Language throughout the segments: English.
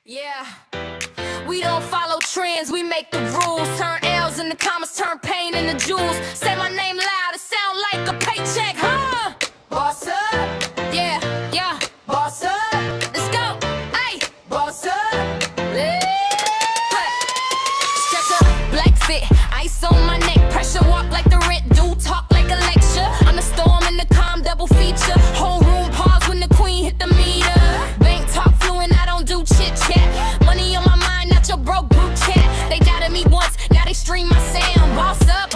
Yeah, we don't follow trends, we make the rules. Turn L's into commas, turn pain into jewels. Say my name loud, it sound like a paycheck, huh? Boss up, yeah, yeah, boss up. Let's go, hey, boss up. Hey. Stretch up, black fit, ice on my neck, pressure walk like the rent due, talk like a lecture. I'm the storm in the calm, double feature. Whole room pause when the queen hit the meter. Bank talk fluent, I don't do chit chat. Money on my mind, not your broke group chat. They doubted me once, now they stream my sound. Boss up,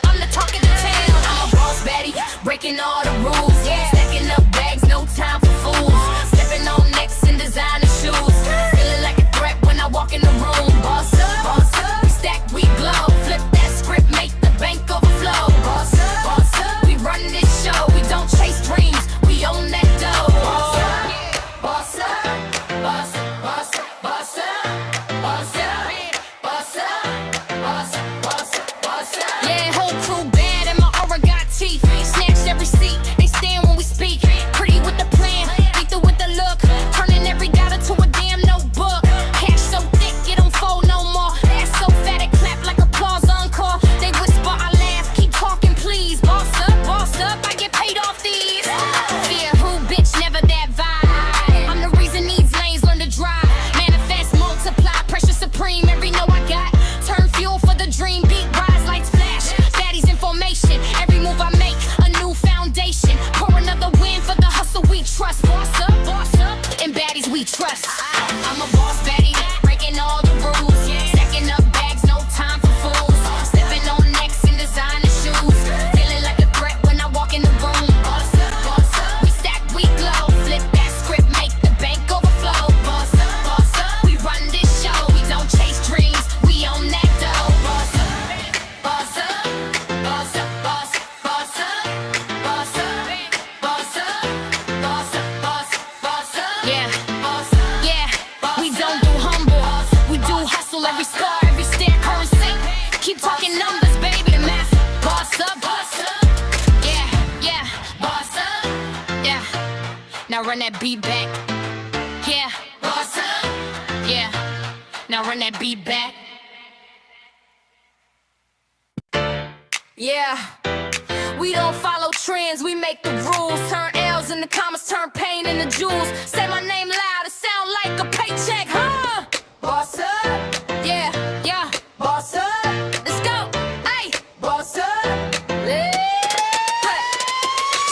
I'm the talk of the town. I'm a boss, Baddie, breaking all the rules. Yeah, stacking up bags, no time for fools. Stepping on necks in designer shoes. Feeling like a threat when I walk in the room. Boss up, we stack, we glow. Flip that script, make the bank overflow. Boss up, we run this show. We don't chase dreams, we own that dough. Boss up, boss up, boss up, boss up, boss up, boss up, boss up, boss up, boss up, boss up. Yeah, whole crew bad and my aura got teeth. Snatch every seat, they stand when we speak. Pretty with the plan, lethal with the look. Turning every dollar to a damn notebook. Cash so thick, it don't fold no more. Ass so fat, it clap like applause encore. They whisper, I laugh, keep talking please. Boss up, I get paid off these. Fear who, bitch, never that vibe. I'm the reason these lanes learn to drive. Manifest, multiply, pressure supreme. Every no I got, turn fuel for the dream. Beat rise, lights flash, Baddie's in formation. Every move I make, a new foundation. Pour another win for the hustle we trust. Boss up, and Baddies we trust. I'm a boss, Baddie, breaking all the rules. Stacking up bags, no time for fools. Stepping on necks in designer shoes. Feeling like a threat when I walk in the room. Boss up, we stack, we glow. Flip that script, make the bank overflow. Boss up, we run this show. We don't chase dreams, we own that dough. Boss up, boss up, boss up, boss up, boss up, boss up, boss up, boss up, boss up, boss up. Yeah, boss up, yeah. We don't do humble, we do hustle. Every scar, every stare, currency. Keep talking numbers, baby, the math. Boss up, yeah, boss up, yeah. Now run that beat back, yeah. Boss up, yeah. Now run that beat back. Yeah, we don't follow trends, we make the rules. Turn L's into commas, turn pain into jewels. Say my name loud, it sound like a paycheck, huh? Boss up, yeah, yeah, boss up. Let's go, hey, boss up. Hey.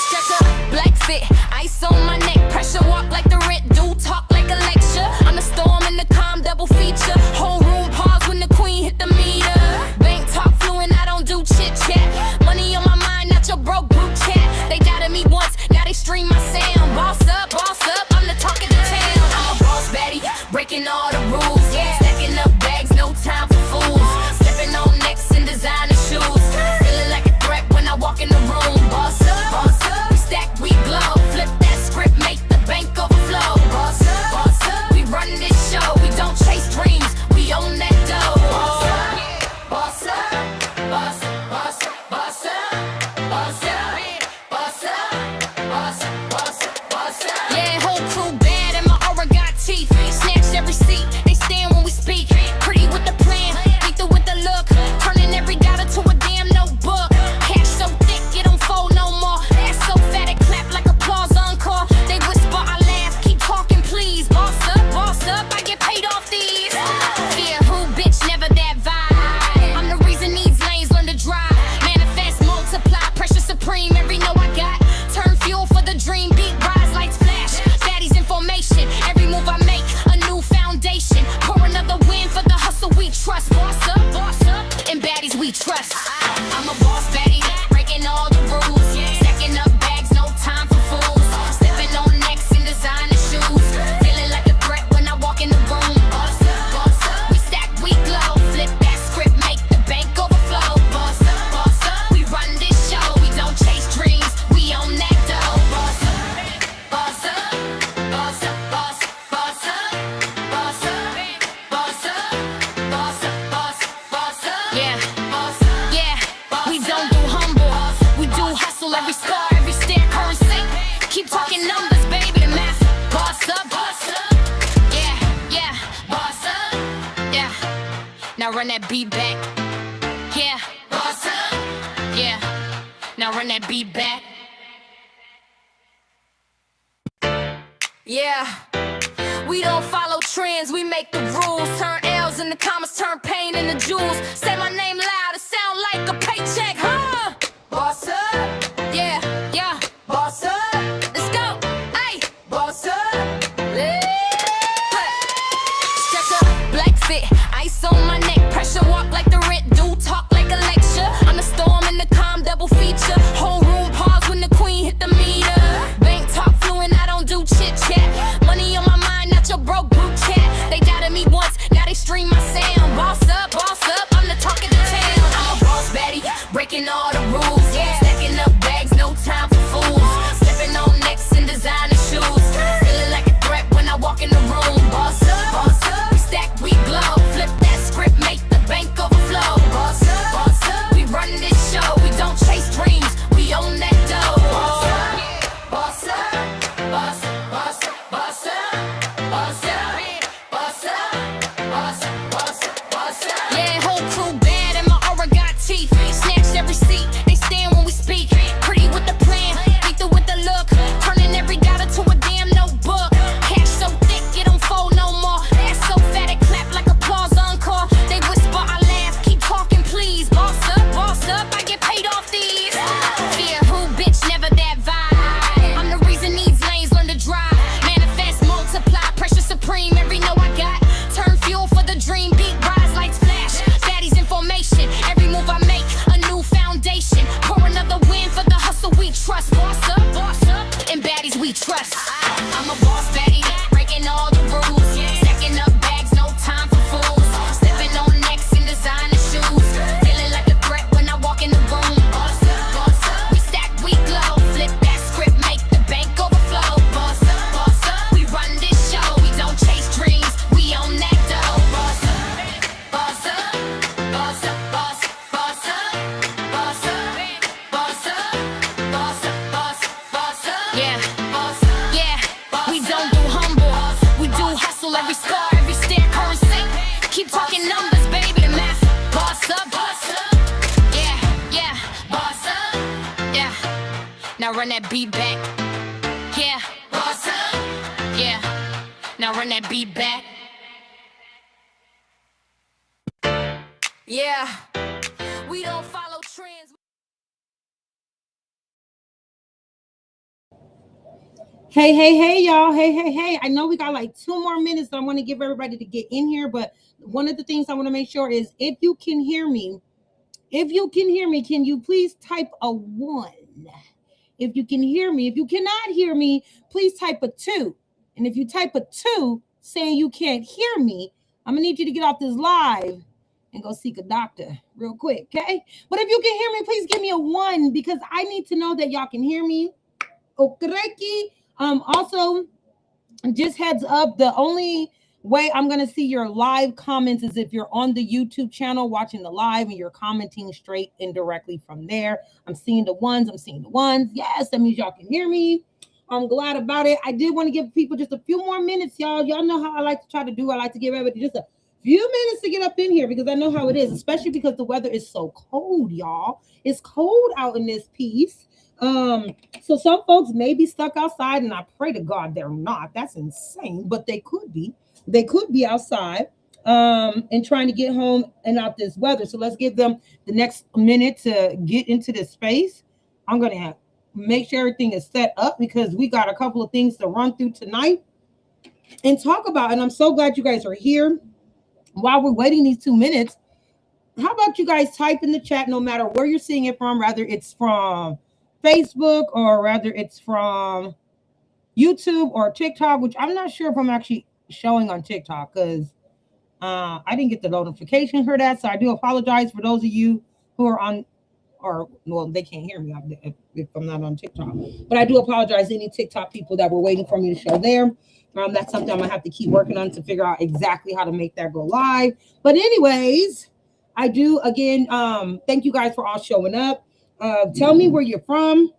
Stretch up, black fit, ice on my neck, pressure walk like the rent due, talk like a lecture. I'm the storm in the calm, double feature. Whole room pause when the queen hit the meter. Bank talk fluent, I don't do chit chat. Money on my mind, not your broke group chat. They doubted me once, now they stream my sound. Boss up, I'm the talk of the that beat back. Yeah. Boss up. Yeah. Now run that beat back. Yeah. We don't follow trends, we make the rules. Turn L's into commas, turn pain into jewels. Say my name loud, it sound like a paycheck, huh? Boss up. Yeah, yeah. Boss up. Let's go. Hey. Boss up. Stretch up, black fit, ice on my neck. Pressure walk like the rent do, talk like a lecture. I'm the storm and the calm, double feature. Whole room pause when the queen hit the meter. Bank talk fluent, I don't do chit chat. Money on my mind, not your broke group chat. They doubted me once, now they stream my sound. Boss up, I'm the talk of the town. I'm a boss, Baddie, breaking all the rules. Yeah, stacking up bags, no time for fools. Stepping on necks and designer shoes. Feeling like a threat when I walk in the room. Boss up, we stack, we glow. Flip that script, make the bank overflow. Boss up, we run this show. We don't chase dreams, we own that dough. Boss up, boss up, boss up, boss up, boss up, boss up, boss up, boss up, boss up, boss up. Yeah, whole crew bad and my aura got teeth. Snatched every seat, they stand when we speak. Pretty with the plan, lethal with the look. Turning every dollar to a damn notebook. Cash so thick, it don't fold no more. Ass so fat, it clap like applause encore. They whisper, I laugh, keep talking please. Boss up, I get paid off these. Fear who, bitch, never that vibe. I'm the reason these lanes learn to drive. Manifest, multiply, pressure supreme. Every know I got, turn fuel for the dream. Beat rise, lights flash, Baddie's in formation. Every move I make, a new foundation. Pour another win for the hustle we trust. Boss up, and Baddies we trust. I'm a boss, Baddie, breaking all the rules. Stacking up bags, no time for fools. Stepping on necks in designer shoes. Feeling like a threat when I walk in the room. Boss up, we stack, we glow. Flip that script, make the bank overflow. Boss up, we run this show. We don't chase dreams, we own that dough. Boss up, boss up, boss up, boss up, boss up, boss up, boss up, boss up, boss up, yeah, boss up, yeah. We don't do humble, we do hustle. Every scar, every stare, currency. Keep talking numbers, baby, the math. Boss up, yeah, yeah, boss up, yeah. Now run that beat back, yeah, boss up, yeah. Now run that beat back, yeah. We don't follow trends. Hey, y'all. Hey. I know we got like 2 more minutes. So I want to give everybody to get in here. But one of the things I want to make sure is if you can hear me, can you please type a 1? If you can hear me. If you cannot hear me, please type a 2. And if you type a 2 saying you can't hear me, I'm going to need you to get off this live and go seek a doctor real quick, okay? But if you can hear me, please give me a 1 because I need to know that y'all can hear me. Okay. Also, just heads up, the only way I'm going to see your live comments is if you're on the YouTube channel watching the live and you're commenting straight and directly from there. I'm seeing the ones. Yes, that means y'all can hear me. I'm glad about it. I did want to give people just a few more minutes, y'all. Y'all know how I like to try to do. I like to give everybody just a few minutes to get up in here because I know how it is, especially because the weather is so cold, y'all. It's cold out in this piece. So some folks may be stuck outside, and I pray to God they're not. That's insane, but they could be. They could be outside and trying to get home and out this weather. So let's give them the next minute to get into this space. I'm going to make sure everything is set up because we got a couple of things to run through tonight and talk about. And I'm so glad you guys are here. While we're waiting these 2 minutes, how about you guys type in the chat no matter where you're seeing it from, rather it's from Facebook or rather it's from YouTube or TikTok, which I'm not sure if I'm actually showing on TikTok because I didn't get the notification for that. So I do apologize for those of you who are on, or well, they can't hear me if I'm not on TikTok, but I do apologize to any TikTok people that were waiting for me to show there. That's something I'm gonna have to keep working on to figure out exactly how to make that go live. But anyways, I do again, thank you guys for all showing up. Tell me where you're from,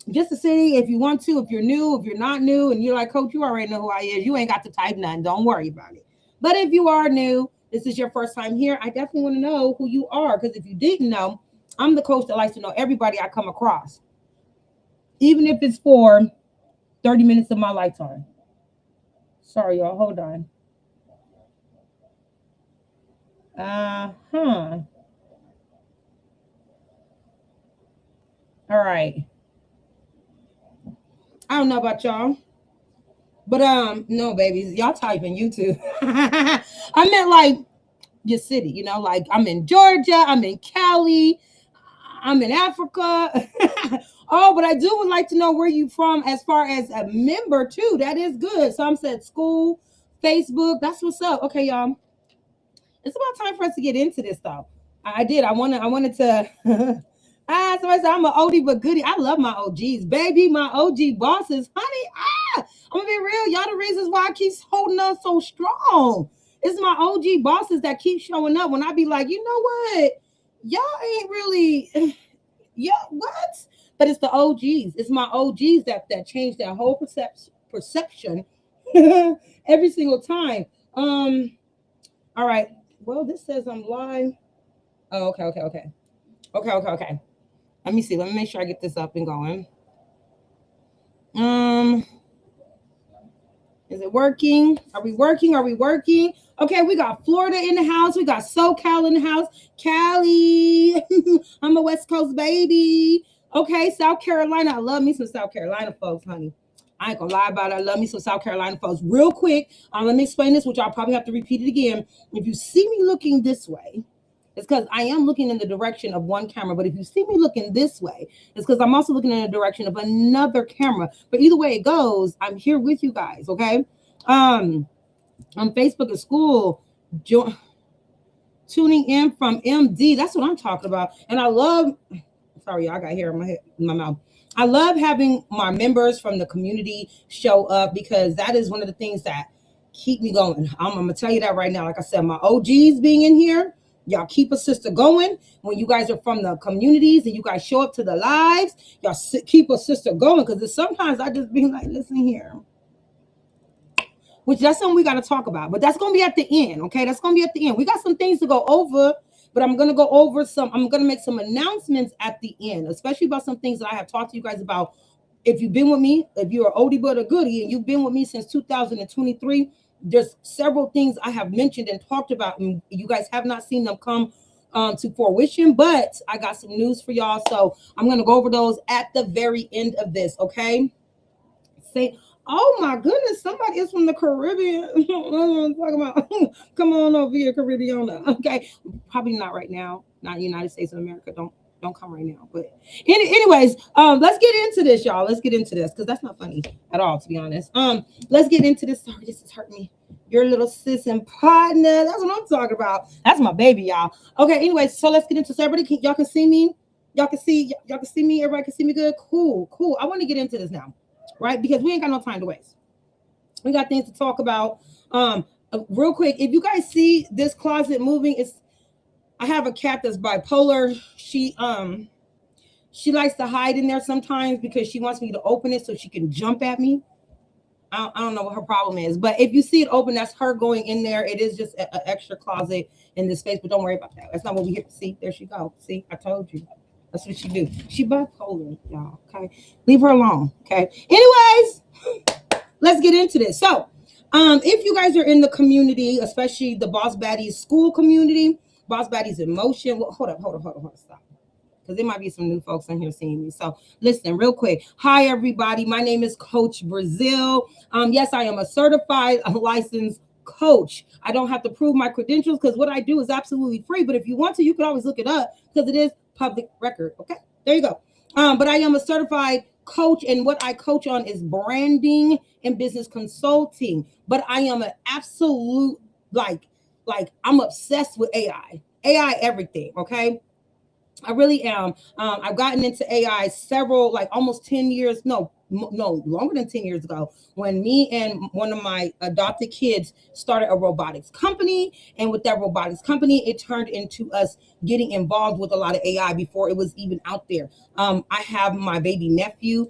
just a city if you want to, if you're new, if you're not new, and you're like, Coach, you already know who I is. You ain't got to type nothing. Don't worry about it. But if you are new, this is your first time here, I definitely want to know who you are. Because if you didn't know, I'm the coach that likes to know everybody I come across, even if it's for 30 minutes of my lifetime. Sorry, y'all. Hold on. Huh. All right. I don't know about y'all, but no, babies, y'all type in YouTube. I meant like your city, like I'm in Georgia, I'm in Cali, I'm in Africa. Oh, but I do would like to know where you from as far as a member too. That is good. Some said school, Facebook. That's what's up. Okay, y'all. It's about time for us to get into this though. I did. I wanted to somebody said I'm an oldie but goodie. I love my OGs, baby. My OG bosses, honey. I'm gonna be real. Y'all the reasons why I keep holding on so strong. It's my OG bosses that keep showing up when I be like, you know what? Y'all ain't really yeah, what? But it's the OGs. It's my OGs that changed that whole perception every single time. All right. Well, this says I'm live. Oh, okay. Let me see. Let me make sure I get this up and going. Is it working? Are we working? Okay, we got Florida in the house. We got SoCal in the house. Cali. I'm a West Coast baby. Okay, South Carolina. I love me some South Carolina folks, honey. I ain't gonna lie about it. I love me some South Carolina folks. Real quick, let me explain this, which I'll probably have to repeat it again. If you see me looking this way, it's because I am looking in the direction of one camera. But if you see me looking this way, it's because I'm also looking in the direction of another camera. But either way it goes, I'm here with you guys, okay? On Facebook at school, tuning in from MD. That's what I'm talking about. And I love, sorry, I got hair in my mouth. I love having my members from the community show up because that is one of the things that keep me going. I'm going to tell you that right now. Like I said, my OGs being in here, y'all keep a sister going. When you guys are from the communities and you guys show up to the lives, y'all keep a sister going because sometimes I just be like, listen here. Which that's something we got to talk about. But that's going to be at the end, okay? That's going to be at the end. We got some things to go over, but I'm going to go over I'm going to make some announcements at the end, especially about some things that I have talked to you guys about. If you've been with me, if you're an oldie but a goodie, and you've been with me since 2023, there's several things I have mentioned and talked about, and you guys have not seen them come to fruition, but I got some news for y'all. So I'm going to go over those at the very end of this, okay? Oh my goodness, somebody is from the Caribbean. Talking about, come on over here, Caribbean. Okay, probably not right now. Not United States of America. Don't come right now. But anyways, let's get into this, y'all. Let's get into this because that's not funny at all, to be honest. Let's get into this. Sorry, this is hurting me. Your little sis and partner. That's what I'm talking about. That's my baby, y'all. Okay, anyways, so let's get into. So everybody, y'all can see me. Y'all can see me. Everybody can see me good. Cool. I want to get into this now. Right, because we ain't got no time to waste. We got things to talk about. Real quick, if you guys see this closet moving, I have a cat that's bipolar. She likes to hide in there sometimes because she wants me to open it so she can jump at me. I don't know what her problem is, but if you see it open, that's her going in there. It is just an extra closet in this space, but don't worry about that. That's not what we here to see. There she go. See, I told you. That's what she do. She bipolar, y'all. Okay, leave her alone. Okay. Anyways, let's get into this. So, if you guys are in the community, especially the Boss Baddies school community, Boss Baddies in motion. Well, hold up, stop. Because there might be some new folks in here seeing me. So listen, real quick. Hi, everybody. My name is Coach Brazil. Yes, I am a certified licensed coach. I don't have to prove my credentials because what I do is absolutely free. But if you want to, you can always look it up because it is public record. Okay, there you go. But I am a certified coach, and what I coach on is branding and business consulting. But I am an absolute like I'm obsessed with AI everything. Okay, I really am. I've gotten into AI almost 10 years. No, longer than 10 years ago, when me and one of my adopted kids started a robotics company. And with that robotics company, it turned into us getting involved with a lot of AI before it was even out there. I have my baby nephew.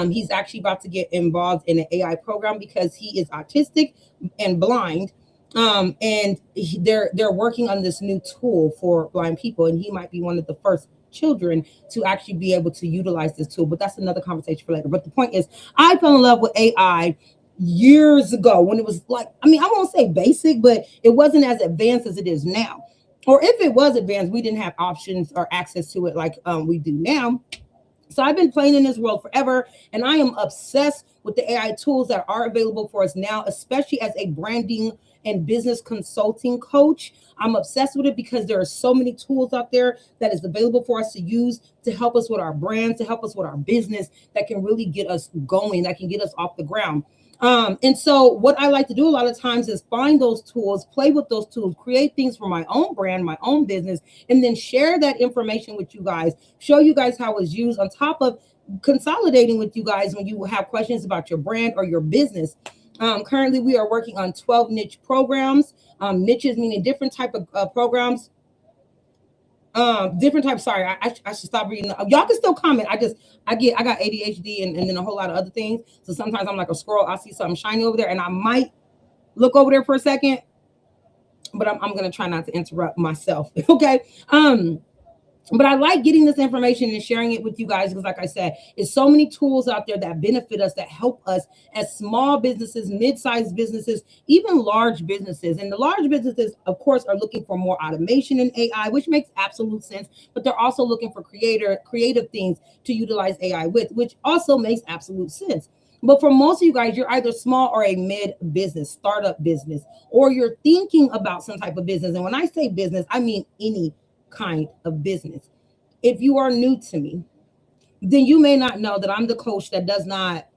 He's actually about to get involved in an AI program because he is autistic and blind. And they're working on this new tool for blind people, and he might be one of the first children to actually be able to utilize this tool. But that's another conversation for later. But the point is, I fell in love with AI years ago when it was like, I mean, I won't say basic, but it wasn't as advanced as it is now. Or if it was advanced, we didn't have options or access to it like we do now. So I've been playing in this world forever, and I am obsessed with the AI tools that are available for us now, especially as a branding and business consulting coach. I'm obsessed with it because there are so many tools out there that is available for us to use to help us with our brands, to help us with our business, that can really get us going, that can get us off the ground. And so what I like to do a lot of times is find those tools, play with those tools, create things for my own brand, my own business, and then share that information with you guys, show you guys how it's used on top of consolidating with you guys when you have questions about your brand or your business. Currently, we are working on 12 niche programs. Niches meaning different type of programs. Different types. Sorry, I should stop reading. Y'all can still comment. I got ADHD and then a whole lot of other things. So sometimes I'm like a squirrel. I see something shiny over there, and I might look over there for a second, but I'm gonna try not to interrupt myself. Okay. But I like getting this information and sharing it with you guys because, like I said, there's so many tools out there that benefit us, that help us as small businesses, mid-sized businesses, even large businesses. And the large businesses, of course, are looking for more automation in AI, which makes absolute sense. But they're also looking for creative things to utilize AI with, which also makes absolute sense. But for most of you guys, you're either small or a mid business, startup business, or you're thinking about some type of business. And when I say business, I mean any kind of business. If you are new to me, then you may not know that I'm the coach that does not,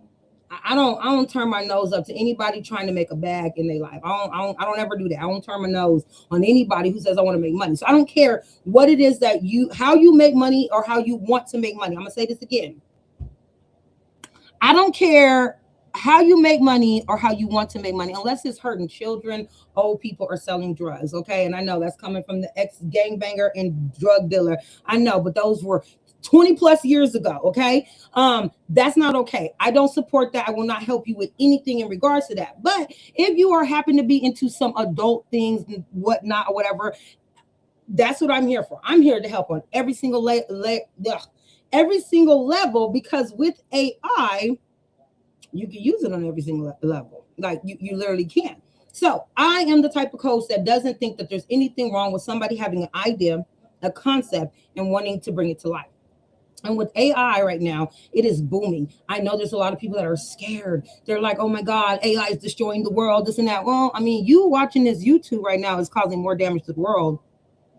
I don't turn my nose up to anybody trying to make a bag in their life. I don't ever do that. I don't turn my nose on anybody who says I want to make money. So I don't care what it is that how you make money or how you want to make money. I'm gonna say this again. I don't care how you make money or how you want to make money, unless it's hurting children, old people, or selling drugs. Okay. And I know that's coming from the ex gangbanger and drug dealer. I know, but those were 20 plus years ago. Okay. That's not okay. I don't support that. I will not help you with anything in regards to that. But if you are happen to be into some adult things and whatnot or whatever, that's what I'm here for. I'm here to help on every single every single level, because with AI, you can use it on every single level. Like you literally can. So I am the type of coach that doesn't think that there's anything wrong with somebody having an idea, a concept, and wanting to bring it to life. And with AI right now, it is booming. I know there's a lot of people that are scared. They're like, oh my God, AI is destroying the world, this and that. Well, I mean, you watching this YouTube right now is causing more damage to the world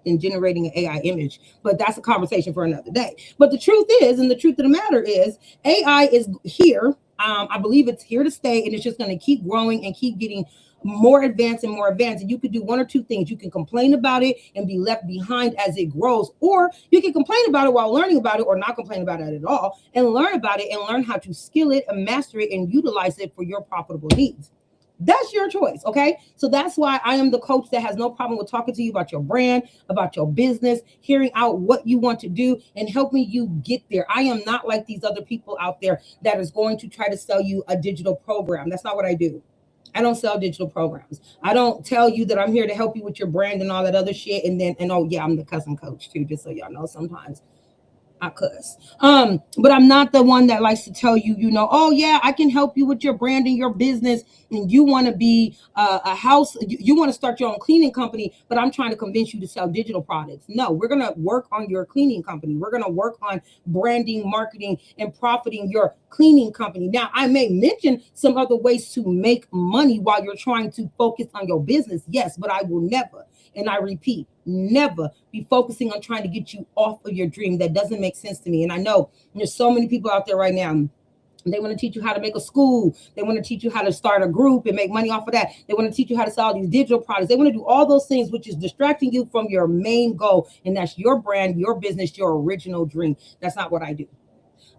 than generating an AI image. But that's a conversation for another day. But the truth is, and the truth of the matter is, AI is here. I believe it's here to stay, and it's just going to keep growing and keep getting more advanced and more advanced. And you could do one or two things. You can complain about it and be left behind as it grows, or you can complain about it while learning about it, or not complain about it at all and learn about it and learn how to skill it and master it and utilize it for your profitable needs. That's your choice. Okay. So that's why I am the coach that has no problem with talking to you about your brand, about your business, hearing out what you want to do and helping you get there. I am not like these other people out there that is going to try to sell you a digital program. That's not what I do. I don't sell digital programs. I don't tell you that I'm here to help you with your brand and all that other shit. And oh yeah, I'm the cussing coach too, just so y'all know. Sometimes I cuss. But I'm not the one that likes to tell you, oh yeah, I can help you with your brand and your business, and you want to be a house, you want to start your own cleaning company, but I'm trying to convince you to sell digital products. No, we're going to work on your cleaning company. We're going to work on branding, marketing, and profiting your cleaning company. Now, I may mention some other ways to make money while you're trying to focus on your business. Yes, but I will never, and I repeat, never be focusing on trying to get you off of your dream. That doesn't make sense to me. And I know there's so many people out there right now. They want to teach you how to make a school. They want to teach you how to start a group and make money off of that. They want to teach you how to sell these digital products. They want to do all those things, which is distracting you from your main goal. And that's your brand, your business, your original dream. That's not what I do.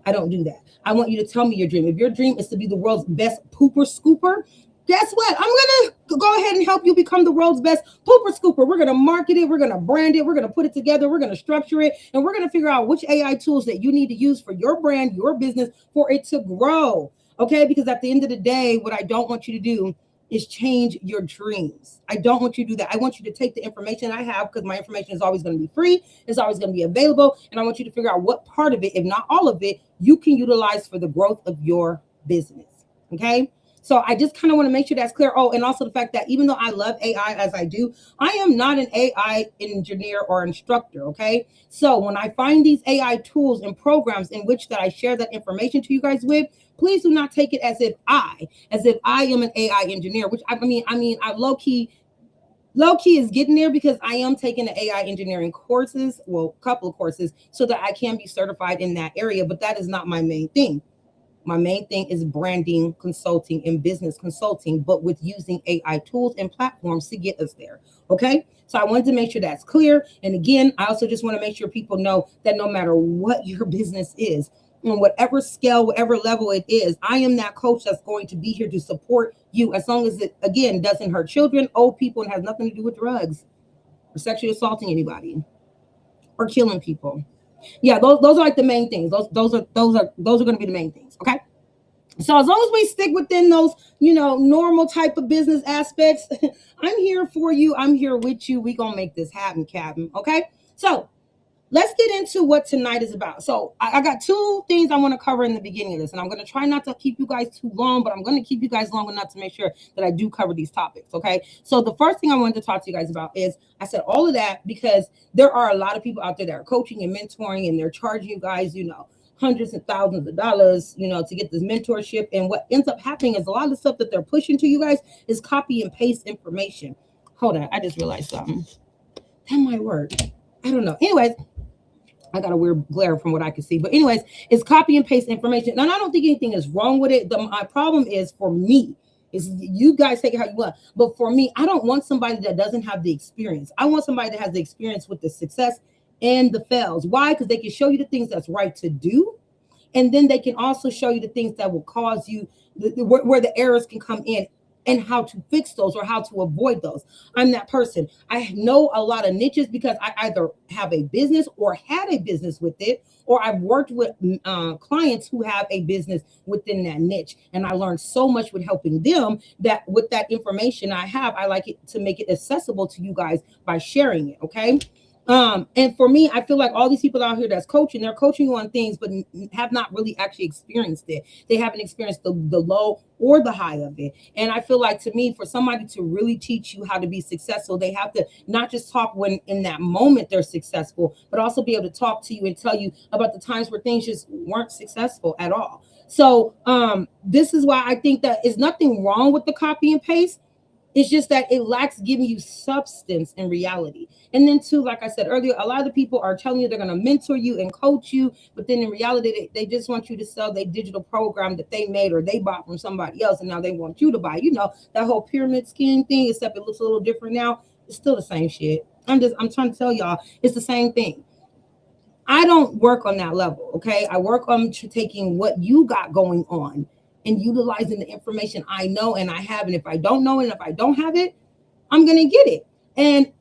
I don't do that. I want you to tell me your dream. If your dream is to be the world's best pooper scooper, guess what? I'm going to go ahead and help you become the world's best pooper scooper. We're going to market it. We're going to brand it. We're going to put it together. We're going to structure it. And we're going to figure out which AI tools that you need to use for your brand, your business, for it to grow. Okay? Because at the end of the day, what I don't want you to do is change your dreams. I don't want you to do that. I want you to take the information I have, because my information is always going to be free. It's always going to be available. And I want you to figure out what part of it, if not all of it, you can utilize for the growth of your business. Okay. So I just kind of want to make sure that's clear. Oh, and also the fact that even though I love AI as I do, I am not an AI engineer or instructor. Okay. So when I find these AI tools and programs in which that I share that information to you guys with, please do not take it as if I am an AI engineer, which I mean, I low key is getting there, because I am taking the AI engineering courses, well, a couple of courses, so that I can be certified in that area. But that is not my main thing. My main thing is branding consulting and business consulting, but with using AI tools and platforms to get us there. Okay. So I wanted to make sure that's clear. And again, I also just want to make sure people know that no matter what your business is, on whatever scale, whatever level it is, I am that coach that's going to be here to support you, as long as it, again, doesn't hurt children, old people, and has nothing to do with drugs or sexually assaulting anybody or killing people. Yeah, those are like the main things. Those are going to be the main things. Okay. So as long as we stick within those, normal type of business aspects, I'm here for you. I'm here with you. We gonna make this happen, Captain. Okay. So let's get into what tonight is about. So I got two things I want to cover in the beginning of this, and I'm going to try not to keep you guys too long, but I'm going to keep you guys long enough to make sure that I do cover these topics. Okay. So the first thing I wanted to talk to you guys about is, I said all of that because there are a lot of people out there that are coaching and mentoring, and they're charging you guys, hundreds of thousands of dollars, to get this mentorship. And what ends up happening is a lot of the stuff that they're pushing to you guys is copy and paste information. Hold on. I just realized something. That might work. I don't know. Anyways, I got a weird glare from what I can see. But anyways, it's copy and paste information. And I don't think anything is wrong with it. My problem is, for me, is you guys take it how you want. But for me, I don't want somebody that doesn't have the experience. I want somebody that has the experience with the success and the fails. Why? Because they can show you the things that's right to do. And then they can also show you the things that will cause you, where the errors can come in, and how to fix those or how to avoid those. I'm that person. I know a lot of niches because I either have a business or had a business with it, or I've worked with clients who have a business within that niche. And I learned so much with helping them, that with that information I have, I like it to make it accessible to you guys by sharing it. Okay. And for me, I feel like all these people out here that's coaching, they're coaching you on things, but have not really actually experienced it. They haven't experienced the low or the high of it. And I feel like, to me, for somebody to really teach you how to be successful, they have to not just talk when in that moment they're successful, but also be able to talk to you and tell you about the times where things just weren't successful at all. So this is why I think that there's nothing wrong with the copy and paste. It's just that it lacks giving you substance in reality. And then too, like I said earlier, a lot of the people are telling you they're going to mentor you and coach you, but then in reality, they just want you to sell their digital program that they made or they bought from somebody else, and now they want you to buy. That whole pyramid scheme thing, except it looks a little different now. It's still the same shit. I'm trying to tell y'all, it's the same thing. I don't work on that level. Okay. I work on taking what you got going on and utilizing the information I know and I have. And if I don't know it, and if I don't have it, I'm going to get it. And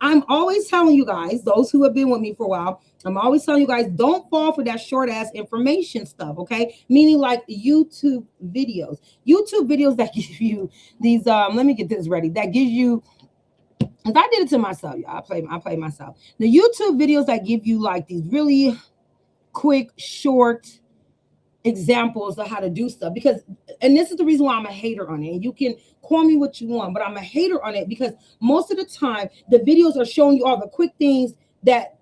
I'm always telling you guys, those who have been with me for a while, I'm always telling you guys, don't fall for that short ass information stuff. Okay. Meaning like YouTube videos that give you these, let me get this ready. That gives you, and I did it to myself. Y'all. I play myself. The YouTube videos that give you like these really quick, short examples of how to do stuff, and this is the reason why I'm a hater on it. And you can call me what you want, but I'm a hater on it because most of the time the videos are showing you all the quick things that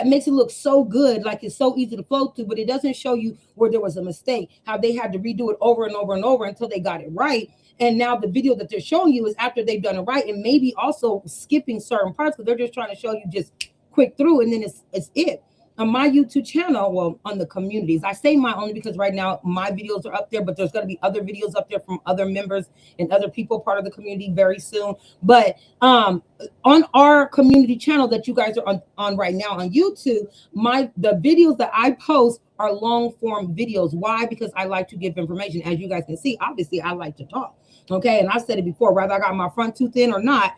makes it look so good, like it's so easy to flow through, but it doesn't show you where there was a mistake, how they had to redo it over and over and over until they got it right. And now the video that they're showing you is after they've done it right, and maybe also skipping certain parts because they're just trying to show you just quick through, and then it's it. On my YouTube channel, well, on the communities, I say my only because right now my videos are up there, but there's going to be other videos up there from other members and other people part of the community very soon. But on our community channel that you guys are on right now on YouTube, the videos that I post are long form videos. Why? Because I like to give information. As you guys can see, obviously I like to talk. Okay. And I've said it before, whether I got my front tooth in or not,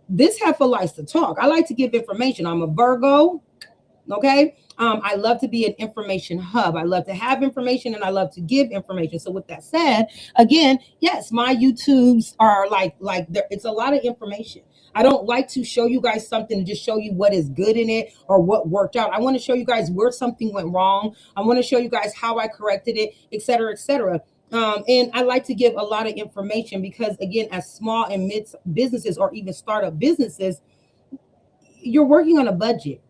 this heifer likes to talk. I like to give information. I'm a Virgo. Okay. I love to be an information hub. I love to have information and I love to give information. So with that said, again, yes, my YouTubes are like there, it's a lot of information. I don't like to show you guys something and just show you what is good in it or what worked out. I want to show you guys where something went wrong. I want to show you guys how I corrected it, et cetera, et cetera. And I like to give a lot of information because, again, as small and mid businesses or even startup businesses, you're working on a budget.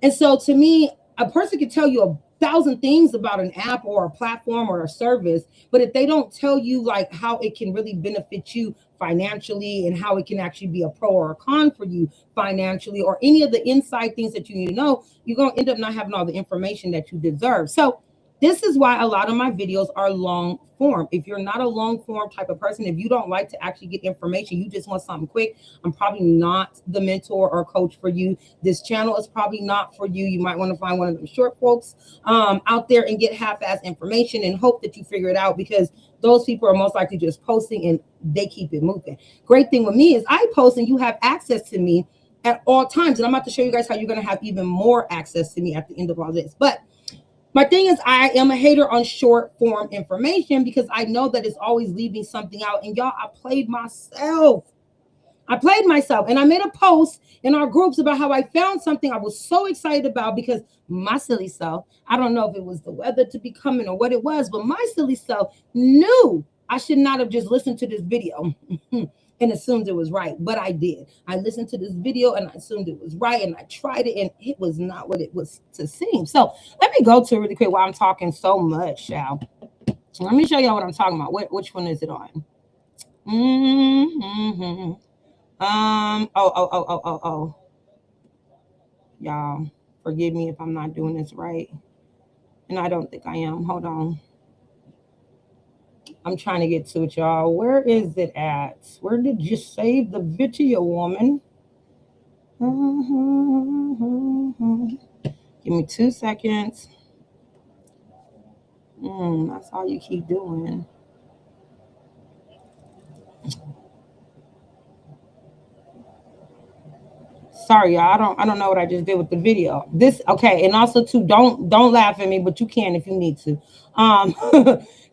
And so to me, a person can tell you 1,000 things about an app or a platform or a service, but if they don't tell you like how it can really benefit you financially and how it can actually be a pro or a con for you financially or any of the inside things that you need to know, you're going to end up not having all the information that you deserve. So this is why a lot of my videos are long form. If you're not a long form type of person, if you don't like to actually get information, you just want something quick, I'm probably not the mentor or coach for you. This channel is probably not for you. You might want to find one of them short folks out there and get half-ass information and hope that you figure it out, because those people are most likely just posting and they keep it moving. Great thing with me is I post and you have access to me at all times. And I'm about to show you guys how you're going to have even more access to me at the end of all this. But my thing is, I am a hater on short form information because I know that it's always leaving something out. And y'all, I played myself and I made a post in our groups about how I found something I was so excited about because my silly self, I don't know if it was the weather to be coming or what it was, but my silly self knew I should not have just listened to this video and assumed it was right, but I did. I listened to this video and I assumed it was right, and I tried it and it was not what it was to seem. So let me go to it really quick while I'm talking so much, y'all. Let me show y'all what I'm talking about. Which one is it on? Oh. Y'all, forgive me if I'm not doing this right. And I don't think I am. Hold on. I'm trying to get to it, y'all. Where is it at? Where did you save the video, woman? Give me 2 seconds. That's all you keep doing. Sorry, y'all. I don't know what I just did with the video. This okay, and also too, don't laugh at me, but you can if you need to.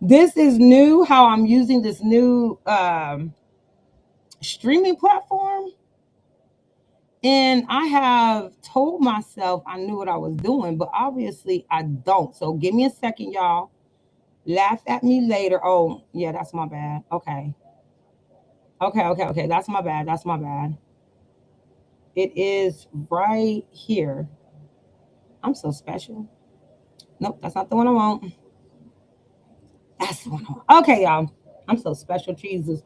This is new. How I'm using this new streaming platform, and I have told myself I knew what I was doing, but obviously I don't. So give me a second, y'all. Laugh at me later. Oh yeah, that's my bad. Okay. That's my bad. It is right here. I'm so special. Nope, that's not the one I want. That's the one I want. Okay, y'all. I'm so special, Jesus.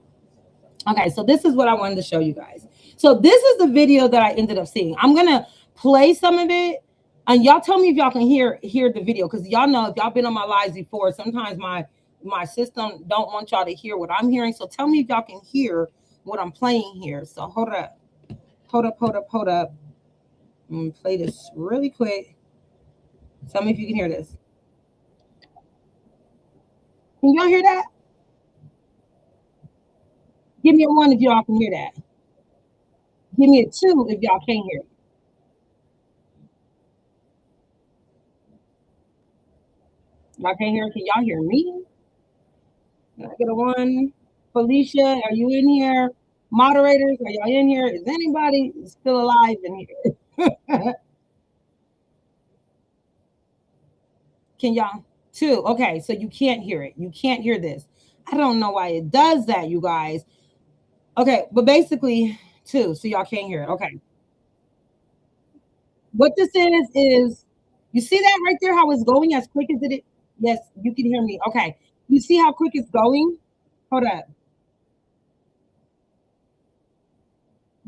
Okay, so this is what I wanted to show you guys. So this is the video that I ended up seeing. I'm gonna play some of it, and y'all tell me if y'all can hear the video, because y'all know if y'all been on my lives before, sometimes my system don't want y'all to hear what I'm hearing. So tell me if y'all can hear what I'm playing here. So hold up. I'm gonna play this really quick. Tell me if you can hear this. Can y'all hear that? Give me a 1 if y'all can hear that. Give me a 2 if y'all can't hear it. Y'all can't hear it. Can y'all hear me? Can I get a 1? Felicia, are you in here? Moderators, are y'all in here? Is anybody still alive in here? Can y'all? 2. Okay, so you can't hear it. You can't hear this. I don't know why it does that, you guys. Okay, but basically 2, so y'all can't hear it. Okay. What this is you see that right there, how it's going as quick as it is? Yes, you can hear me. Okay. You see how quick it's going? Hold up.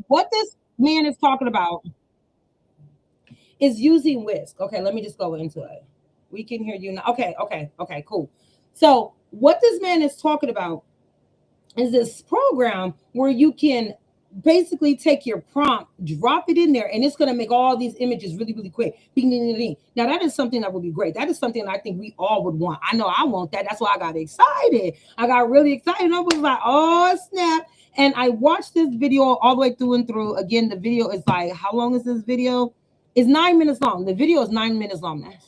What this man is talking about is using whisk. Okay, let me just go into it. We can hear you now. Okay, cool. So what this man is talking about is this program where you can basically take your prompt, drop it in there, and it's going to make all these images really, really quick. Now, that is something that would be great. That is something that I think we all would want. I know I want that. That's why I got excited. I got really excited. I was like, oh, snap. And I watched this video all the way through and through. Again, the video is like, how long is this video? It's 9 minutes long. The video is 9 minutes long. That's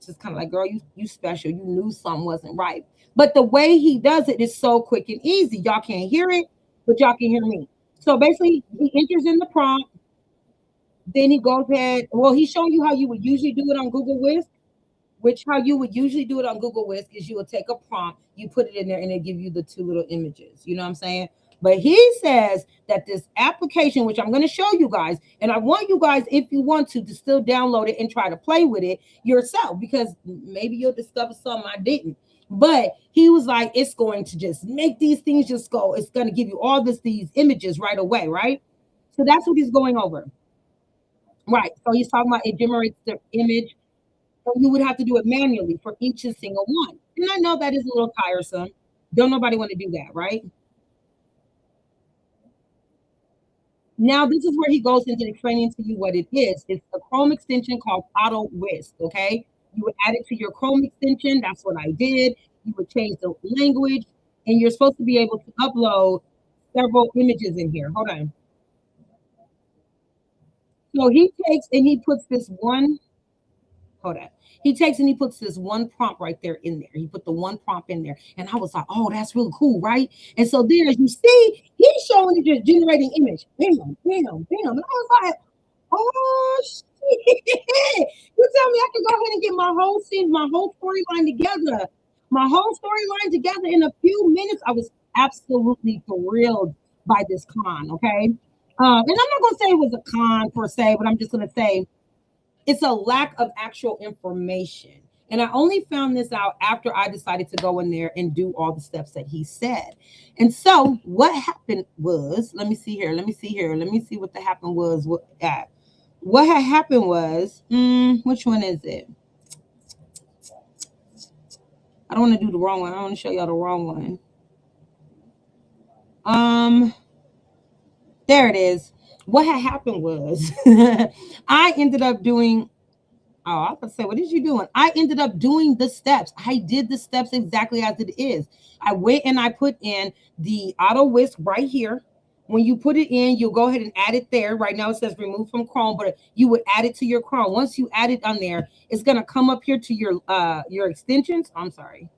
just kind of like, girl, you special. You knew something wasn't right. But the way he does it is so quick and easy. Y'all can't hear it, but y'all can hear me. So basically, he enters in the prompt. Then he goes ahead. Well, he's showing you how you would usually do it on Google Whisk. Which how you would usually do it on Google Whisk is you would take a prompt, you put it in there, and it give you the two little images. You know what I'm saying? But he says that this application, which I'm going to show you guys, and I want you guys, if you want to still download it and try to play with it yourself, because maybe you'll discover something I didn't. But he was like, it's going to just make these things just go. It's going to give you all these images right away, right? So that's what he's going over. Right. So he's talking about it generates the image, or you would have to do it manually for each and single one. And I know that is a little tiresome. Don't nobody want to do that, right? Now, this is where he goes into explaining to you what it is. It's a Chrome extension called Auto Whisk, okay? You would add it to your Chrome extension. That's what I did. You would change the language, and you're supposed to be able to upload several images in here. Hold on. So he takes and he puts this one. Hold on. He takes and he puts this one prompt right there in there. He put the one prompt in there. And I was like, oh, that's really cool, right? And so then as you see, he's showing it just generating image. Bam, bam, bam. And I was like, oh shit. You tell me I can go ahead and get my whole scene, my whole storyline together. My whole storyline together in a few minutes. I was absolutely thrilled by this con, okay? And I'm not gonna say it was a con per se, but I'm just gonna say it's a lack of actual information. And I only found this out after I decided to go in there and do all the steps that he said. And so what happened was, let me see here. Let me see what the happened was. What had happened was, which one is it? I don't want to do the wrong one. I want to show y'all the wrong one. There it is. What had happened was I ended up doing, oh, I was gonna say, what is you doing? I ended up doing the steps. I did the steps exactly as it is. I went and I put in the auto whisk right here. When you put it in, you'll go ahead and add it there. Right now it says remove from Chrome, but you would add it to your Chrome. Once you add it on there, it's gonna come up here to your extensions. I'm sorry.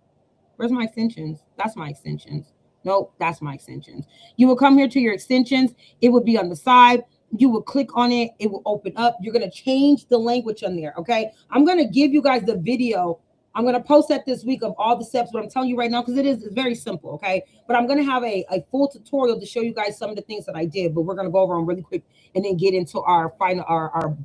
Where's my extensions? That's my extensions. Nope, that's my extensions. You will come here to your extensions. It would be on the side. You will click on it. It will open up. You're going to change the language on there, okay? I'm going to give you guys the video. I'm going to post that this week of all the steps, but I'm telling you right now, because it's very simple, okay? But I'm going to have a full tutorial to show you guys some of the things that I did, but we're going to go over them really quick and then get into our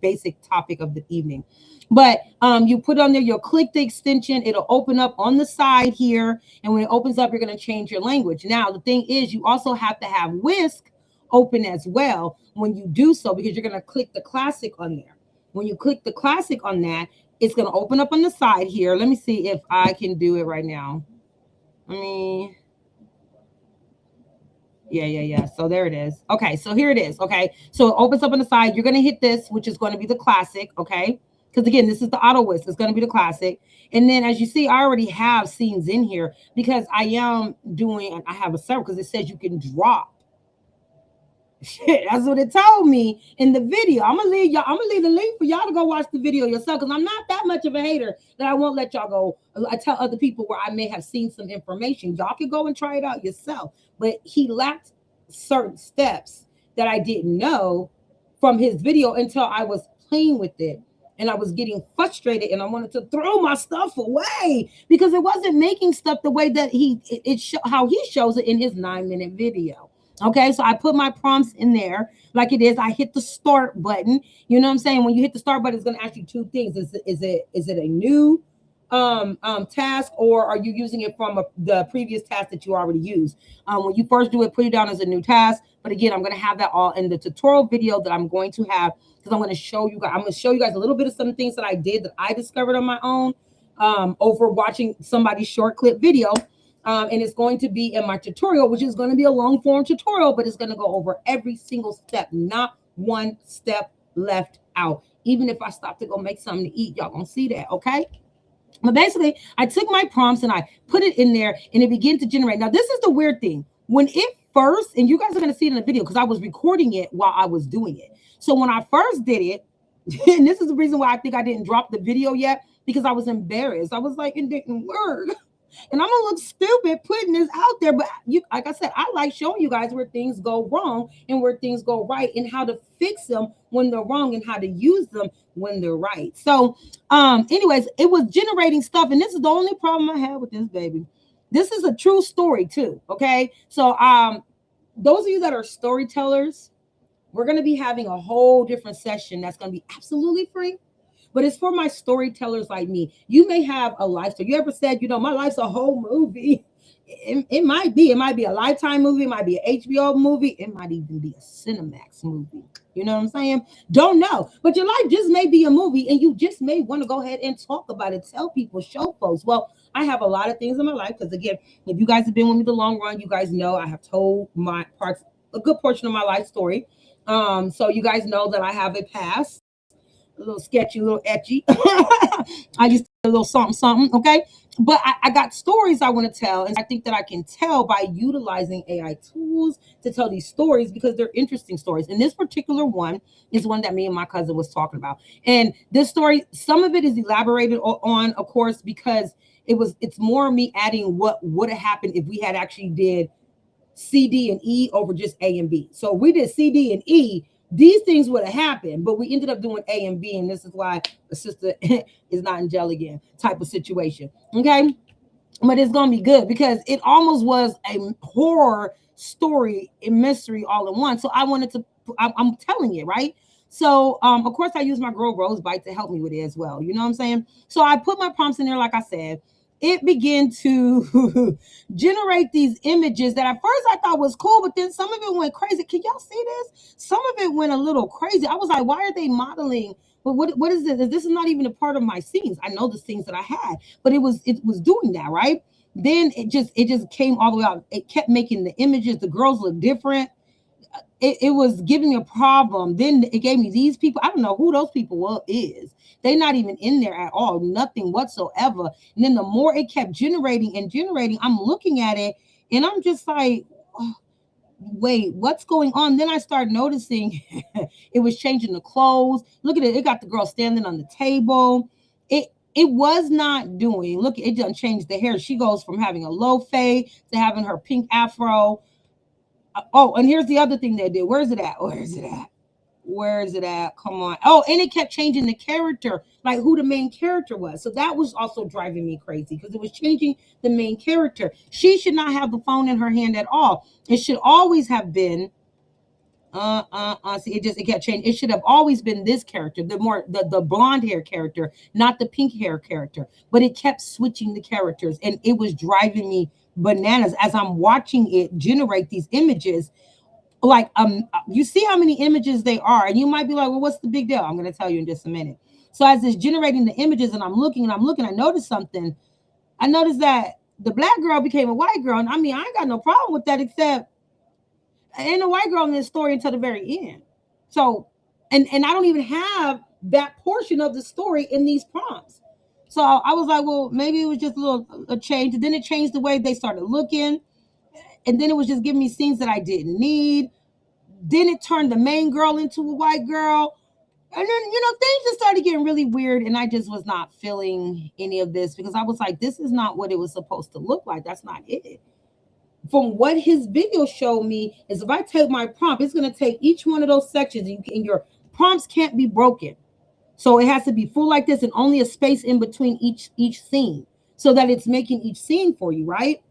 basic topic of the evening. But you put on there, you'll click the extension, it'll open up on the side here. And when it opens up, you're going to change your language. Now, the thing is, you also have to have Whisk open as well when you do so, because you're going to click the classic on there. When you click the classic on that, it's going to open up on the side here. Let me see if I can do it right now. Yeah. So there it is. Okay, so here it is. Okay, so it opens up on the side. You're going to hit this, which is going to be the classic. Okay. Because again, this is the auto whisk. It's going to be the classic. And then as you see, I already have scenes in here because I have a server because it says you can drop. Shit, that's what it told me in the video. I'm gonna leave the link for y'all to go watch the video yourself, because I'm not that much of a hater that I won't let y'all go. I tell other people where I may have seen some information. Y'all can go and try it out yourself. But he lacked certain steps that I didn't know from his video until I was playing with it. And I was getting frustrated and I wanted to throw my stuff away because it wasn't making stuff the way that how he shows it in his 9-minute video. Okay, so I put my prompts in there like it is. I hit the start button. You know what I'm saying? When you hit the start button, it's going to ask you two things. Is it a new task, or are you using it from the previous task that you already used? When you first do it, put it down as a new task. But again, I'm going to have that all in the tutorial video that I'm going to have, because I'm going to show you guys. I'm going to show you guys a little bit of some things that I did that I discovered on my own over watching somebody's short clip video. And it's going to be in my tutorial, which is going to be a long form tutorial, but it's going to go over every single step, not one step left out. Even if I stop to go make something to eat, y'all gonna see that, okay? But basically, I took my prompts and I put it in there and it began to generate. Now, this is the weird thing. When it first, and you guys are going to see it in the video because I was recording it while I was doing it. So when I first did it, And this is the reason why I think I didn't drop the video yet, because I was embarrassed. I was like, it didn't work. And I'm gonna look stupid putting this out there. But you, like I said, I like showing you guys where things go wrong and where things go right, and how to fix them when they're wrong, and how to use them when they're right. So, anyways, it was generating stuff, and this is the only problem I had with this baby. This is a true story too. Okay, so those of you that are storytellers, we're gonna be having a whole different session that's gonna be absolutely free, but it's for my storytellers like me. You may have a life story. You ever said, my life's a whole movie? It might be. It might be a Lifetime movie. It might be an HBO movie. It might even be a Cinemax movie. You know what I'm saying? Don't know. But your life just may be a movie, and you just may want to go ahead and talk about it, tell people, show folks. Well, I have a lot of things in my life, because again, if you guys have been with me the long run, you guys know I have told a good portion of my life story. So you guys know that I have a past, a little sketchy, a little etchy. I used to do a little something, something. Okay. But I got stories I want to tell. And I think that I can tell by utilizing AI tools to tell these stories, because they're interesting stories. And this particular one is one that me and my cousin was talking about. And this story, some of it is elaborated on, of course, because it's more me adding what would have happened if we had actually did C, D, and E over just A and B. So if we did C, D, and E, these things would have happened, but we ended up doing A and B, and this is why the sister is not in jail again type of situation. Okay, but it's gonna be good, because it almost was a horror story and mystery all in one. So I wanted to, I'm telling you, right? So of course I use my girl Rosebite to help me with it as well. You know what I'm saying? So I put my prompts in there, like I said. It began to generate these images that at first I thought was cool, but then some of it went crazy. Can y'all see this? Some of it went a little crazy. I was like, why are they modeling? But what is this? This is not even a part of my scenes. I know the scenes that I had, but it was doing that, right? Then it just came all the way out. It kept making the images, the girls look different. It was giving me a problem. Then it gave me these people. I don't know who those people is. They're not even in there at all, nothing whatsoever. And then the more it kept generating and generating, I'm looking at it and I'm just like, oh, wait, what's going on? Then I started noticing it was changing the clothes. Look at it. It got the girl standing on the table. It was not doing. Look, it done changed the hair. She goes from having a low fade to having her pink afro. Oh, and here's the other thing they did. Where's it at? Where's it at? Where is it at? Come on. Oh, and it kept changing the character, like who the main character was. So that was also driving me crazy, because it was changing the main character. She should not have the phone in her hand at all. It should always have been see, it kept changing. It should have always been this character, the blonde hair character, not the pink hair character. But it kept switching the characters, and it was driving me bananas as I'm watching it generate these images. Like you see how many images they are, and you might be like, well, what's the big deal? I'm going to tell you in just a minute. So as it's generating the images, and I'm looking, I noticed something. I noticed that the black girl became a white girl, and I mean, I ain't got no problem with that, except ain't a white girl in this story until the very end. So and I don't even have that portion of the story in these prompts. So I was like, well, maybe it was just a change. And then it changed the way they started looking. And then it was just giving me scenes that I didn't need. Then it turned the main girl into a white girl. And then, things just started getting really weird. And I just was not feeling any of this, because I was like, this is not what it was supposed to look like. That's not it. From what his video showed me is, if I take my prompt, it's going to take each one of those sections, and your prompts can't be broken. So it has to be full like this, and only a space in between each scene, so that it's making each scene for you, right?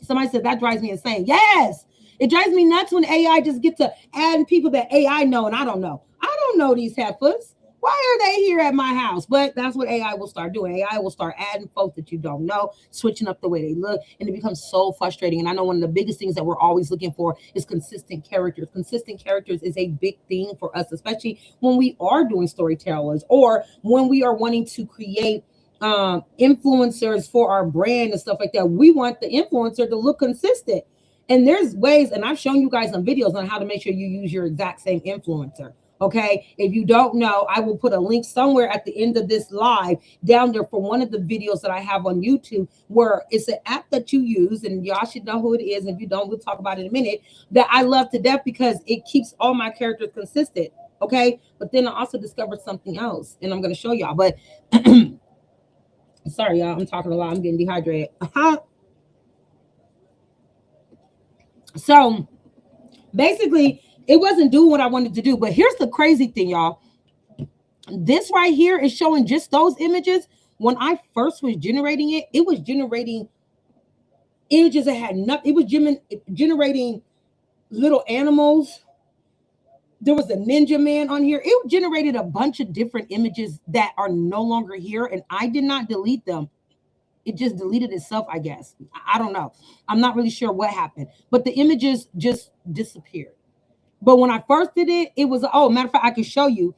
Somebody said that drives me insane. Yes, it drives me nuts when AI just get to adding people that AI know and I don't know. I don't know these heifers. Why are they here at my house? But that's what AI will start doing. AI will start adding folks that you don't know, switching up the way they look, and it becomes so frustrating. And I know one of the biggest things that we're always looking for is consistent characters. Consistent characters is a big thing for us, especially when we are doing storytellers, or when we are wanting to create influencers for our brand and stuff like that. We want the influencer to look consistent. And there's ways, and I've shown you guys some videos on how to make sure you use your exact same influencer. Okay, if you don't know, I will put a link somewhere at the end of this live down there for one of the videos that I have on YouTube, where it's an app that you use, and y'all should know who it is. If you don't, we'll talk about it in a minute. That I love to death, because it keeps all my characters consistent. Okay. But then I also discovered something else, and I'm going to show y'all. But sorry, y'all, I'm talking a lot. I'm getting dehydrated. So basically, it wasn't doing what I wanted to do. But here's the crazy thing, y'all. This right here is showing just those images. When I first was generating it, it was generating images that had nothing. It was generating little animals. There was a ninja man on here. It generated a bunch of different images that are no longer here, and I did not delete them. It just deleted itself, I guess. I don't know. I'm not really sure what happened, but the images just disappeared. But when I first did it, it was, oh, matter of fact, I can show you.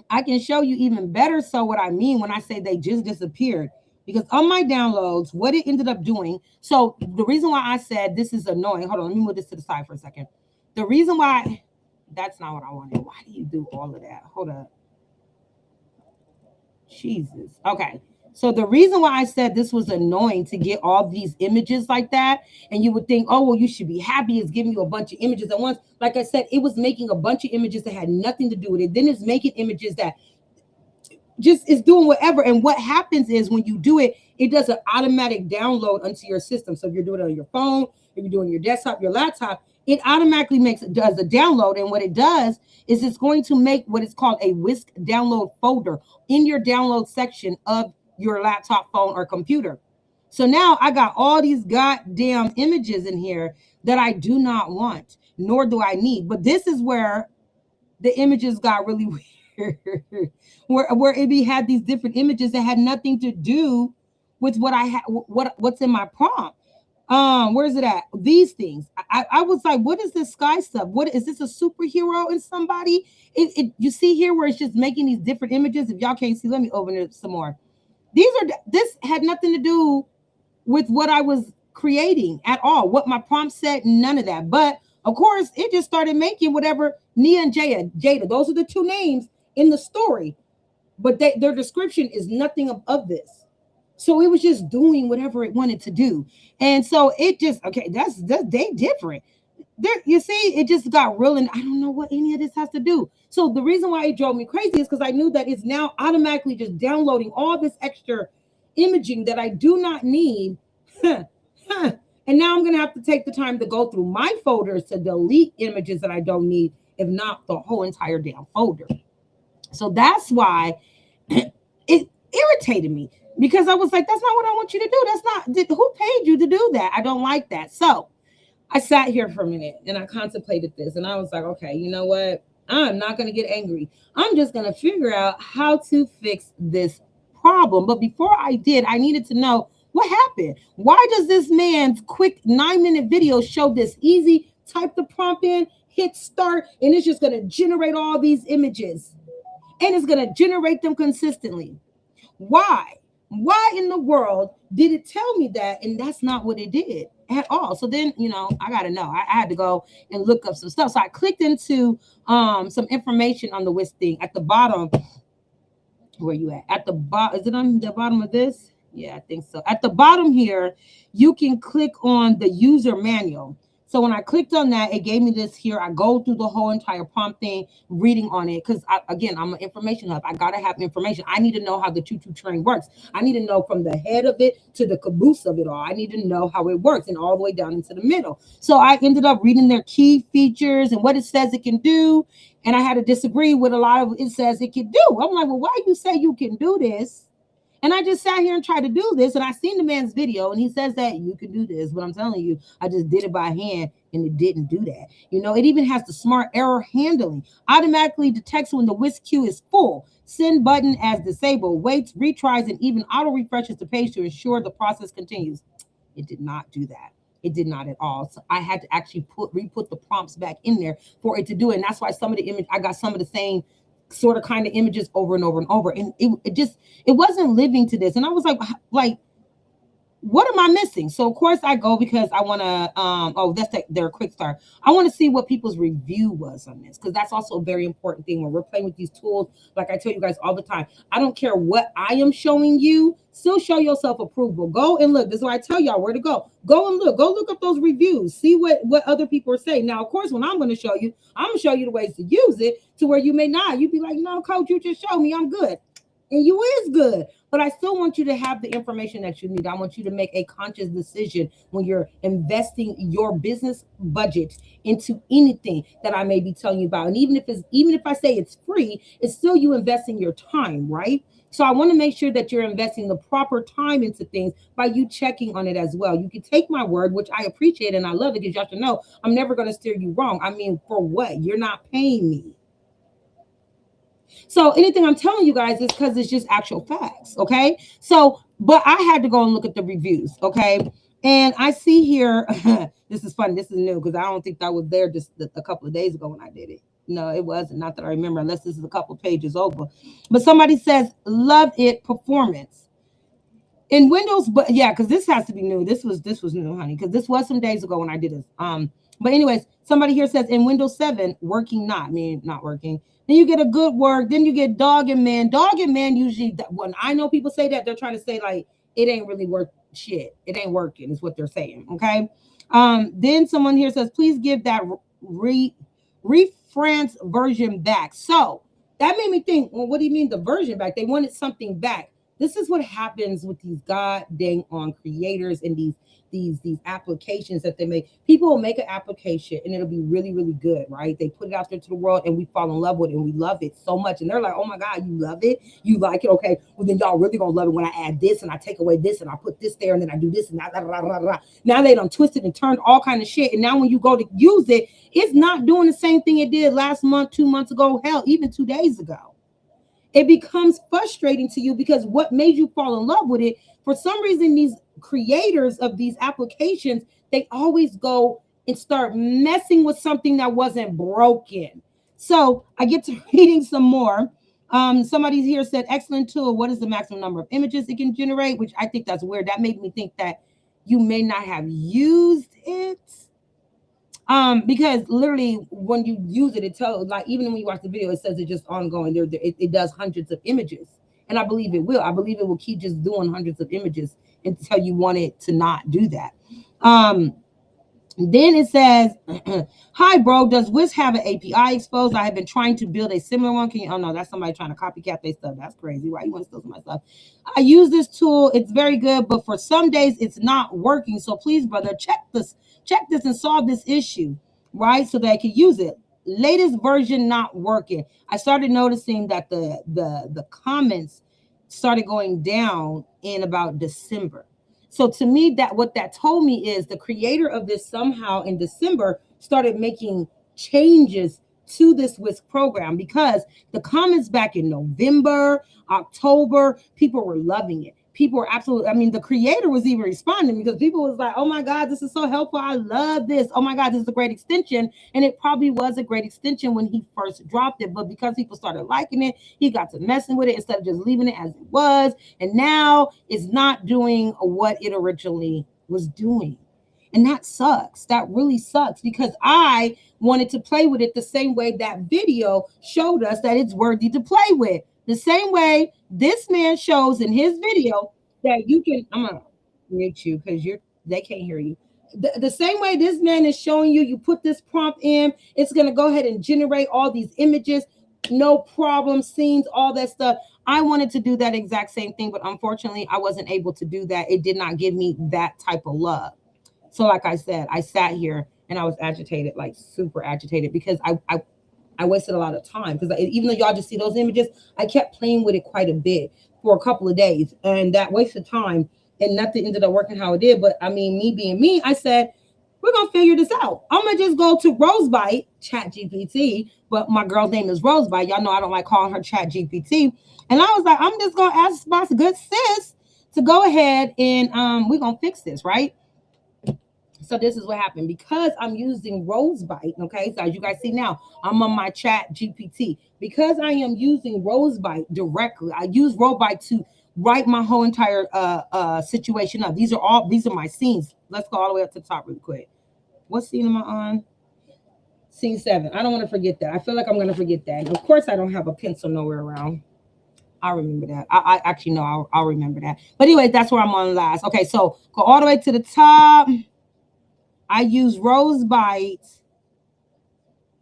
I can show you even better so what I mean when I say they just disappeared. Because on my downloads, what it ended up doing, so the reason why I said this is annoying, hold on, let me move this to the side for a second. The reason why, that's not what I wanted. Why do you do all of that? Hold up. Jesus. Okay. So the reason why I said this was annoying to get all these images like that, and you would think, oh, well, you should be happy it's giving you a bunch of images at once. Like I said, it was making a bunch of images that had nothing to do with it. Then it's making images that just is doing whatever. And what happens is when you do it, it does an automatic download onto your system. So if you're doing it on your phone, if you're doing your desktop, your laptop, it automatically does a download. And what it does is it's going to make what is called a whisk download folder in your download section of your laptop, phone, or computer. So now I got all these goddamn images in here that I do not want, nor do I need. But this is where the images got really weird, where it had these different images that had nothing to do with what I had, what's in my prompt. Where's it at? These things. I was like, what is this sky stuff? What is this, a superhero in somebody? You see here where it's just making these different images. If y'all can't see, let me open it some more. This had nothing to do with what I was creating at all. What my prompt said, none of that. But of course, it just started making whatever Nia and Jada. Those are the two names in the story, but their description is nothing of this. So it was just doing whatever it wanted to do. And so it just, okay, that's they different. There, you see, it just got real, and I don't know what any of this has to do. So the reason why it drove me crazy is because I knew that it's now automatically just downloading all this extra imaging that I do not need. And now I'm going to have to take the time to go through my folders to delete images that I don't need, if not the whole entire damn folder. So that's why it irritated me, because I was like, that's not what I want you to do. That's not, who paid you to do that? I don't like that. So I sat here for a minute and I contemplated this, and I was like, okay, you know what? I'm not going to get angry. I'm just going to figure out how to fix this problem. But before I did, I needed to know what happened. Why does this man's quick 9-minute video show this easy? Type the prompt in, hit start, and it's just going to generate all these images, and it's going to generate them consistently. Why? Why in the world did it tell me that? And that's not what it did at all. So then, I got to know. I had to go and look up some stuff. So I clicked into some information on the WIS thing at the bottom. Where you at the bottom? Is it on the bottom of this? Yeah, I think so. At the bottom here, you can click on the user manual. So when I clicked on that, it gave me this here. I go through the whole entire prompt thing, reading on it. Because, again, I'm an information hub. I got to have information. I need to know how the choo-choo train works. I need to know from the head of it to the caboose of it all. I need to know how it works, and all the way down into the middle. So I ended up reading their key features and what it says it can do. And I had to disagree with a lot of what it says it can do. I'm like, well, why you say you can do this? And I just sat here and tried to do this, and I seen the man's video, and he says that you can do this. But I'm telling you, I just did it by hand, and it didn't do that. It even has the smart error handling. Automatically detects when the whisk queue is full. Send button as disabled. Waits, retries, and even auto refreshes the page to ensure the process continues. It did not do that. It did not at all. So I had to actually re-put the prompts back in there for it to do it. And that's why some of the image, I got some of the same sort of kind of images over and over and over. And it wasn't living to this. And I was like, what am I missing? So of course I go because I want to oh, that's their quick start. I want to see what people's review was on this, because that's also a very important thing when we're playing with these tools. Like I tell you guys all the time, I don't care what I am showing you, still show yourself approval. Go and look. This is why I tell y'all where to go. Go and look. Go look up those reviews. See what other people are saying. Now, of course, when I'm going to show you, I'm going to show you the ways to use it to where you may not. You'd be like, no, coach, you just showed me I'm good. And you is good, but I still want you to have the information that you need. I want you to make a conscious decision when you're investing your business budget into anything that I may be telling you about. And even if I say it's free, it's still you investing your time, right? So I want to make sure that you're investing the proper time into things by you checking on it as well. You can take my word, which I appreciate and I love it, because y'all should know I'm never going to steer you wrong. I mean, for what? You're not paying me. So anything I'm telling you guys is because it's just actual facts. Okay. So, but I had to go and look at the reviews. Okay. And I see here, this is funny. This is new because I don't think that was there just a couple of days ago when I did it. No, it wasn't. Not that I remember, unless this is a couple of pages over. But somebody says, love it performance. In Windows, but yeah, because this has to be new. This was new, honey, because this was some days ago when I did this. But anyways, somebody here says in Windows 7, working not working. Then you get a good work. Then you get dog and man. Dog and man usually, when I know people say that, they're trying to say like it ain't really worth shit. It ain't working, is what they're saying. Okay. Then someone here says, please give that reference version back. So that made me think, well, what do you mean the version back? They wanted something back. This is what happens with these god dang on creators and these applications that they make. People will make an application and it'll be really, really good, right? They put it out there to the world and we fall in love with it and we love it so much. And they're like, oh my God, you love it? You like it? Okay, well then y'all really gonna love it when I add this and I take away this and I put this there and then I do this and that. Now they done twisted and turned all kind of shit. And now when you go to use it, it's not doing the same thing it did last month, 2 months ago, hell, even 2 days ago. It becomes frustrating to you because what made you fall in love with it, for some reason, these creators of these applications, they always go and start messing with something that wasn't broken. So I get to reading some more. Somebody here said, excellent tool. What is the maximum number of images it can generate? Which I think that's weird. That made me think that you may not have used it. Because literally when you use it, it tells, like, even when you watch the video, it says it's just ongoing. It does hundreds of images, and I believe it will. I believe it will keep just doing hundreds of images until you want it to not do that. Then it says, hi, bro, does Wiz have an API exposed? I have been trying to build a similar one. Can you? Oh, no, that's somebody trying to copycat their stuff. That's crazy. Why you want to steal my stuff? I use this tool. It's very good, but for some days it's not working. So please, brother, check this and solve this issue, right? So that I can use it. Latest version not working. I started noticing that the comments started going down in about December. So to me, that what that told me is the creator of this somehow in December started making changes to this WISC program, because the comments back in November, October, people were loving it. People were absolutely, I mean, the creator was even responding because people was like, oh my God, this is so helpful. I love this. Oh my God, this is a great extension. And it probably was a great extension when he first dropped it. But because people started liking it, he got to messing with it instead of just leaving it as it was. And now it's not doing what it originally was doing. And that sucks. That really sucks, because I wanted to play with it the same way that video showed us that it's worthy to play with. The same way this man shows in his video that you can, I'm gonna mute you because they can't hear you. The same way this man is showing you, you put this prompt in, it's gonna go ahead and generate all these images, no problem, scenes, all that stuff. I wanted to do that exact same thing, but unfortunately, I wasn't able to do that. It did not give me that type of love. So, like I said, I sat here and I was agitated, like super agitated, because I wasted a lot of time, because even though y'all just see those images, I kept playing with it quite a bit for a couple of days, and that wasted time, and nothing ended up working how it did. But I mean, me being me, I said, we're gonna figure this out. I'm gonna just go to Rosebite, Chat GPT, but my girl's name is Rosebite. Y'all know I don't like calling her Chat GPT. And I was like, I'm just gonna ask my good sis to go ahead and we're gonna fix this, right? So this is what happened, because I'm using Rosebite. Okay, so as you guys see now, I'm on my Chat GPT. Because I am using Rosebite directly, I use Rosebite to write my whole entire situation up. These are my scenes. Let's go all the way up to the top really quick. What scene am I on? Scene 7. I don't want to forget that. I feel like I'm going to forget that. And of course, I don't have a pencil nowhere around. I'll remember that. I actually know I'll remember that. But anyway, that's where I'm on last. Okay, so go all the way to the top. I use Rose Bites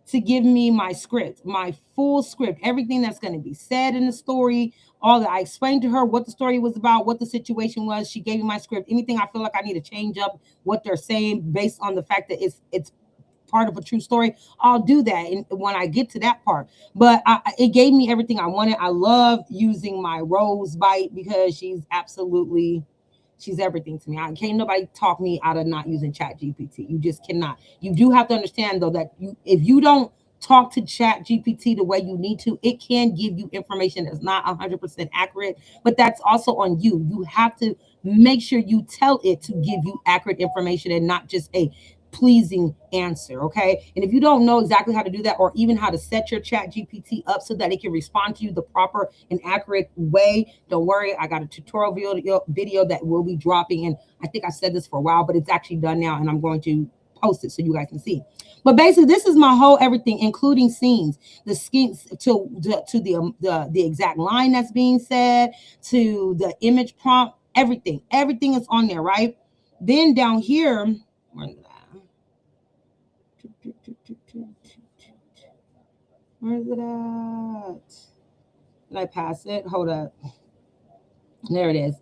to give me my script, my full script, everything that's going to be said in the story. All that I explained to her what the story was about, what the situation was. She gave me my script. Anything I feel like I need to change up what they're saying based on the fact that it's part of a true story, I'll do that when I get to that part. But it gave me everything I wanted. I love using my Rose Bite because she's everything to me. I can't nobody talk me out of not using Chat GPT. You just cannot. You do have to understand though that if you don't talk to Chat GPT the way you need to, it can give you information that's not 100% accurate, but that's also on you. You have to make sure you tell it to give you accurate information and not just a pleasing answer. Okay, and if you don't know exactly how to do that, or even how to set your Chat GPT up so that it can respond to you the proper and accurate way, don't worry, I got a tutorial video that will be dropping, and I think I said this for a while, but it's actually done now, and I'm going to post it so you guys can see. But basically, this is my whole everything, including scenes, the scenes to the exact line that's being said, to the image prompt, everything is on there, right? Then down here, where's it at? Did I pass it? Hold up. There it is.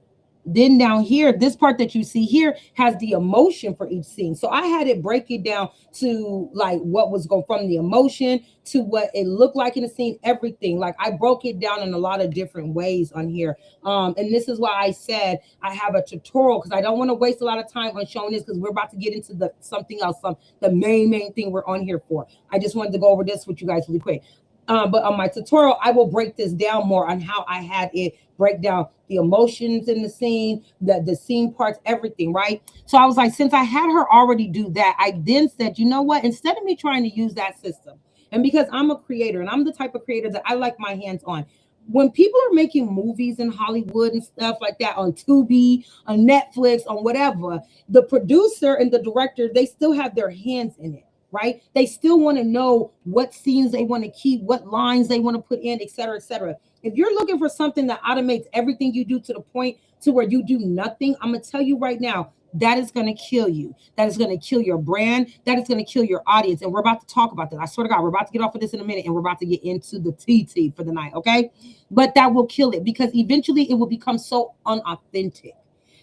Then down here, this part that you see here has the emotion for each scene. So I had it break it down to like what was going from the emotion to what it looked like in the scene, everything. Like I broke it down in a lot of different ways on here. And this is why I said I have a tutorial, because I don't want to waste a lot of time on showing this, because we're about to get into something else, the main thing we're on here for. I just wanted to go over this with you guys really quick. But on my tutorial, I will break this down more on how I had it break down the emotions in the scene, the scene parts, everything, right? So I was like, since I had her already do that, I then said, you know what? Instead of me trying to use that system, and because I'm a creator and I'm the type of creator that I like my hands on, when people are making movies in Hollywood and stuff like that on Tubi, on Netflix, on whatever, the producer and the director, they still have their hands in it. Right? They still want to know what scenes they want to keep, what lines they want to put in, et cetera, et cetera. If you're looking for something that automates everything you do to the point to where you do nothing, I'm going to tell you right now, that is going to kill you. That is going to kill your brand. That is going to kill your audience. And we're about to talk about that. I swear to God, we're about to get off of this in a minute, and we're about to get into the TT for the night. Okay. But that will kill it, because eventually it will become so unauthentic.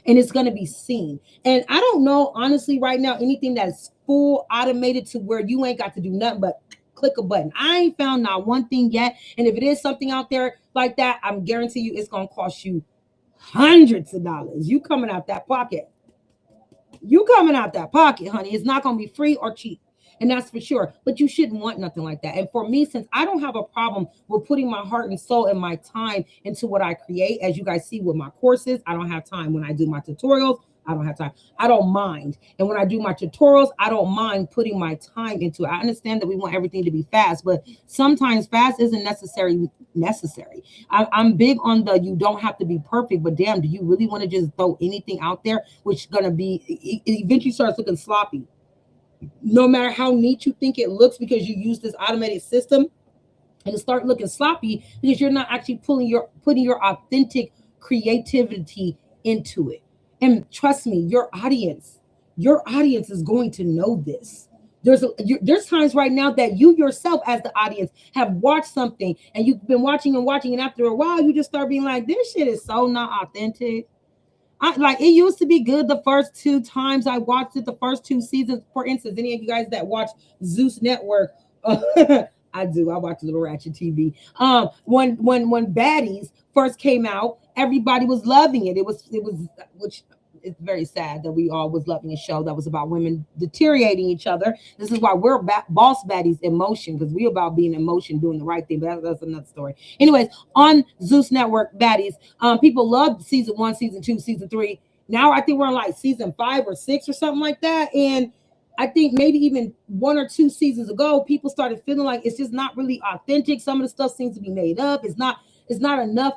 And it's going to be seen. And I don't know, honestly, right now, anything that's full automated to where you ain't got to do nothing but click a button. I ain't found not one thing yet. And if it is something out there like that, I'm guarantee you it's going to cost you hundreds of dollars. You coming out that pocket. Honey. It's not going to be free or cheap. And that's for sure. But you shouldn't want nothing like that. And for me, since I don't have a problem with putting my heart and soul and my time into what I create, as you guys see with my courses, I don't have time. When I do my tutorials, I don't have time. I don't mind. And when I do my tutorials, I don't mind putting my time into it. I understand that we want everything to be fast, but sometimes fast isn't necessary. I'm big on the, you don't have to be perfect, but damn, do you really want to just throw anything out there, which is going to be, it eventually starts looking sloppy. No matter how neat you think it looks, because you use this automated system, and it start looking sloppy because you're not actually putting your authentic creativity into it. And trust me, your audience is going to know this. There's times right now that you yourself as the audience have watched something, and you've been watching, and after a while you just start being like, this shit is so not authentic. Like, it used to be good the first 2 times I watched it, the first 2 seasons. For instance, any of you guys that watch Zeus Network, I do. I watch Little Ratchet TV. When Baddies first came out, everybody was loving it. It was which it's very sad that we all was loving a show that was about women deteriorating each other. This is why we're Boss Baddies in motion, because we about being in motion, doing the right thing. But that's another story. Anyways, on Zeus Network, Baddies, people loved season 1, season 2, season 3. Now I think we're on like season 5 or 6 or something like that. And I think maybe even 1 or 2 seasons ago, people started feeling like it's just not really authentic. Some of the stuff seems to be made up. It's not enough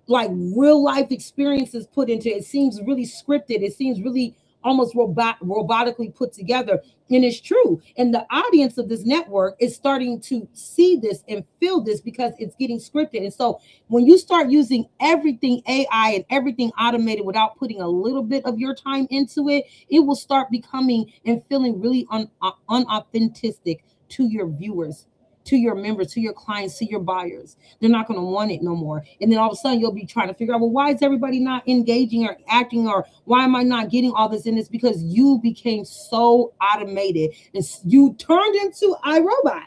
like real life experiences put into it. It seems really scripted. It seems really almost robotically put together. And it's true. And the audience of this network is starting to see this and feel this because it's getting scripted. And so when you start using everything AI and everything automated without putting a little bit of your time into it, it will start becoming and feeling really unauthentic to your viewers, to your members, to your clients, to your buyers. They're not going to want it no more. And then all of a sudden you'll be trying to figure out, well, why is everybody not engaging or acting, or why am I not getting all this in this? Because you became so automated and you turned into iRobot.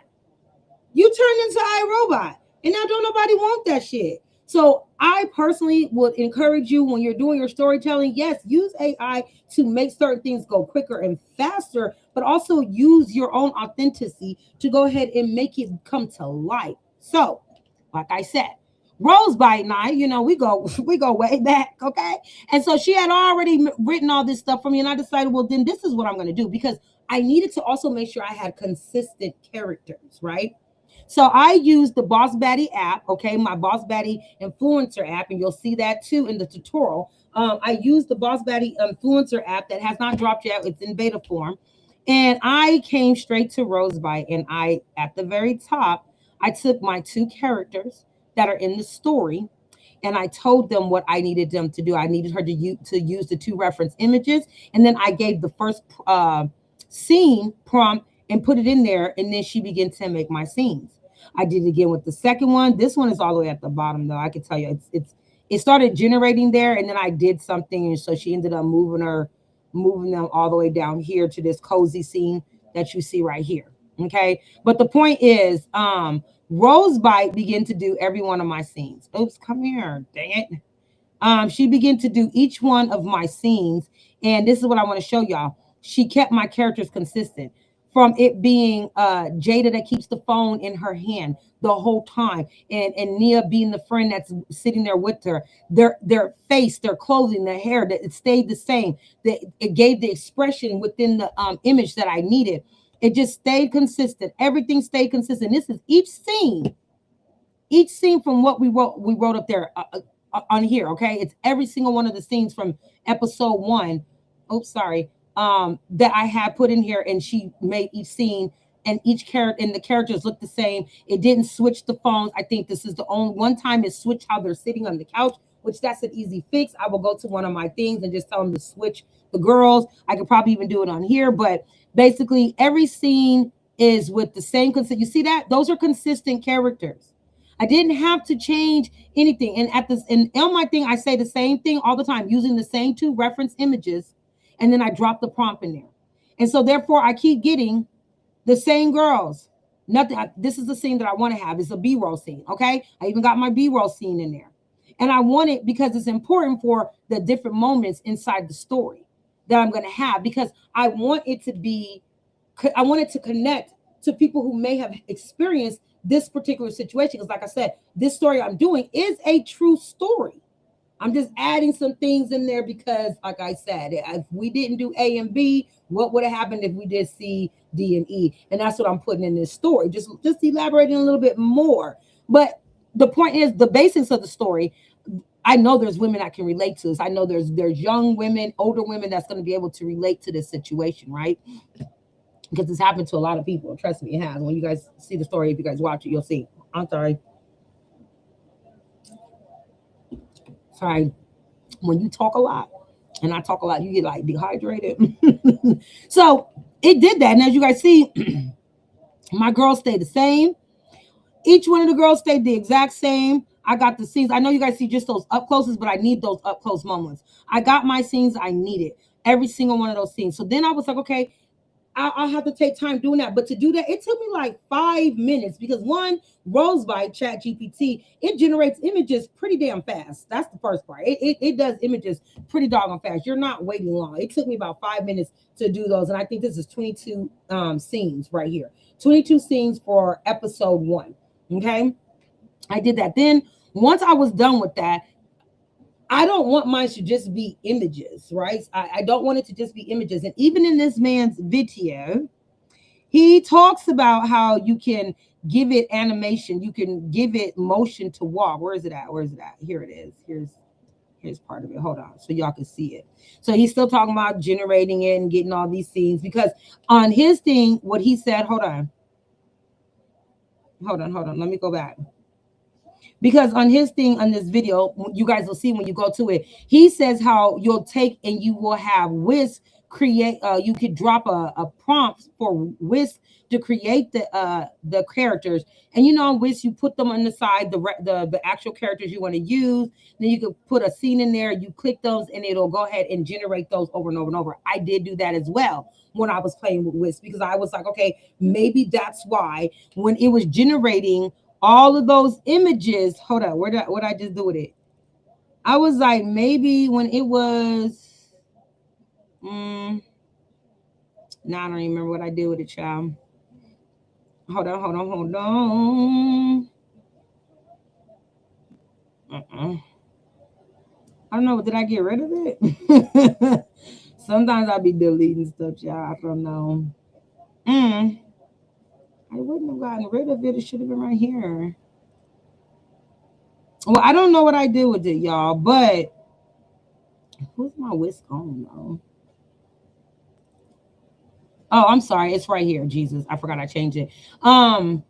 You turned into iRobot. And now don't nobody want that shit. So I personally would encourage you when you're doing your storytelling, yes, use AI to make certain things go quicker and faster, but also use your own authenticity to go ahead and make it come to life. So, like I said, Rosebite and I, we go way back, okay? And so she had already written all this stuff for me, and I decided, well, then this is what I'm going to do, because I needed to also make sure I had consistent characters, right? So I use the Boss Baddie app, okay, my Boss Baddie influencer app, and you'll see that too in the tutorial. I use the Boss Baddie influencer app that has not dropped yet. It's in beta form. And I came straight to Rosebite, and at the very top, I took my two characters that are in the story, and I told them what I needed them to do. I needed her to use the two reference images, and then I gave the first scene prompt and put it in there, and then she began to make my scenes. I did it again with the second one. This one is all the way at the bottom, though. I can tell you, it started generating there, and then I did something, and so she ended up moving them all the way down here to this cozy scene that you see right here. Okay, but the point is, Rosebite began to do every one of my scenes. Oops, come here, dang it. She began to do each one of my scenes, and this is what I want to show y'all. She kept my characters consistent. From it being Jada that keeps the phone in her hand the whole time, and Nia being the friend that's sitting there with her, their face, their clothing, their hair, that it stayed the same. That it gave the expression within the image that I needed. It just stayed consistent. Everything stayed consistent. This is each scene from what we wrote up there on here. Okay, it's every single one of the scenes from episode 1. Oops, sorry. That I had put in here, and she made each scene, and each character and the characters look the same. It didn't switch the phones. I think this is the only one time it switched how they're sitting on the couch, which that's an easy fix. I will go to one of my things and just tell them to switch the girls. I could probably even do it on here, but basically every scene is with the same consistent. You see that? Those are consistent characters. I didn't have to change anything. And on my thing, I say the same thing all the time, using the same two reference images. And then I drop the prompt in there. And so therefore I keep getting the same girls. Nothing. This is the scene that I want to have. It's a B-roll scene. Okay. I even got my B-roll scene in there. And I want it because it's important for the different moments inside the story that I'm going to have, because I want it to connect to people who may have experienced this particular situation. Because like I said, this story I'm doing is a true story. I'm just adding some things in there because, like I said, if we didn't do A and B, what would have happened if we did C, D, and E? And that's what I'm putting in this story, just elaborating a little bit more. But the point is, the basics of the story, I know there's women I can relate to. I know there's young women, older women that's going to be able to relate to this situation, right? Because it's happened to a lot of people. Trust me, it has. When you guys see the story, if you guys watch it, you'll see. I'm sorry. Sorry, when you talk a lot and I talk a lot, you get like dehydrated. So it did that. And as you guys see, my girls stayed the same. Each one of the girls stayed the exact same. I got the scenes. I know you guys see just those up closes, but I need those up close moments. I got my scenes I needed, every single one of those scenes. So then I was like, okay, I'll have to take time doing that. But to do that, it took me like 5 minutes, because one, Rosebite Chat GPT, it generates images pretty damn fast. That's the first part. It does images pretty doggone fast. You're not waiting long. It took me about 5 minutes to do those. And I think this is 22 scenes right here. 22 scenes for episode 1. Okay. I did that. Then once I was done with that, I don't want mine to just be images, right? I don't want it to just be images. And even in this man's video, He talks about how you can give it animation, you can give it motion to walk. Where is it at? Where is it at? Here it is. Here's part of it. Hold on, so y'all can see it. So he's still talking about generating it and getting all these scenes, because on his thing, what he said, hold on. Let me go back. Because on his thing, on this video, you guys will see when you go to it, he says how you'll take and you will have Whisk create, you could drop a prompt for Whisk to create the characters. And you know, on Whisk, you put them on the side, the actual characters you want to use. Then you could put a scene in there, you click those, and it'll go ahead and generate those over and over and over. I did do that as well when I was playing with Whisk, because I was like, okay, maybe that's why when it was generating all of those images. Hold on, what I just do with it? I was like, maybe when it was, now I don't even remember what I did with it, child. Hold on. I don't know. Did I get rid of it? Sometimes I'll be deleting stuff, y'all. I don't know. I wouldn't have gotten rid of it. It should have been right here. Well, I don't know what I did with it, y'all, but who's my Whisk on, though? Oh, I'm sorry. It's right here. Jesus, I forgot I changed it. Where'd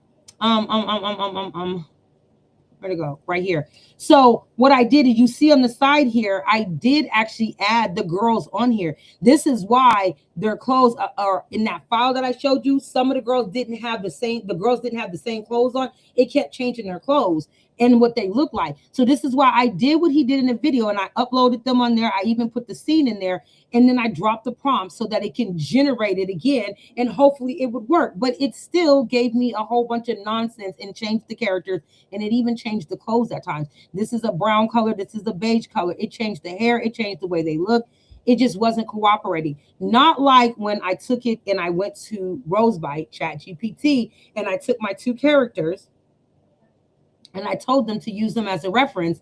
it go? Right here. So what I did is, you see on the side here, I did actually add the girls on here. This is why their clothes are in that file that I showed you. Some of the girls didn't have the same, clothes on. It kept changing their clothes and what they look like. So this is why I did what he did in the video, and I uploaded them on there. I even put the scene in there, and then I dropped the prompt so that it can generate it again, and hopefully it would work. But it still gave me a whole bunch of nonsense and changed the characters, and it even changed the clothes at times. This is a brown color, this is a beige color. It changed the hair, it changed the way they look. It just wasn't cooperating. Not like when I took it and I went to Rosebite, ChatGPT, and I took my two characters and I told them to use them as a reference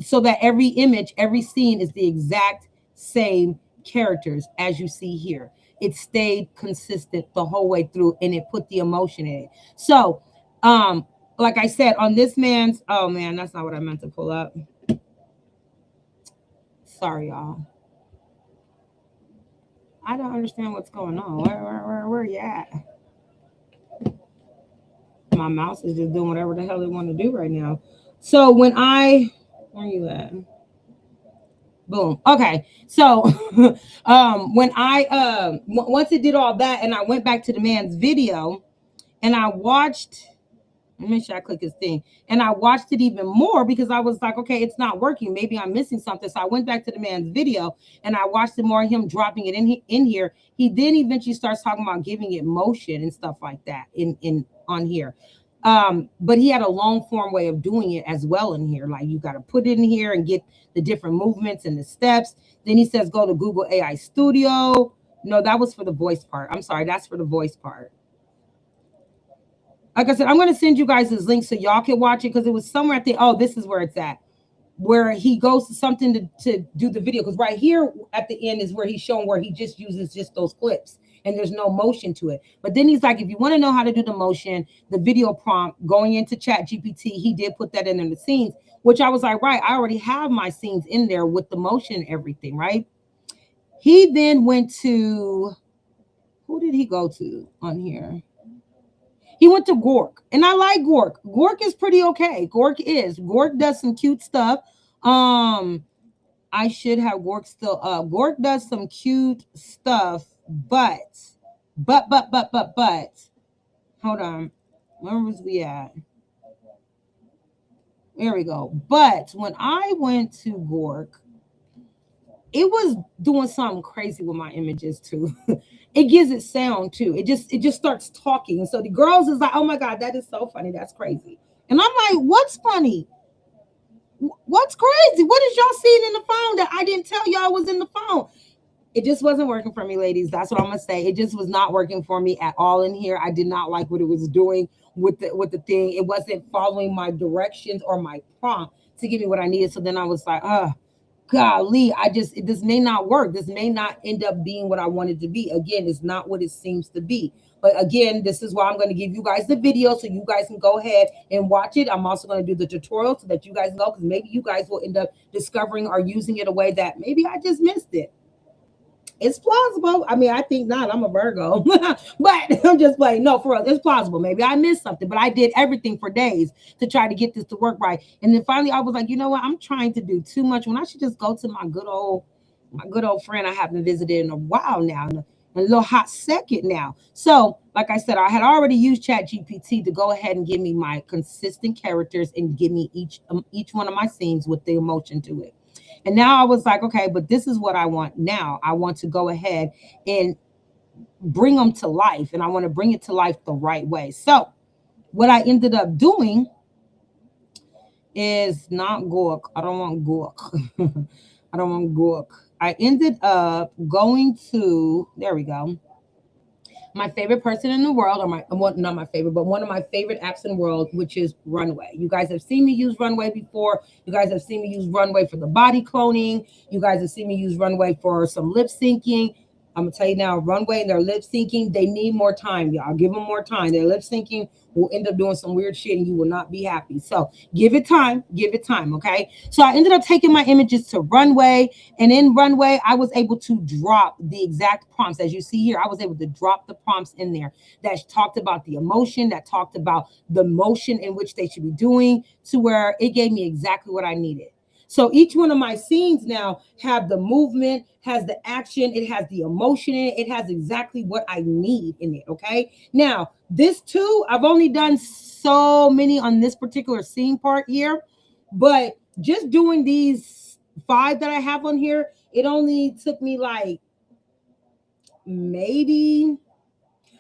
so that every image, every scene is the exact same characters as you see here. It stayed consistent the whole way through, and it put the emotion in it. So, like I said, on this man's, oh man, that's not what I meant to pull up. Sorry, y'all. I don't understand what's going on. Where are you at? My mouse is just doing whatever the hell it want to do right now. So when where are you at? Boom. Okay. So when I once it did all that, and I went back to the man's video and I watched, let me make sure I click his thing, and I watched it even more because I was like, okay, it's not working. Maybe I'm missing something. So I went back to the man's video and I watched it more, him dropping it in here. He then eventually starts talking about giving it motion and stuff like that on here. But he had a long form way of doing it as well in here. Like, you got to put it in here and get the different movements and the steps. Then he says, go to Google AI Studio. No, that was for the voice part. I'm sorry. That's for the voice part. Like I said, I'm going to send you guys this link so y'all can watch it, because it was somewhere at the, oh, this is where it's at, where he goes to something to do the video. Because right here at the end is where he's showing where he just uses just those clips and there's no motion to it. But then he's like, if you want to know how to do the motion, the video prompt, going into ChatGPT, he did put that in the scenes, which I was like, right, I already have my scenes in there with the motion and everything, right? He then went to, who did he go to on here? He went to Gork, and I like Gork. Gork is pretty okay. Gork does some cute stuff. I should have Gork still up. Gork does some cute stuff, but hold on. Where was we at? There we go. But when I went to Gork, it was doing something crazy with my images too. It gives it sound too. It just starts talking. And so the girls is like, oh my God, that is so funny. That's crazy. And I'm like, what's funny? What's crazy? What is y'all seeing in the phone that I didn't tell y'all was in the phone? It just wasn't working for me, ladies. That's what I'm gonna say. It just was not working for me at all in here. I did not like what it was doing with the thing. It wasn't following my directions or my prompt to give me what I needed. So then I was like, golly, this may not work. This may not end up being what I wanted to be. Again, it's not what it seems to be. But again, this is why I'm going to give you guys the video so you guys can go ahead and watch it. I'm also going to do the tutorial so that you guys know, because maybe you guys will end up discovering or using it a way that maybe I just missed it. It's plausible. I mean, I think not. I'm a Virgo, but I'm just playing. No, for real, it's plausible. Maybe I missed something, but I did everything for days to try to get this to work right. And then finally, I was like, you know what? I'm trying to do too much when I should just go to my good old friend I haven't visited in a while now, in a little hot second now. So, like I said, I had already used Chat GPT to go ahead and give me my consistent characters and give me each one of my scenes with the emotion to it. And now I was like, okay, but this is what I want now. I want to go ahead and bring them to life, and I want to bring it to life the right way. So, what I ended up doing is not Gork. I don't want Gork. I don't want Gork. I ended up going to, there we go, my favorite person in the world, or not my favorite, but one of my favorite apps in the world, which is Runway. You guys have seen me use Runway before. You guys have seen me use Runway for the body cloning. You guys have seen me use Runway for some lip syncing. I'm gonna tell you now, Runway and their lip syncing, they need more time, y'all. Give them more time. Their lip syncing will end up doing some weird shit and you will not be happy. So give it time, okay? So I ended up taking my images to Runway, and in Runway, I was able to drop the exact prompts. As you see here, I was able to drop the prompts in there that talked about the emotion, that talked about the motion in which they should be doing, to where it gave me exactly what I needed. So each one of my scenes now have the movement, has the action, it has the emotion in it, it has exactly what I need in it, okay? Now, this too, I've only done so many on this particular scene part here, but just doing these 5 that I have on here, it only took me like maybe,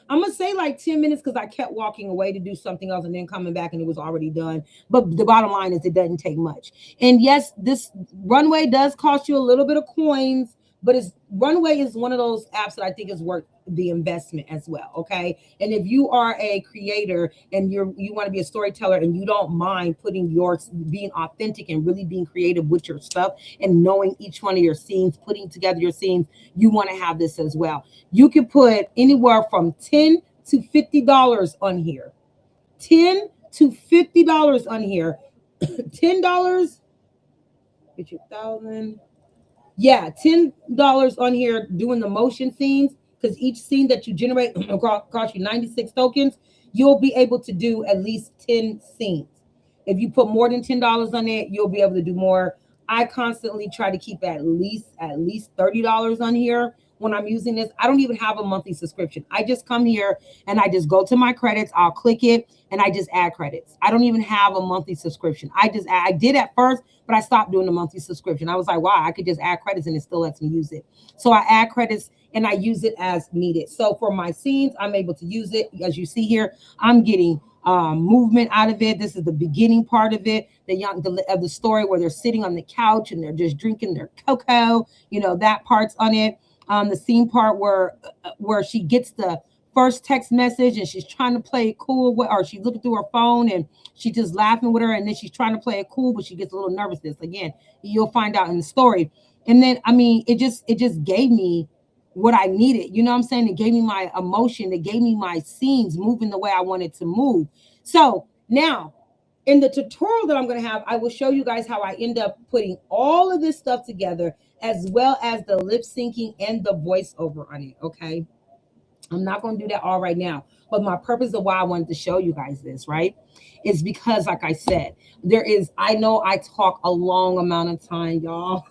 I'm gonna say like 10 minutes, because I kept walking away to do something else and then coming back and it was already done. But the bottom line is it doesn't take much. And yes, this Runway does cost you a little bit of coins, but Runway is one of those apps that I think is worth the investment as well. Okay. And if you are a creator and you want to be a storyteller and you don't mind being authentic and really being creative with your stuff and knowing each one of your scenes, putting together your scenes, you want to have this as well. You can put anywhere from $10 to $50 on here. $10 to $50 on here. $10, get you 1,000. Yeah, $10 on here doing the motion scenes, because each scene that you generate cost you 96 tokens. You'll be able to do at least 10 scenes. If you put more than $10 on it, you'll be able to do more. I constantly try to keep at least $30 on here when I'm using this. I don't even have a monthly subscription. I just come here and I just go to my credits. I'll click it and I just add credits. I don't even have a monthly subscription. I did at first, but I stopped doing the monthly subscription. I was like, wow, I could just add credits and it still lets me use it. So I add credits and I use it as needed. So for my scenes, I'm able to use it. As you see here, I'm getting movement out of it. This is the beginning part of it, of the story where they're sitting on the couch and they're just drinking their cocoa. You know, that part's on it. The scene part where she gets the first text message and she's trying to play it cool, or she's looking through her phone and she's just laughing with her, and then she's trying to play it cool, but she gets a little nervousness. Again, you'll find out in the story. And then, I mean, it just gave me what I needed. You know what I'm saying? It gave me my emotion. It gave me my scenes moving the way I wanted to move. So now, in the tutorial that I'm going to have, I will show you guys how I end up putting all of this stuff together, as well as the lip syncing and the voiceover on it. Okay. I'm not going to do that all right now, but my purpose of why I wanted to show you guys this, right, is because, like I said, I know I talk a long amount of time, y'all.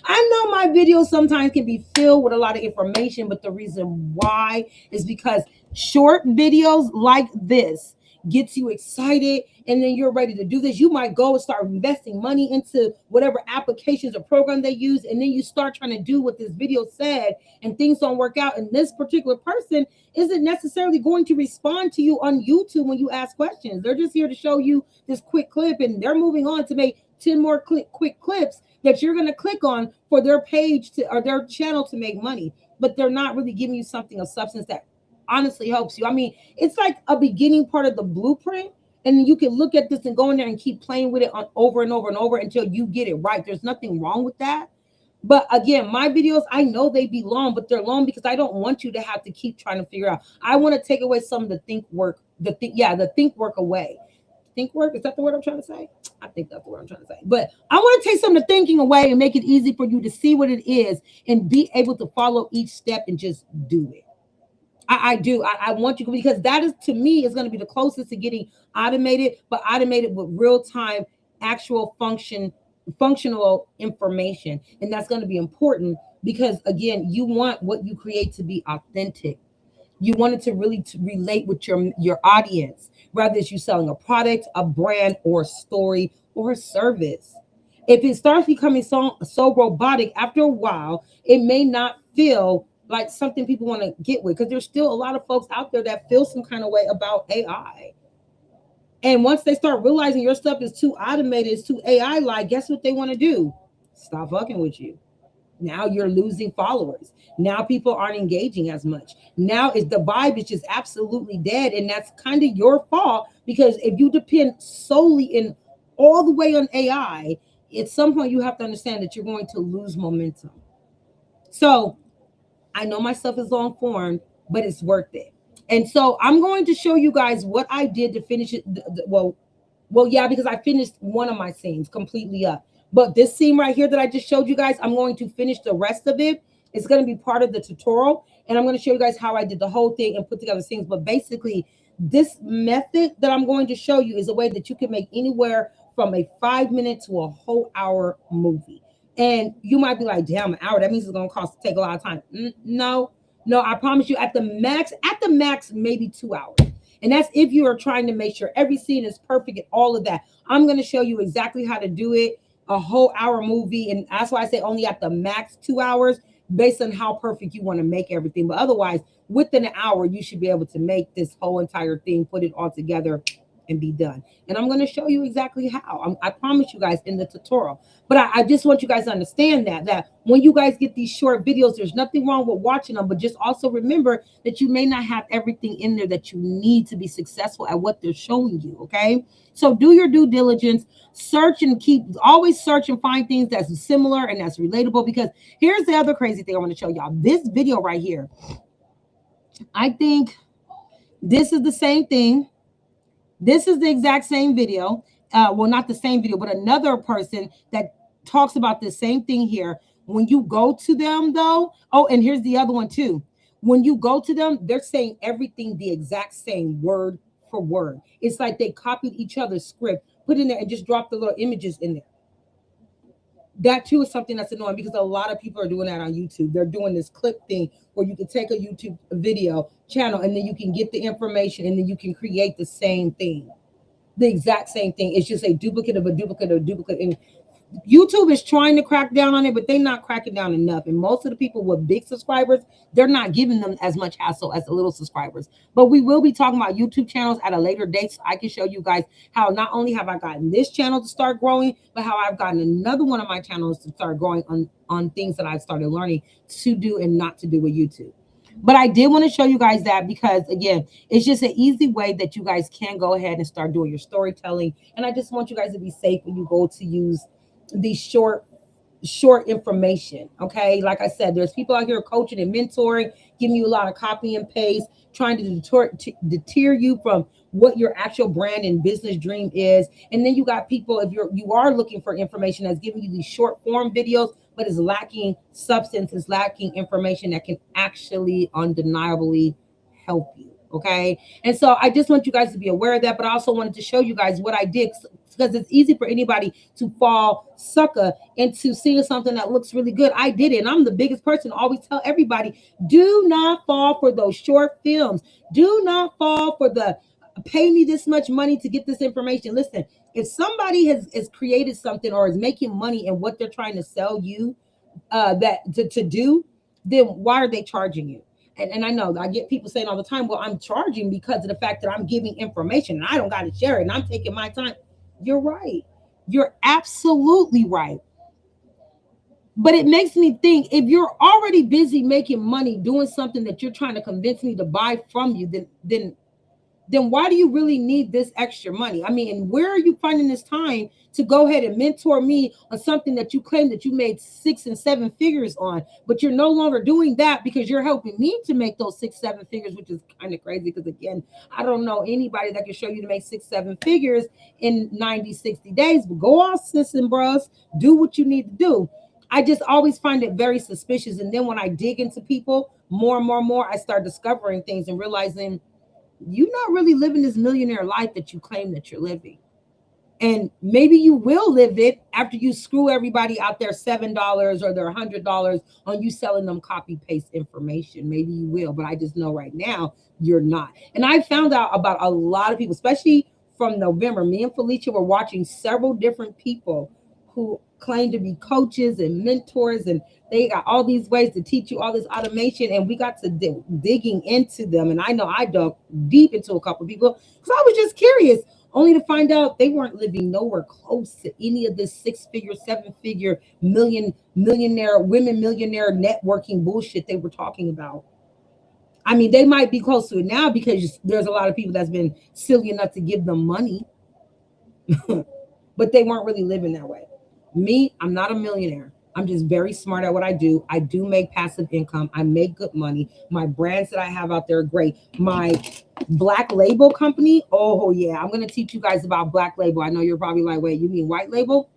I know my videos sometimes can be filled with a lot of information, but the reason why is because short videos like this gets you excited, and then you're ready to do this. You might go and start investing money into whatever applications or program they use, and then you start trying to do what this video said, and things don't work out. And this particular person isn't necessarily going to respond to you on YouTube when you ask questions. They're just here to show you this quick clip, and they're moving on to make 10 more quick clips that you're going to click on for their page or their channel to make money. But they're not really giving you something of substance that honestly helps you. I mean, it's like a beginning part of the blueprint, and you can look at this and go in there and keep playing with it over and over and over until you get it right. There's nothing wrong with that. But again, my videos, I know they be long, but they're long because I don't want you to have to keep trying to figure out. I want to take away some of the think work, the think work away. Think work, is that the word I'm trying to say? I think that's the word I'm trying to say. But I want to take some of the thinking away and make it easy for you to see what it is and be able to follow each step and just do it. I do. I want you, because that is, to me, is going to be the closest to getting automated, but automated with real time, actual functional information. And that's going to be important because, again, you want what you create to be authentic. You want it to really to relate with your audience, whether it's you selling a product, a brand, or a story, or a service. If it starts becoming so robotic after a while, it may not feel like something people want to get with, because there's still a lot of folks out there that feel some kind of way about AI. And once they start realizing your stuff is too automated, it's too AI like, guess what they want to do? Stop fucking with you. Now you're losing followers. Now people aren't engaging as much. Now is the vibe is just absolutely dead. And that's kind of your fault, because if you depend solely in all the way on AI, at some point you have to understand that you're going to lose momentum. So I know my stuff is long form, but it's worth it. And so I'm going to show you guys what I did to finish it. Yeah, because I finished one of my scenes completely up. But this scene right here that I just showed you guys, I'm going to finish the rest of it. It's going to be part of the tutorial. And I'm going to show you guys how I did the whole thing and put together scenes. But basically, this method that I'm going to show you is a way that you can make anywhere from a 5 minute to a whole hour movie. And you might be like, damn, an hour, that means it's going to cost take a lot of time. No, I promise you, at the max, maybe 2 hours. And that's if you are trying to make sure every scene is perfect and all of that. I'm going to show you exactly how to do it, a whole hour movie. And that's why I say only at the max 2 hours, based on how perfect you want to make everything. But otherwise, within an hour, you should be able to make this whole entire thing, put it all together, and be done. And I'm going to show you exactly how. I promise you guys in the tutorial. But I just want you guys to understand that when you guys get these short videos, there's nothing wrong with watching them. But just also remember that you may not have everything in there that you need to be successful at what they're showing you. Okay. So do your due diligence, search and always search and find things that's similar and that's relatable. Because here's the other crazy thing I want to show y'all. This video right here, I think this is the same thing. This is the exact same video. Well, not the same video, but another person that talks about the same thing here. When you go to them, though, oh, and here's the other one too. When you go to them, they're saying everything the exact same, word for word. It's like they copied each other's script, put in there, and just dropped the little images in there. That too is something that's annoying, because a lot of people are doing that on YouTube. They're doing this clip thing where you can take a YouTube video channel and then you can get the information and then you can create the same thing, the exact same thing. It's just a duplicate of a duplicate of a duplicate. And YouTube is trying to crack down on it, but they're not cracking down enough. And most of the people with big subscribers, they're not giving them as much hassle as the little subscribers. But we will be talking about YouTube channels at a later date, so I can show you guys how not only have I gotten this channel to start growing, but how I've gotten another one of my channels to start growing on things that I've started learning to do and not to do with YouTube. But I did want to show you guys that because, again, it's just an easy way that you guys can go ahead and start doing your storytelling. And I just want you guys to be safe when you go to use these short information. Okay, like I said, there's people out here coaching and mentoring, giving you a lot of copy and paste, trying to deter you from what your actual brand and business dream is. And then you got people, if you are looking for information, that's giving you these short form videos, but is lacking substance, is lacking information that can actually undeniably help you. Okay. And so I just want you guys to be aware of that, but I also wanted to show you guys what I did, because it's easy for anybody to fall sucker into seeing something that looks really good. I did it. And I'm the biggest person to always tell everybody, do not fall for those short films. Do not fall for the pay me this much money to get this information. Listen, if somebody has created something or is making money in what they're trying to sell you that to do, then why are they charging you? And I know I get people saying all the time, well, I'm charging because of the fact that I'm giving information and I don't got to share it and I'm taking my time. You're right. You're absolutely right. But it makes me think, if you're already busy making money doing something that you're trying to convince me to buy from you, then then why do you really need this extra money? I mean, and where are you finding this time to go ahead and mentor me on something that you claim that you made 6 and 7 figures on, but you're no longer doing that because you're helping me to make those 6, 7 figures, which is kind of crazy because, again, I don't know anybody that can show you to make 6, 7 figures in 90, 60 days. But go off, sis and bros, do what you need to do. I just always find it very suspicious. And then when I dig into people more and more, I start discovering things and realizing you're not really living this millionaire life that you claim that you're living. And maybe you will live it after you screw everybody out their $7 or their $100 on you selling them copy paste information. Maybe you will, but I just know right now you're not. And I found out about a lot of people, especially from November. Me and Felicia were watching several different people who claim to be coaches and mentors, and they got all these ways to teach you all this automation. And we got to digging into them. And I know I dug deep into a couple of people because I was just curious, only to find out they weren't living nowhere close to any of this 6-figure, 7-figure, millionaire, women millionaire networking bullshit they were talking about. I mean, they might be close to it now because there's a lot of people that's been silly enough to give them money, but they weren't really living that way. Me, I'm not a millionaire. I'm just very smart at what I do. I do make passive income. I make good money. My brands that I have out there are great. My black label company, oh yeah, I'm going to teach you guys about black label. I know you're probably like, wait, you mean white label?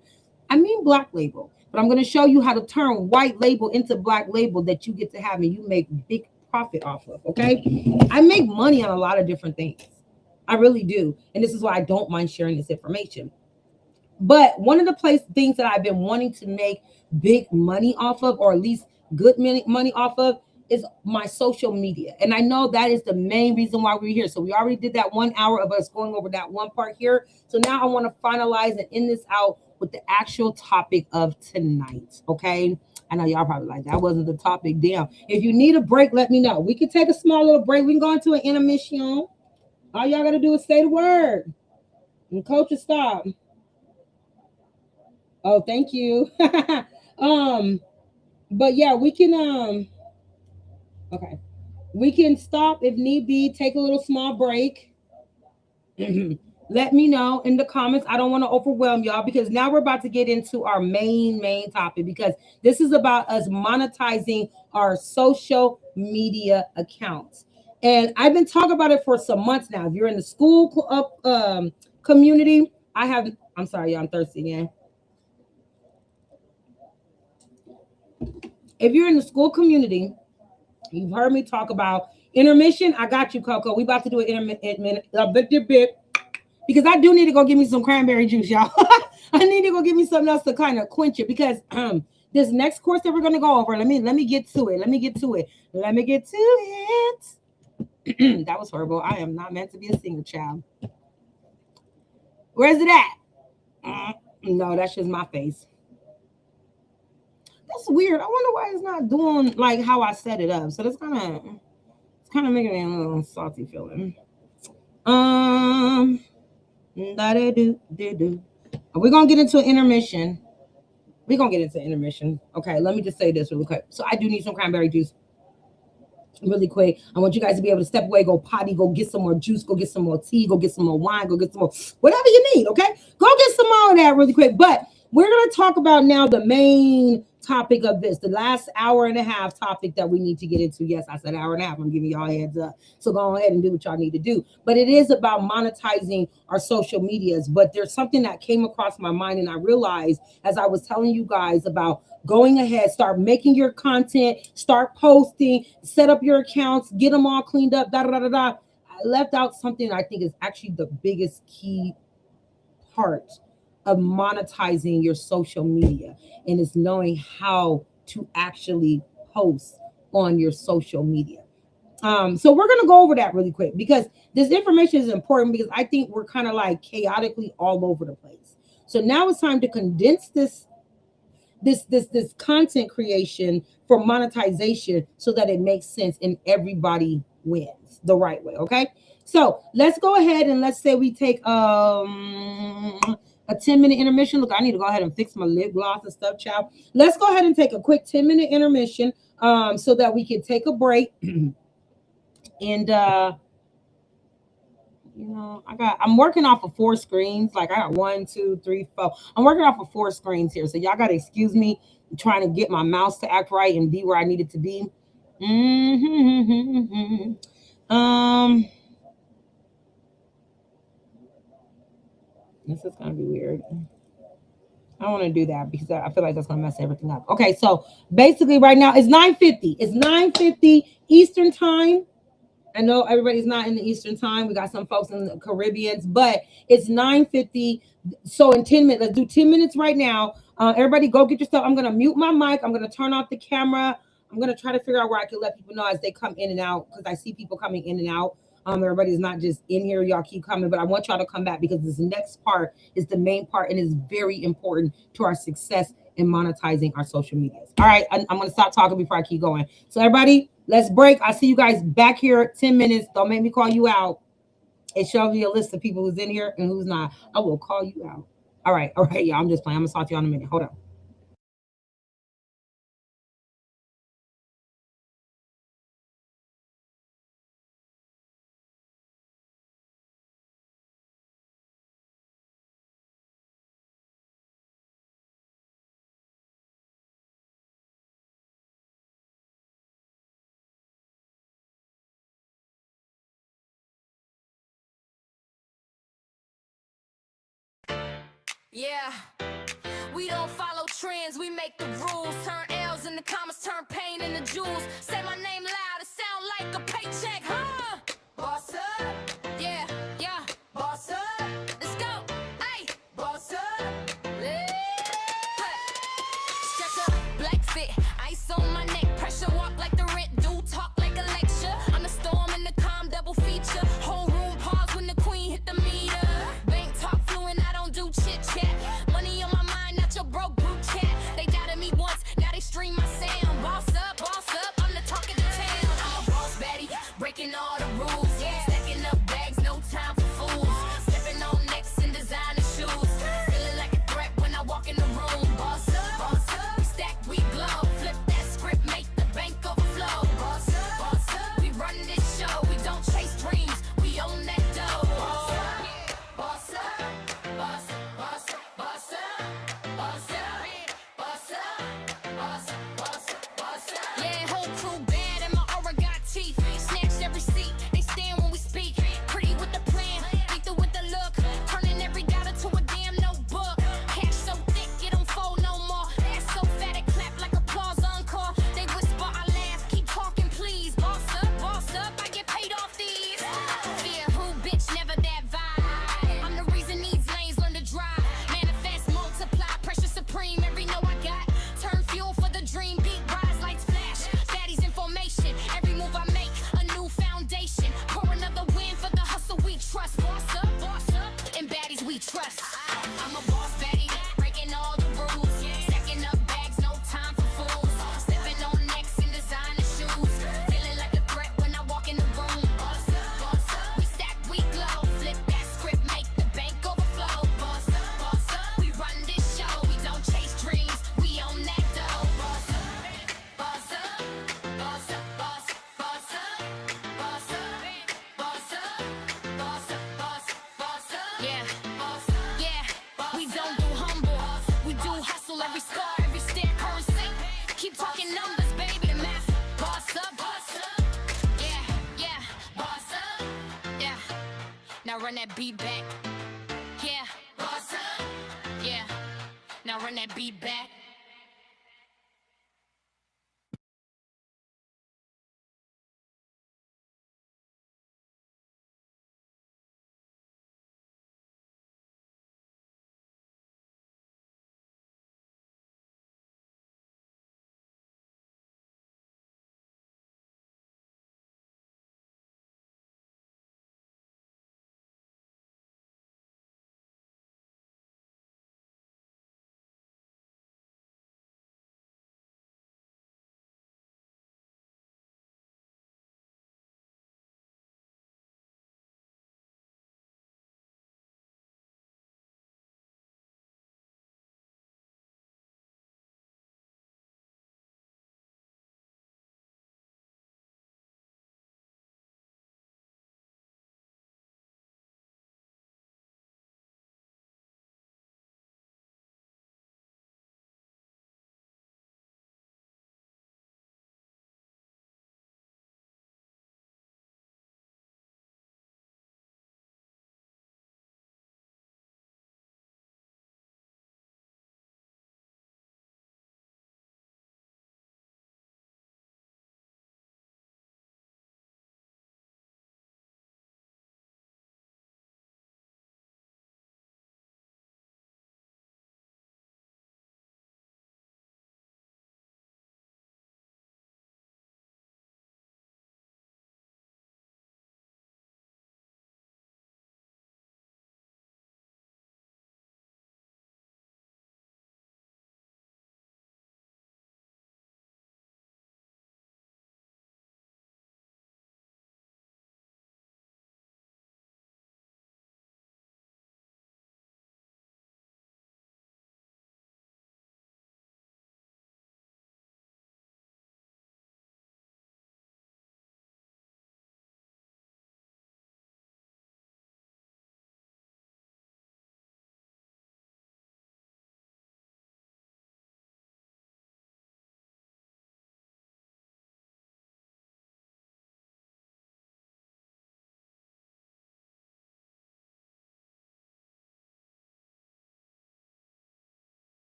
I mean black label. But I'm going to show you how to turn white label into black label that you get to have and you make big profit off of, okay? I make money on a lot of different things. I really do. And this is why I don't mind sharing this information. But one of the things that I've been wanting to make big money off of, or at least good money off of, is my social media. And I know that is the main reason why we're here. So we already did that 1 hour of us going over that one part here. So now I want to finalize and end this out with the actual topic of tonight. Okay. I know y'all probably like, that wasn't the topic. Damn. If you need a break, let me know. We can take a small little break. We can go into an intermission. All y'all got to do is say the word. And coach will stop. Oh, thank you. But yeah, we can okay. We can stop if need be, take a little small break. Let me know in the comments. I don't want to overwhelm y'all because now we're about to get into our main topic, because this is about us monetizing our social media accounts. And I've been talking about it for some months now. If you're in the school community, I'm sorry, y'all, I'm thirsty again. If you're in the school community, you've heard me talk about intermission. I got you, Coco. We about to do an intermission bit because I do need to go get me some cranberry juice, y'all. I need to go get me something else to kind of quench it, because this next course that we're gonna go over. Let me get to it. That was horrible. I am not meant to be a singer, child. Where's it at? No, that's just my face. That's weird. I wonder why it's not doing like how I set it up. So that's kind of making me a little salty feeling. We're gonna get into an intermission. Okay, let me just say this really quick. So I do need some cranberry juice really quick. I want you guys to be able to step away, go potty, go get some more juice, go get some more tea, go get some more wine, go get some more whatever you need. Okay, go get some more of that really quick. But we're gonna talk about now the main topic of this, the last hour and a half topic that we need to get into. Yes, I said hour and a half. I'm giving y'all a heads up. So go ahead and do what y'all need to do. But it is about monetizing our social medias. But there's something that came across my mind, and I realized as I was telling you guys about going ahead, start making your content, start posting, set up your accounts, get them all cleaned up, I left out something I think is actually the biggest key part of monetizing your social media, and it's knowing how to actually post on your social media. So we're going to go over that really quick, because this information is important, because I think we're kind of like chaotically all over the place. So now it's time to condense this content creation for monetization so that it makes sense and everybody wins the right way. Okay, so let's go ahead and let's say we take a 10-minute intermission. Look, I need to go ahead and fix my lip gloss and stuff, child. Let's go ahead and take a quick 10-minute intermission so that we can take a break and I'm working off of four screens. Like I got one, two, three, four. I'm working off of four screens here. So y'all gotta excuse me trying to get my mouse to act right and be where I need it to be. Mm-hmm. This is gonna be weird. I don't want to do that because I feel like that's gonna mess everything up. Okay, so basically right now it's 9:50. It's 9:50 Eastern time. I know everybody's not in the Eastern time. We got some folks in the Caribbeans, but it's 9:50. So in 10 minutes, let's do 10 minutes right now. Everybody go get your stuff. I'm gonna mute my mic. I'm gonna turn off the camera. I'm gonna try to figure out where I can let people know as they come in and out because I see people coming in and out. Everybody's not just in here. Y'all keep coming, but I want y'all to come back because this next part is the main part and is very important to our success in monetizing our social medias. All right, I'm gonna stop talking before I keep going. So everybody, let's break. I see you guys back here 10 minutes. Don't make me call you out. It shows you a list of people who's in here and who's not. I will call you out. All right, y'all. I'm just playing. I'm gonna talk to y'all in a minute. Hold on. Yeah, we don't follow trends, we make the rules. Turn L's into commas, turn pain into jewels. Say my name loud, it sound like a paycheck, huh? Boss up, yeah, yeah, boss up. Let's go, hey, boss up. Stretch up, black fit, ice on my neck, pressure walk like the rent do, talk like a lecture. I'm the storm and the calm, double feature. Whole room pause when the queen hit the meter. Bank talk fluent, I don't do chit chat. Money on my mind, not your broke group chat. They doubted me once, now they stream my sound. Boss up, I'm the talk of the town. I'm a boss, Baddie, breaking all the rules. Yeah, stacking up bags, no time for fools. Stepping on necks in designer shoes. Feeling like a threat when I walk in the room. Boss up, we stack, we glow. Flip that script, make the bank overflow. Boss up, we run this show. We don't chase dreams, we own that dough. Boss up, boss up, boss up, boss up, boss up, boss up, boss up, boss up, boss up, boss up. Yeah, whole crew bad and my aura got teeth. Snatched every seat, they stand when we speak. Pretty with the plan, lethal with the look. Turning every dollar to a damn notebook. Cash so thick, it don't fold no more. Ass so fat, it clap like applause encore. They whisper, I laugh, keep talking please. Boss up, I get paid off these. Fear who, bitch, never that vibe. I'm the reason these lanes learn to drive. Manifest, multiply, pressure supreme. Every know I got, turn fuel for the dream. Beat rise, lights flash, Baddie's in formation. Every move I make, a new foundation. Pour another win for the hustle we trust. Boss up, and Baddies we trust. I'm a boss, Baddie, breaking all the rules. Stacking up bags, no time for fools. Stepping on necks in designer shoes. Feeling like a threat when I walk in the room. Boss up, we stack, we glow. Flip that script, make the bank overflow. Boss up, we run this show. We don't chase dreams, we own that dough. Boss up, boss up, boss up, boss up, boss up, boss up, boss up, boss up, boss up, boss up. Yeah, yeah, we don't do humble, we do hustle. Every scar, every stare, currency. Keep talking numbers, baby, the math. Boss up, yeah, boss up, yeah. Now run that beat back, yeah, boss up, yeah. Now run that beat back.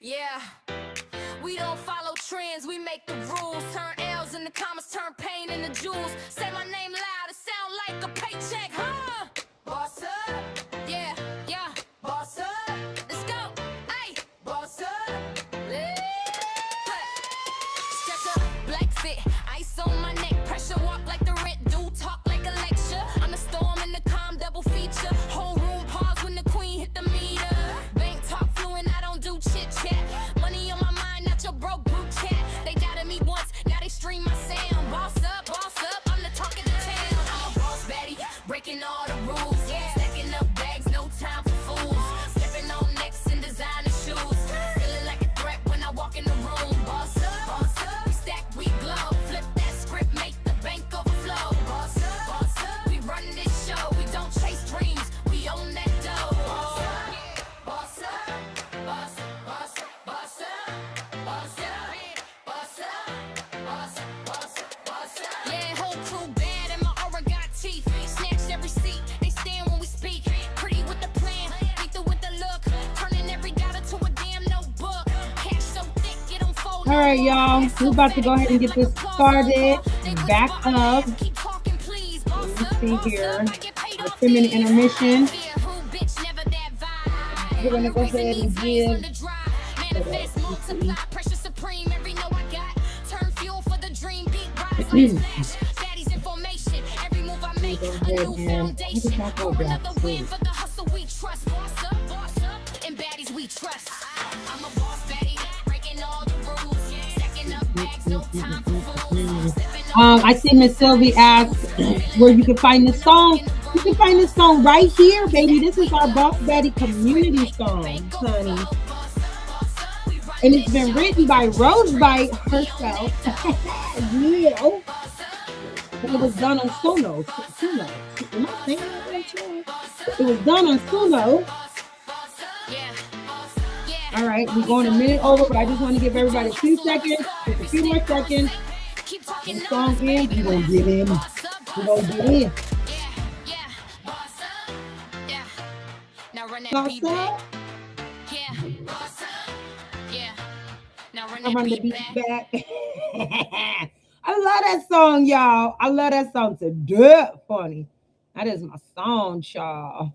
Yeah, we don't follow trends, we make the rules. Turn L's into commas, turn pain into jewels. Say my name loud, it sound like a paycheck, huh? Boss up, yeah, yeah. Boss up, let's go, hey. Boss up, let's stretch up, black fit, ice on my neck. Pressure walk like the rent do, talk like a lecture. I'm the storm and the calm, double feature. Whole room pause when the queen hit the meter. Bank talk fluent, I don't do chit chat. Money on my mind, not your broke group chat. They doubted me once, now they stream my sound. Boss up, I'm the talk of the town. I'm a boss baddie, breaking all the rules. Stacking up bags, no time for fools. Stepping on necks and designer shoes. Feeling like a threat when I walk in the room. Boss up, we stack, we glow. Flip that script, make the bank overflow. Boss up, we run this show. We don't chase dreams, we own that dough. Boss up, boss up, boss, boss, boss up, boss up, boss up, boss, boss, boss up. Yeah, whole crew bad and my aura got teeth. Snatched every seat, they stand when we speak. Pretty with the plan, lethal with the look. Turning every dollar to a damn notebook. Cash so thick, it don't fold. All right, y'all. We're about to go ahead and get this started. Back up. Keep talking, please. Let me see here. A 10-minute intermission. We're gonna go ahead and give. Manifest, multiply, pressure supreme. Every know I got. Turn fuel for the dream. Beat rise like flash. Daddy's information. Every move I make, a new foundation. Another win for the hustle we trust. Boss up, and baddies we trust. I'm a boss, Baddie, breaking all the rules. Stacking up bags, no time for fools. I see Miss Sylvie asked where you can find this song. You can find this song right here, baby. This is our Boss Baddie community song, honey. And it's been written by Rosebite herself. Yeah. But it was done on Suno. Am I saying that right? It was done on Suno. All right, we're going a minute over, but I just want to give everybody a few seconds, just a few more seconds. The song ends, you're going to get in. You're going to get in. Now run that Boss beat up. back. Yeah. Yeah. Now run I that run the beat beat back. back. I love that song, y'all. I love that song to death, funny. That is my song, y'all.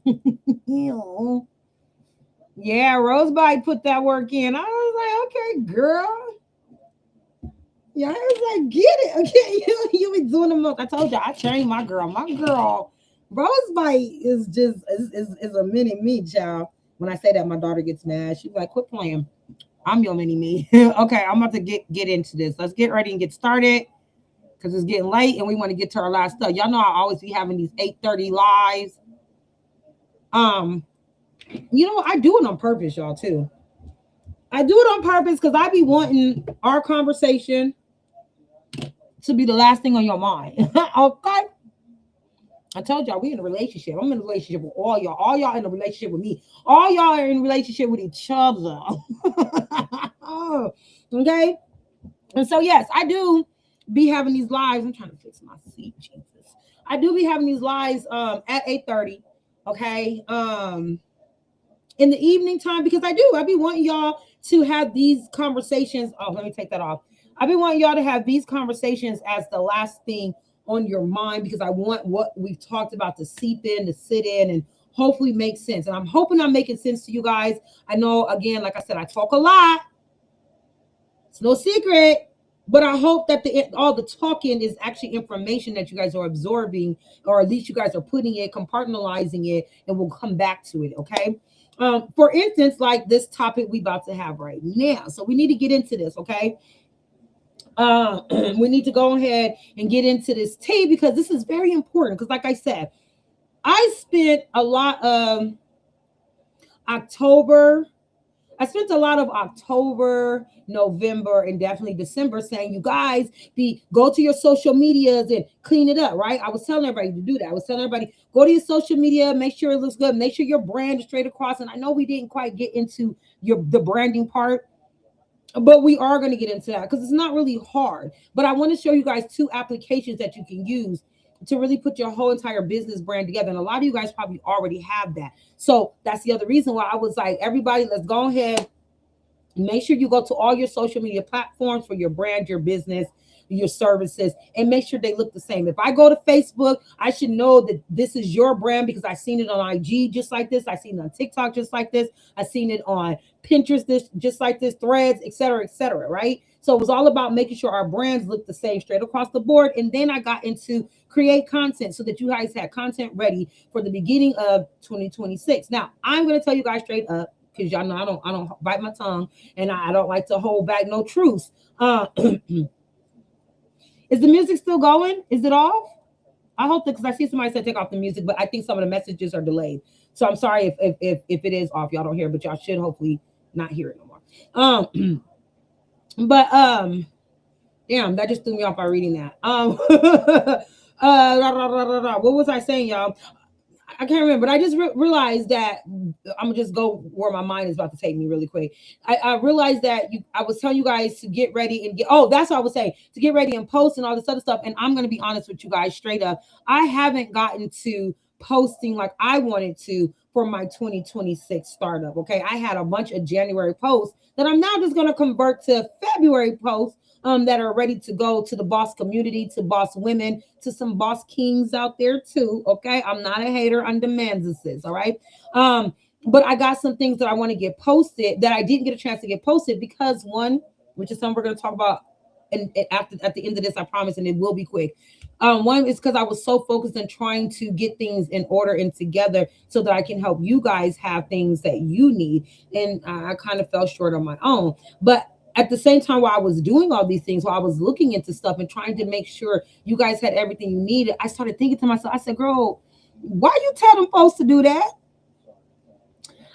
Yeah, Rosebud put that work in. I was like, okay, girl. Yeah, I was like, get it. Okay, you be doing the most. I told you, I trained my girl. My girl, Rosebud is just is a mini me, child. When I say that, my daughter gets mad. She's like, quit playing. I'm your mini me. Okay, I'm about to get into this. Let's get ready and get started because it's getting late and we want to get to our last stuff. Y'all know I always be having these 8:30 lives. You know what? I do it on purpose, y'all, too. I do it on purpose because I be wanting our conversation to be the last thing on your mind. Okay? I told y'all we in a relationship. I'm in a relationship with all y'all. All y'all in a relationship with me. All y'all are in a relationship with each other. Okay? And so, yes, I do be having these lives. I'm trying to fix my seat, Jesus. I do be having these lives at 8:30. Okay? In the evening time, because I be wanting y'all to have these conversations. Oh, let me take that off. I be wanting y'all to have these conversations as the last thing on your mind because I want what we've talked about to seep in, to sit in, and hopefully make sense. And I'm hoping I'm making sense to you guys. I know, again, like I said, I talk a lot. It's no secret. But I hope that all the talking is actually information that you guys are absorbing, or at least you guys are putting it, compartmentalizing it, and we'll come back to it, okay? For instance, like this topic we about to have right now. So we need to get into this, okay? We need to go ahead and get into this tea because this is very important. Because like I said, I spent a lot of October, November, and definitely December saying, you guys go to your social medias and clean it up, right? I was telling everybody to do that. I was telling everybody, go to your social media, make sure it looks good, make sure your brand is straight across. And I know we didn't quite get into the branding part, but we are going to get into that because it's not really hard. But I want to show you guys 2 applications that you can use to really put your whole entire business brand together. And a lot of you guys probably already have that. So that's the other reason why I was like, everybody, let's go ahead Make sure you go to all your social media platforms for your brand, your business, your services, and make sure they look the same. If I go to Facebook, I should know that this is your brand because I seen it on IG just like this. I seen it on TikTok just like this. I seen it on Pinterest this just like this, Threads, etc., right? So it was all about making sure our brands look the same straight across the board. And then I got into create content so that you guys had content ready for the beginning of 2026. Now, I'm going to tell you guys straight up, because y'all know I don't bite my tongue, and I don't like to hold back no truths. Is the music still going? Is it off? I hope that, because I see somebody said take off the music, but I think some of the messages are delayed. So I'm sorry if it is off. Y'all don't hear, but y'all should hopefully not hear it no more. But damn, that just threw me off by reading that. What was I saying, y'all? I can't remember, but I just realized that I'm gonna just go where my mind is about to take me really quick. I realized that I was telling you guys to get ready and get. Oh, that's what I was saying, to get ready and post and all this other stuff. And I'm gonna be honest with you guys, straight up, I haven't gotten to posting like I wanted to for my 2026 startup. Okay, I had a bunch of January posts that I'm now just gonna convert to February posts that are ready to go to the boss community, to boss women, to some boss kings out there too. Okay, I'm not a hater. I'm demands this. All right. But I got some things that I want to get posted that I didn't get a chance to get posted because one, which is something we're going to talk about, and at the end of this, I promise, and it will be quick. One is because I was so focused on trying to get things in order and together so that I can help you guys have things that you need, and I kind of fell short on my own. But at the same time, while I was doing all these things, while I was looking into stuff and trying to make sure you guys had everything you needed, I started thinking to myself, I said, girl, why you tell them folks to do that?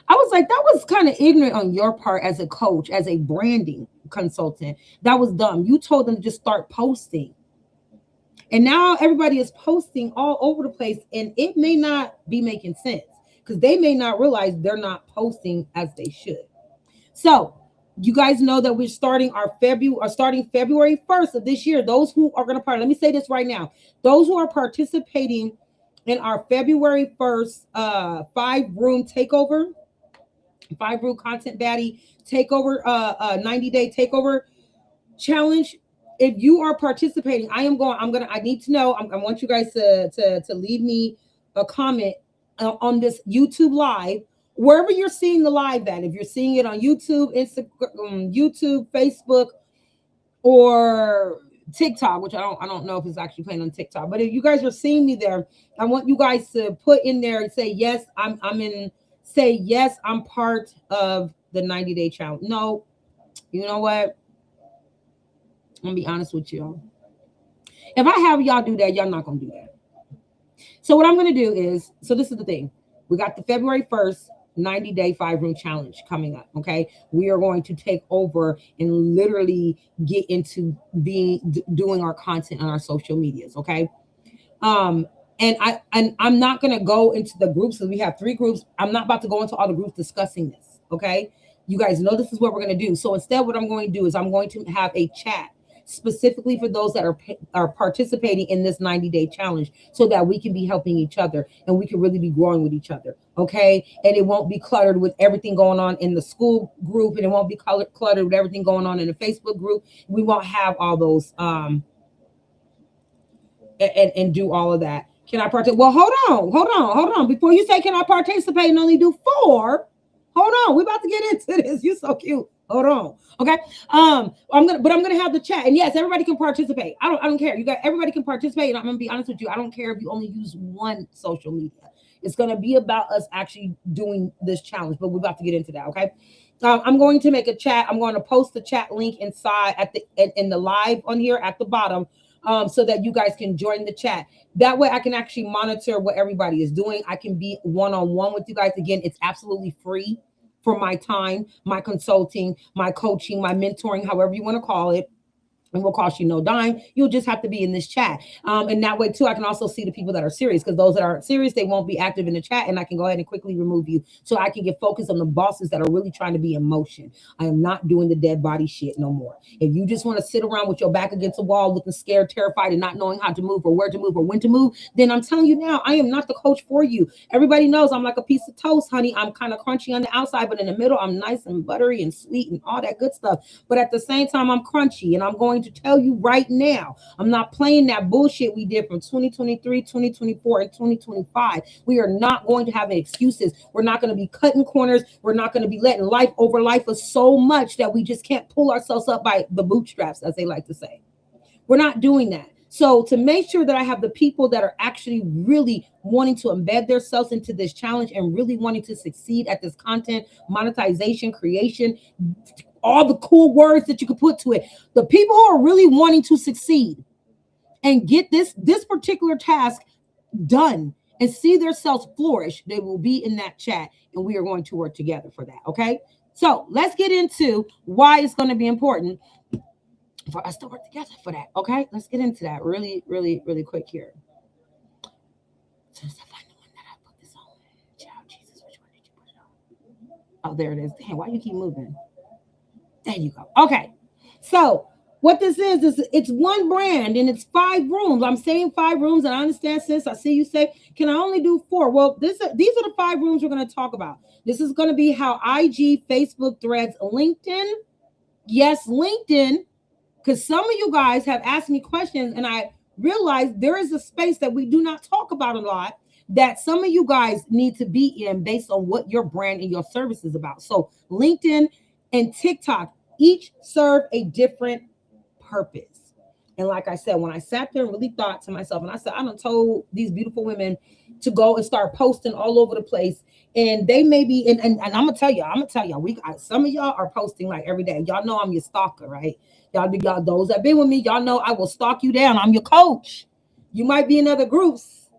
I was like, that was kind of ignorant on your part as a coach, as a branding consultant. That was dumb. You told them to just start posting. And now everybody is posting all over the place, and it may not be making sense because they may not realize they're not posting as they should. So you guys know that we're starting February 1st of this year. Those who are going to let me say this right now. Those who are participating in our February 1st 5-room takeover, 5-room content baddie takeover, 90-day takeover challenge. If you are participating, I need to know. I want you guys to leave me a comment on this YouTube live, wherever you're seeing the live at. If you're seeing it on YouTube, Instagram, YouTube, Facebook, or TikTok, which I don't know if it's actually playing on TikTok, but if you guys are seeing me there, I want you guys to put in there and say yes, say yes, I'm part of the 90-day challenge. No, you know what? I'm gonna be honest with you. If I have y'all do that, y'all not gonna do that. So what I'm gonna do is, so this is the thing. We got the February 1st 90-day 5-room challenge coming up. Okay, we are going to take over and literally get into doing our content on our social medias. Okay, and I'm not gonna go into the groups because we have 3 groups. I'm not about to go into all the groups discussing this. Okay, you guys know this is what we're gonna do. So instead, what I'm going to do is I'm going to have a chat specifically for those that are participating in this 90-day challenge so that we can be helping each other and we can really be growing with each other. Okay, and it won't be cluttered with everything going on in the school group, and it won't be cluttered with everything going on in the Facebook group. We won't have all those and do all of that. Can I participate? Well, hold on. Before you say can I participate and only do 4, hold on. We're about to get into this. You're so cute. Hold on. Okay. I'm gonna have the chat. And yes, everybody can participate. I don't care. Everybody can participate. And I'm gonna be honest with you. I don't care if you only use one social media. It's gonna be about us actually doing this challenge, but we're about to get into that. Okay. I'm going to make a chat. I'm going to post the chat link inside in the live on here at the bottom. So that you guys can join the chat. That way I can actually monitor what everybody is doing. I can be one-on-one with you guys. Again, it's absolutely free for my time, my consulting, my coaching, my mentoring, however you want to call it. It will cost you no dime. You'll just have to be in this chat. And that way too, I can also see the people that are serious, because those that aren't serious, they won't be active in the chat, and I can go ahead and quickly remove you so I can get focused on the bosses that are really trying to be in motion. I am not doing the dead body shit no more. If you just want to sit around with your back against the wall, looking scared, terrified, and not knowing how to move or where to move or when to move, then I'm telling you now, I am not the coach for you. Everybody knows I'm like a piece of toast, honey. I'm kind of crunchy on the outside, but in the middle, I'm nice and buttery and sweet and all that good stuff. But at the same time, I'm crunchy, and I'm going to tell you right now, I'm not playing that bullshit we did from 2023, 2024, and 2025. We are not going to have any excuses. We're not going to be cutting corners. We're not going to be letting life over life us so much that we just can't pull ourselves up by the bootstraps, as they like to say. We're not doing that. So to make sure that I have the people that are actually really wanting to embed themselves into this challenge and really wanting to succeed at this content, monetization, creation, all the cool words that you could put to it, the people who are really wanting to succeed and get this particular task done and see themselves flourish, they will be in that chat, and we are going to work together for that. Okay, so let's get into why it's going to be important for us to work together for that. Okay, let's get into that really quick here. Oh, there it is. Damn, why you keep moving? There you go. Okay, so what this is it's one brand and it's 5 rooms. I'm saying 5 rooms, and I understand, sis. I see you say, can I only do 4? Well, these are the 5 rooms we're going to talk about. This is going to be how IG, Facebook, Threads, LinkedIn. Yes, LinkedIn. Because some of you guys have asked me questions, and I realized there is a space that we do not talk about a lot that some of you guys need to be in based on what your brand and your service is about. So LinkedIn and TikTok each serve a different purpose. And like I said, when I sat there and really thought to myself, and I said, I done told these beautiful women to go and start posting all over the place. And they may be, and I'm gonna tell y'all, some of y'all are posting like every day. Y'all know I'm your stalker, right? Y'all, those that been with me, y'all know I will stalk you down. I'm your coach. You might be in other groups,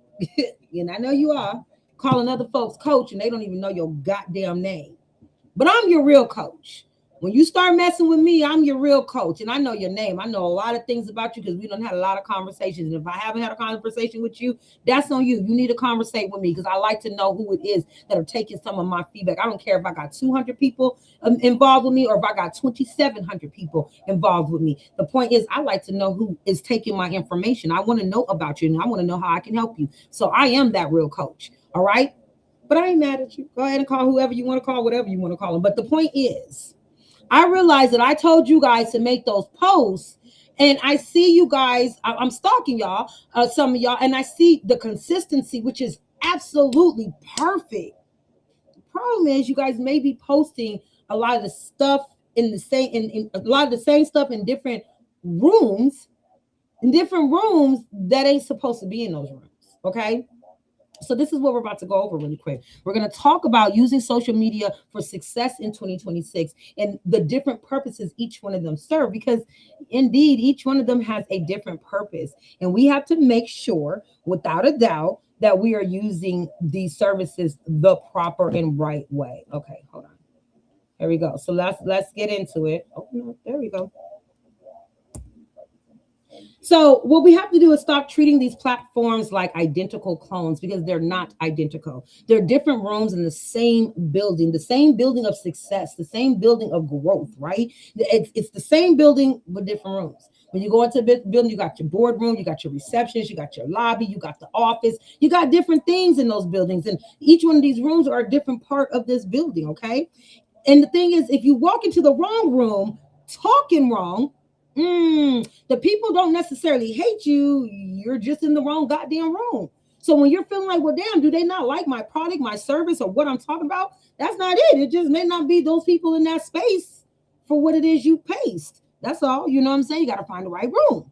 and I know you are, calling other folks coach, and they don't even know your goddamn name. But I'm your real coach. When you start messing with me, I'm your real coach, and I know your name. I know a lot of things about you because we done had a lot of conversations. And if I haven't had a conversation with you, that's on you. You need to conversate with me because I like to know who it is that are taking some of my feedback. I don't care if I got 200 people involved with me or if I got 2,700 people involved with me. The point is, I like to know who is taking my information. I want to know about you, and I want to know how I can help you. So I am that real coach, all right? But I ain't mad at you. Go ahead and call whoever you want to call, whatever you want to call them. But the point is, I realized that I told you guys to make those posts, and I see you guys, I'm stalking y'all, some of y'all, and I see the consistency, which is absolutely perfect. The problem is you guys may be posting a lot of the stuff in the same, in a lot of the same stuff in different rooms, that ain't supposed to be in those rooms, okay? So this is what we're about to go over really quick. We're going to talk about using social media for success in 2026 and the different purposes each one of them serve, because indeed each one of them has a different purpose. And we have to make sure, without a doubt, that we are using these services the proper and right way. Okay, hold on. There we go. So let's get into it. Oh, no, there we go. So what we have to do is stop treating these platforms like identical clones, because they're not identical. They're different rooms in the same building of success, the same building of growth, right? It's the same building with different rooms. When you go into a building, you got your boardroom, you got your receptions, you got your lobby, you got the office, you got different things in those buildings. And each one of these rooms are a different part of this building, okay? And the thing is, if you walk into the wrong room, talking wrong, the people don't necessarily hate you. You're just in the wrong goddamn room. So when you're feeling like, well, damn, do they not like my product, my service, or what I'm talking about? That's not it. It just may not be those people in that space for what it is you paste. That's all. You know what I'm saying? You got to find the right room.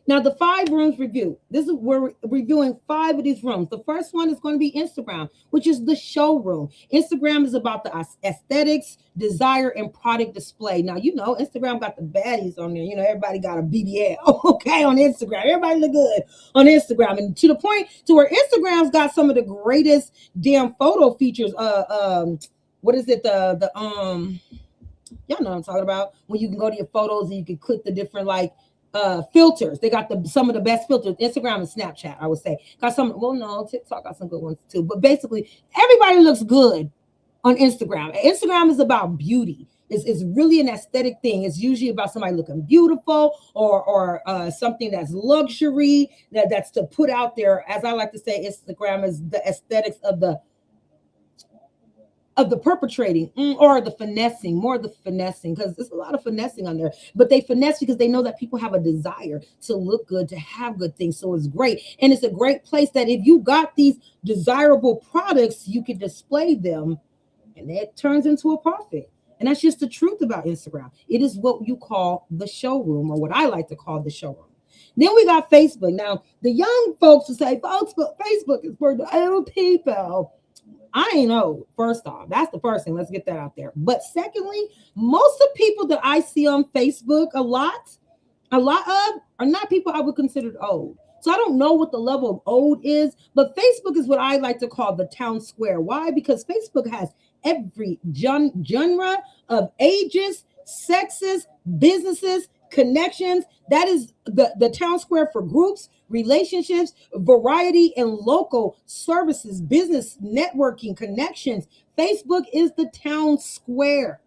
Now, the 5 rooms review. We're reviewing 5 of these rooms. The first one is going to be Instagram, which is the showroom. Instagram is about the aesthetics, desire, and product display. Now, you know, Instagram got the baddies on there. You know, everybody got a BBL, okay, on Instagram. Everybody look good on Instagram. And to the point to where Instagram's got some of the greatest damn photo features. What is it? Y'all know what I'm talking about. When you can go to your photos and you can click the different like filters. They got some of the best filters. Instagram and Snapchat, I would say. Got some, well, no, TikTok got some good ones too. But basically, everybody looks good on Instagram. Instagram is about beauty. It's really an aesthetic thing. It's usually about somebody looking beautiful or something that's luxury that's to put out there. As I like to say, Instagram is the aesthetics of the perpetrating or the finessing, more of the finessing, because there's a lot of finessing on there. But they finesse because they know that people have a desire to look good, to have good things. So it's great. And it's a great place that if you got these desirable products, you can display them and it turns into a profit. And that's just the truth about Instagram. It is what you call the showroom, or what I like to call the showroom. Then we got Facebook. Now, the young folks will say, folks, but Facebook is for the old people. I ain't old. First off, that's the first thing. Let's get that out there. But secondly, most of the people that I see on Facebook a lot of are not people I would consider old. So I don't know what the level of old is, but Facebook is what I like to call the town square. Why? Because Facebook has every genre of ages, sexes, businesses, connections. That is the town square for groups, relationships, variety, and local services, business, networking, connections. Facebook is the town square.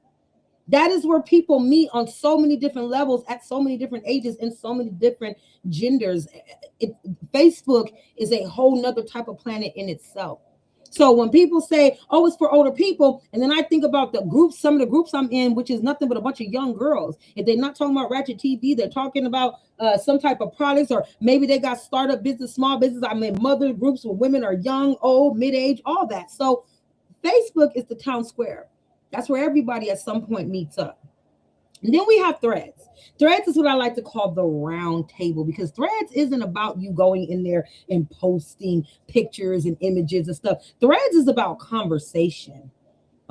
That is where people meet on so many different levels, at so many different ages, and so many different genders. Facebook is a whole nother type of planet in itself. So when people say, oh, it's for older people, and then I think about the groups, some of the groups I'm in, which is nothing but a bunch of young girls. If they're not talking about ratchet TV, they're talking about some type of products, or maybe they got startup business, small business. I'm in mother groups where women are young, old, mid-age, all that. So Facebook is the town square. That's where everybody at some point meets up. And then we have threads. Threads is what I like to call the round table, because threads isn't about you going in there and posting pictures and images and stuff. Threads is about conversation.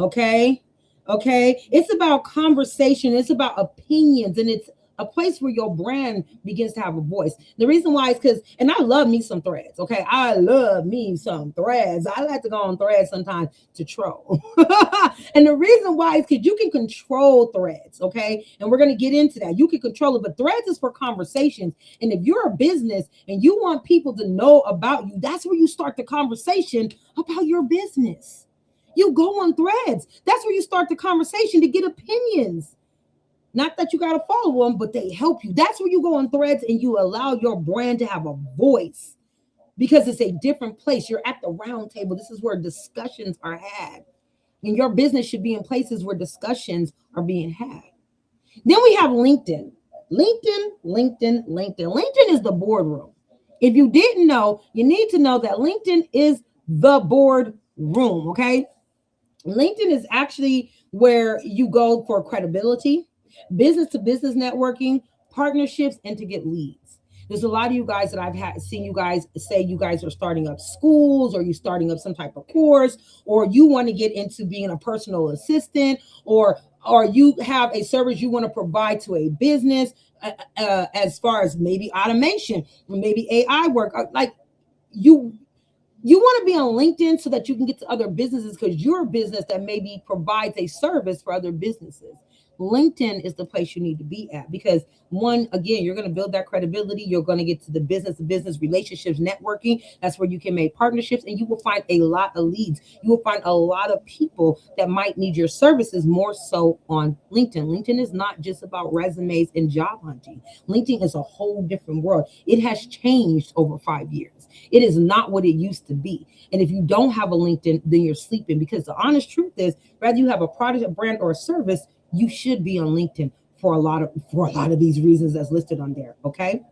Okay. Okay. It's about conversation. It's about opinions, and it's a place where your brand begins to have a voice. The reason why is because, and I love me some threads. Okay. I love me some threads. I like to go on threads sometimes to troll. And the reason why is because you can control threads. Okay. And we're going to get into that. You can control it, but threads is for conversations. And if you're a business and you want people to know about you, that's where you start the conversation about your business. You go on threads. That's where you start the conversation to get opinions. Not that you got to follow them, but they help you. That's where you go on threads and you allow your brand to have a voice, because it's a different place. You're at the round table. This is where discussions are had. And your business should be in places where discussions are being had. Then we have LinkedIn. LinkedIn is the boardroom. If you didn't know, you need to know that LinkedIn is the boardroom. Okay. LinkedIn is actually where you go for credibility, business to business networking, partnerships, and to get leads. There's a lot of you guys that seen you guys say you guys are starting up schools, or you're starting up some type of course, or you want to get into being a personal assistant, or you have a service you want to provide to a business, as far as maybe automation, maybe AI work, like you want to be on LinkedIn so that you can get to other businesses, because you're a business that maybe provides a service for other businesses. LinkedIn is the place you need to be at, because one, again, you're going to build that credibility. You're going to get to the business to business relationships, networking. That's where you can make partnerships, and you will find a lot of leads. You will find a lot of people that might need your services more so on LinkedIn. LinkedIn is not just about resumes and job hunting. LinkedIn is a whole different world. It has changed over 5 years. It is not what it used to be. And if you don't have a LinkedIn, then you're sleeping, because the honest truth is, whether you have a product, a brand, or a service, you should be on LinkedIn for a lot of these reasons that's listed on there. Okay.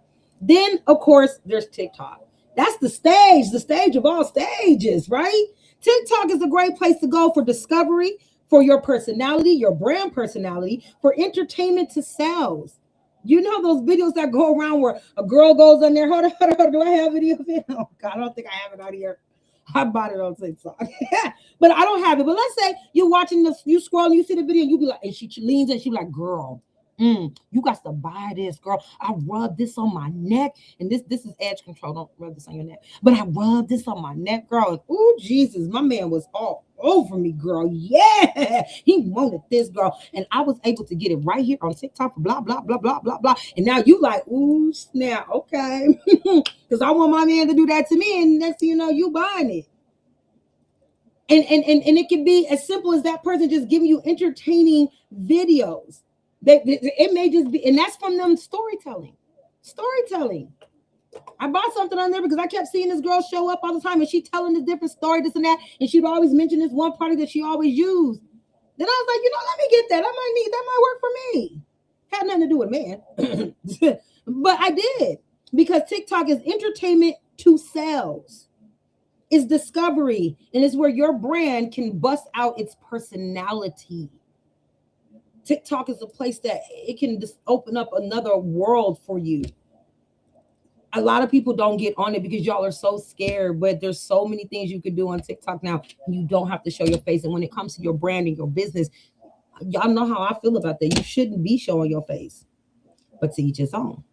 Then of course there's TikTok. That's the stage of all stages, right? TikTok is a great place to go for discovery, for your personality, your brand personality, for entertainment to sales. You know those videos that go around where a girl goes on there. Hold on, do I have video of it? Oh God, I don't think I have it out here. I bought it on TikTok, but I don't have it. But let's say you're watching this, you scroll, and you see the video, and you be like, and she leans and she be like, girl, you got to buy this, girl. I rub this on my neck, and this is edge control. Don't rub this on your neck, but I rub this on my neck, girl. And oh Jesus, my man was off. over me, girl. Yeah, he wanted this, girl. And I was able to get it right here on TikTok, blah, blah, blah, blah, blah, blah. And now you like, ooh, snap, okay. Because I want my man to do that to me. And next thing you know, you buying it. And it can be as simple as that person just giving you entertaining videos. It may just be, and that's from them storytelling. Storytelling. I bought something on there because I kept seeing this girl show up all the time and she telling this different story, this and that, and she'd always mention this one product that she always used. Then I was like, let me get that. I might need that, might work for me. Had nothing to do with man. But I did, because TikTok is entertainment to sales. It's discovery, and it's where your brand can bust out its personality. TikTok is a place that it can just open up another world for you. A lot of people don't get on it because y'all are so scared, but there's so many things you can do on TikTok now. You don't have to show your face. And when it comes to your brand and your business, y'all know how I feel about that. You shouldn't be showing your face, but to each his own.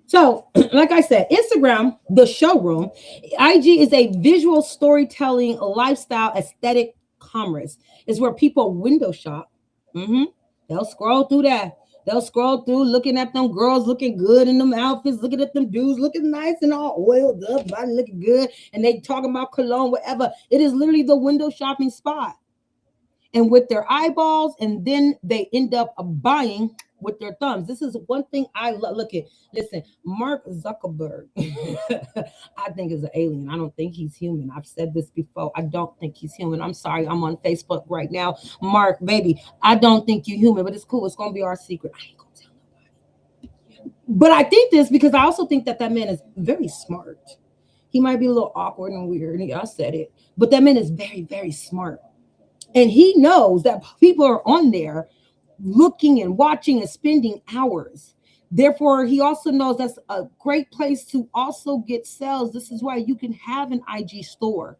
So, like I said, Instagram, the showroom, IG is a visual storytelling, lifestyle, aesthetic commerce. It's where people window shop. They'll scroll through that. They'll scroll through looking at them girls looking good in them outfits, looking at them dudes looking nice and all oiled up, body looking good, and they talking about cologne, whatever. It is literally the window shopping spot. And with their eyeballs, and then they end up buying with their thumbs. This is one thing I look at. Listen, Mark Zuckerberg, I think is an alien. I don't think he's human. I've said this before. I don't think he's human. I'm sorry. I'm on Facebook right now. Mark, baby, I don't think you're human, but it's cool. It's going to be our secret. I ain't going to tell nobody. But I think this because I also think that man is very smart. He might be a little awkward and weird. I said it. But that man is very, very smart. And he knows that people are on there looking and watching and spending hours. Therefore, he also knows that's a great place to also get sales. This is why you can have an IG store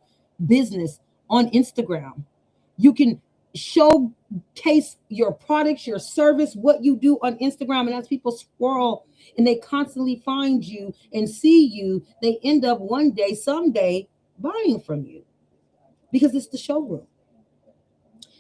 business on Instagram. You can showcase your products, your service, what you do on Instagram. And as people scroll and they constantly find you and see you, they end up one day, someday buying from you because it's the showroom.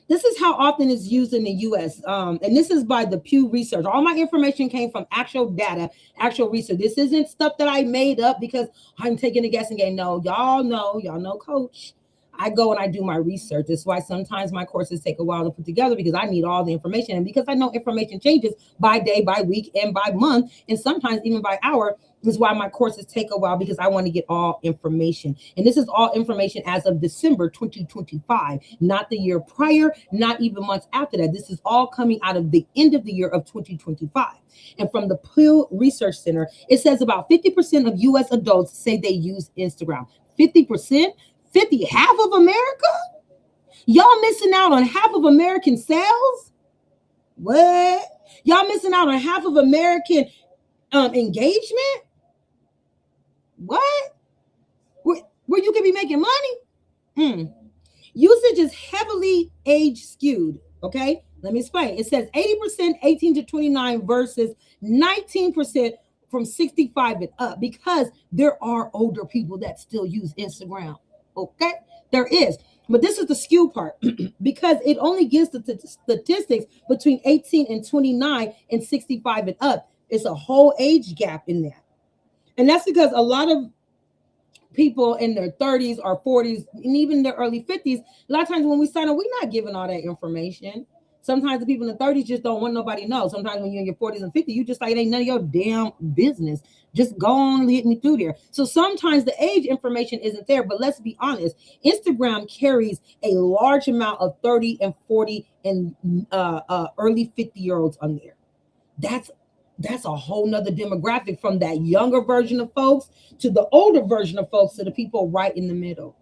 This is how often it's used in the U.S. And this is by the Pew Research. All my information came from actual data, actual research. This isn't stuff that I made up because I'm taking a guessing game. No, y'all know, coach. I go and I do my research. That's why sometimes my courses take a while to put together because I need all the information. And because I know information changes by day, by week, and by month, and sometimes even by hour, this is why my courses take a while because I want to get all information. And this is all information as of December 2025, not the year prior, not even months after that. This is all coming out of the end of the year of 2025. And from the Pew Research Center, it says about 50% of U.S. adults say they use Instagram. 50%? 50, half of America? Y'all missing out on half of American sales? What? Y'all missing out on half of American engagement? What? Where you can be making money? Usage is heavily age skewed. Okay, let me explain. It says 80% 18 to 29 versus 19% from 65 and up, because there are older people that still use Instagram. Okay, there is. But this is the skew part because it only gives the statistics between 18 and 29 and 65 and up. It's a whole age gap in there. And that's because a lot of people in their 30s or 40s and even their early 50s, a lot of times when we sign up, we're not giving all that information. Sometimes the people in the 30s just don't want nobody to know. Sometimes when you're in your 40s and 50s, you just like, it ain't none of your damn business. Just go on, lead me through there. So sometimes the age information isn't there, but let's be honest. Instagram carries a large amount of 30 and 40 and early 50-year-olds on there. That's a whole nother demographic, from that younger version of folks to the older version of folks to the people right in the middle.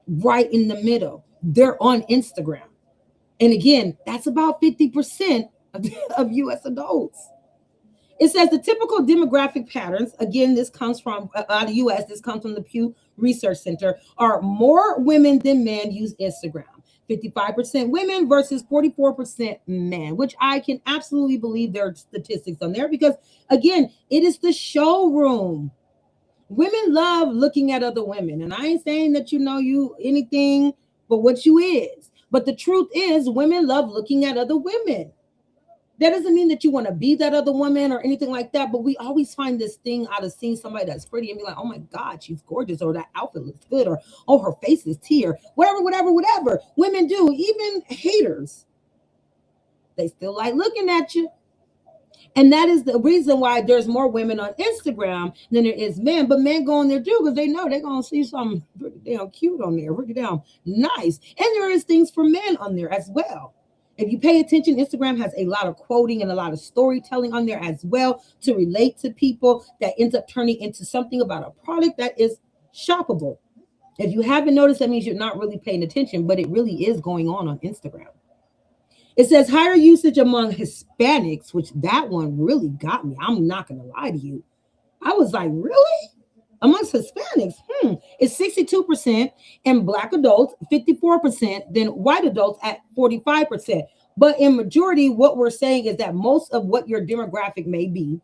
Right in the middle. They're on Instagram. And again, that's about 50% of U.S. adults. It says the typical demographic patterns, again, this comes from out of the U.S., this comes from the Pew Research Center, are more women than men use Instagram. 55% women versus 44% men, which I can absolutely believe there are statistics on there because, again, it is the showroom. Women love looking at other women. And I ain't saying that you know you anything but what you is. But the truth is, women love looking at other women. That doesn't mean that you want to be that other woman or anything like that, but we always find this thing out of seeing somebody that's pretty and be like, oh my God, she's gorgeous, or that outfit looks good, or oh, her face is tear, whatever. Women do, even haters, they still like looking at you. And that is the reason why there's more women on Instagram than there is men. But men go on there too because they know they're going to see something pretty damn cute on there, pretty damn nice. And there is things for men on there as well. If you pay attention, Instagram has a lot of quoting and a lot of storytelling on there as well to relate to people that ends up turning into something about a product that is shoppable. If you haven't noticed, that means you're not really paying attention, but it really is going on Instagram. It says higher usage among Hispanics, which that one really got me. I'm not going to lie to you. I was like, really? Amongst Hispanics, it's 62%, and Black adults, 54%, then white adults at 45%. But in majority, what we're saying is that most of what your demographic may be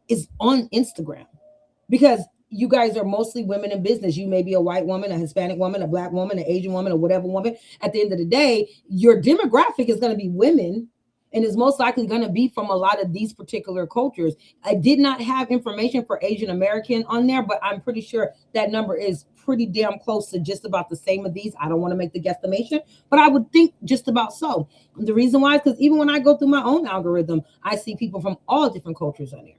is on Instagram, because you guys are mostly women in business. You may be a white woman, a Hispanic woman, a Black woman, an Asian woman, or whatever woman. At the end of the day, your demographic is going to be women, and is most likely going to be from a lot of these particular cultures. I did not have information for Asian American on there, but I'm pretty sure that number is pretty damn close to just about the same of these. I don't want to make the guesstimation, but I would think just about so. And the reason why is because even when I go through my own algorithm, I see people from all different cultures on there.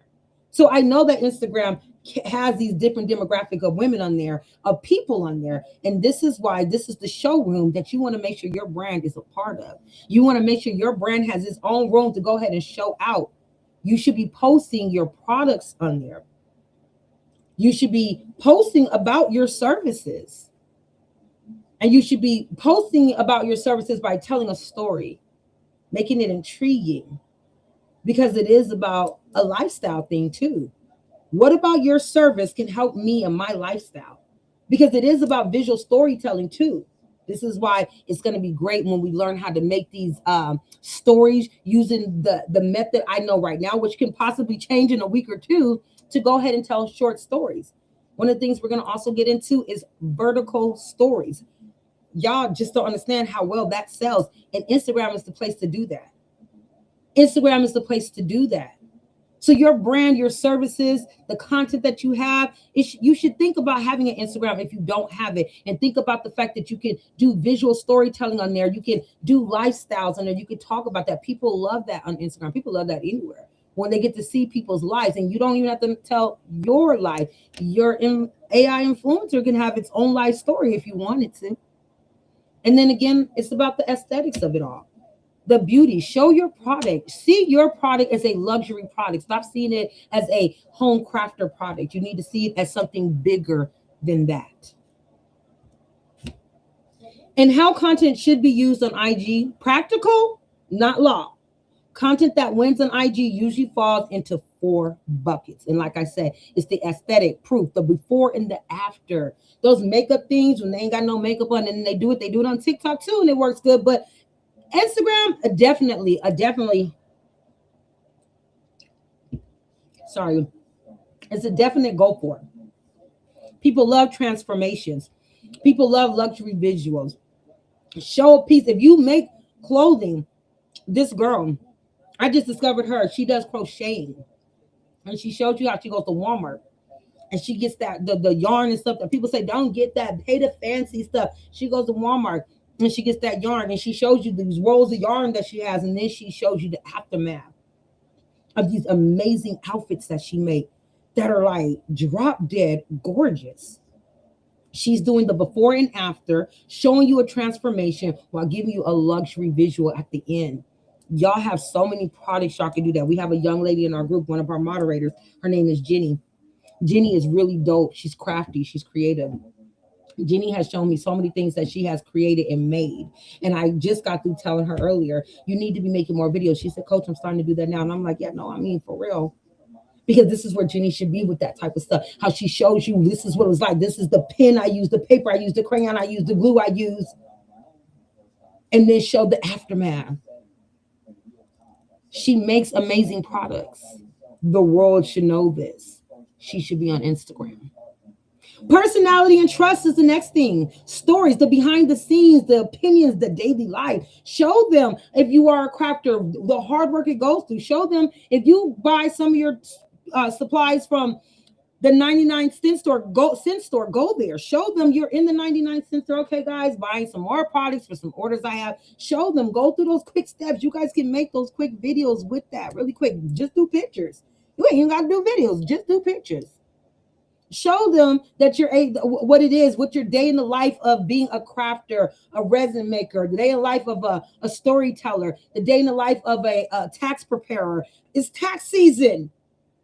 So I know that Instagram has these different demographic of women on there, of people on there. And this is why this is the showroom that you want to make sure your brand is a part of. You want to make sure your brand has its own room to go ahead and show out. You should be posting your products on there. You should be posting about your services. And you should be posting about your services by telling a story, making it intriguing, because it is about a lifestyle thing too. What about your service can help me in my lifestyle? Because it is about visual storytelling too. This is why it's going to be great when we learn how to make these stories using the method I know right now, which can possibly change in a week or two, to go ahead and tell short stories. One of the things we're going to also get into is vertical stories. Y'all just don't understand how well that sells. And Instagram is the place to do that. Instagram is the place to do that. So your brand, your services, the content that you have, you should think about having an Instagram if you don't have it, and think about the fact that you can do visual storytelling on there. You can do lifestyles on there. You can talk about that. People love that on Instagram. People love that anywhere when they get to see people's lives, and you don't even have to tell your life. Your AI influencer can have its own life story if you wanted to. And then again, it's about the aesthetics of it all. The beauty, show your product. See your product as a luxury product. Stop seeing it as a home crafter product. You need to see it as something bigger than that. And how content should be used on IG. Practical, not law. Content that wins on IG usually falls into 4 buckets. And like I said, it's the aesthetic proof, the before and the after. Those makeup things, when they ain't got no makeup on and they do it on TikTok too, and it works good. But Instagram, definitely, it's a definite go for it. People love transformations. People love luxury visuals. Show a piece. If you make clothing, this girl, I just discovered her. She does crocheting. And she showed you how she goes to Walmart. And she gets that the yarn and stuff that people say, don't get that, pay the fancy stuff. She goes to Walmart and she gets that yarn, and she shows you these rolls of yarn that she has, and then she shows you the aftermath of these amazing outfits that she made that are like drop dead gorgeous. She's doing the before and after, showing you a transformation while giving you a luxury visual at the end. Y'all have so many products y'all can do that. We have a young lady in our group, one of our moderators. Her name is Jenny. Jenny is really dope. She's crafty. She's creative. Jenny has shown me so many things that she has created and made. And I just got through telling her earlier, you need to be making more videos. She said, Coach, I'm starting to do that now. And I'm like, yeah, no, I mean, for real. Because this is where Jenny should be with that type of stuff. How she shows you, this is what it was like. This is the pen I use, the paper I use, the crayon I use, the glue I use. And then show the aftermath. She makes amazing products. The world should know this. She should be on Instagram. Personality and trust is the next thing. Stories, the behind the scenes, the opinions, the daily life. Show them if you are a crafter, the hard work it goes through. Show them if you buy some of your supplies from the 99-cent store, go there. Show them you're in the 99-cent store. Okay, guys, buying some more products for some orders I have. Show them, go through those quick steps. You guys can make those quick videos with that really quick. Just do pictures. You ain't even got to do videos, just do pictures. Show them that you're what it is, what your day in the life of being a crafter, a resin maker, the day in the life of a storyteller, the day in the life of a tax preparer. It's tax season.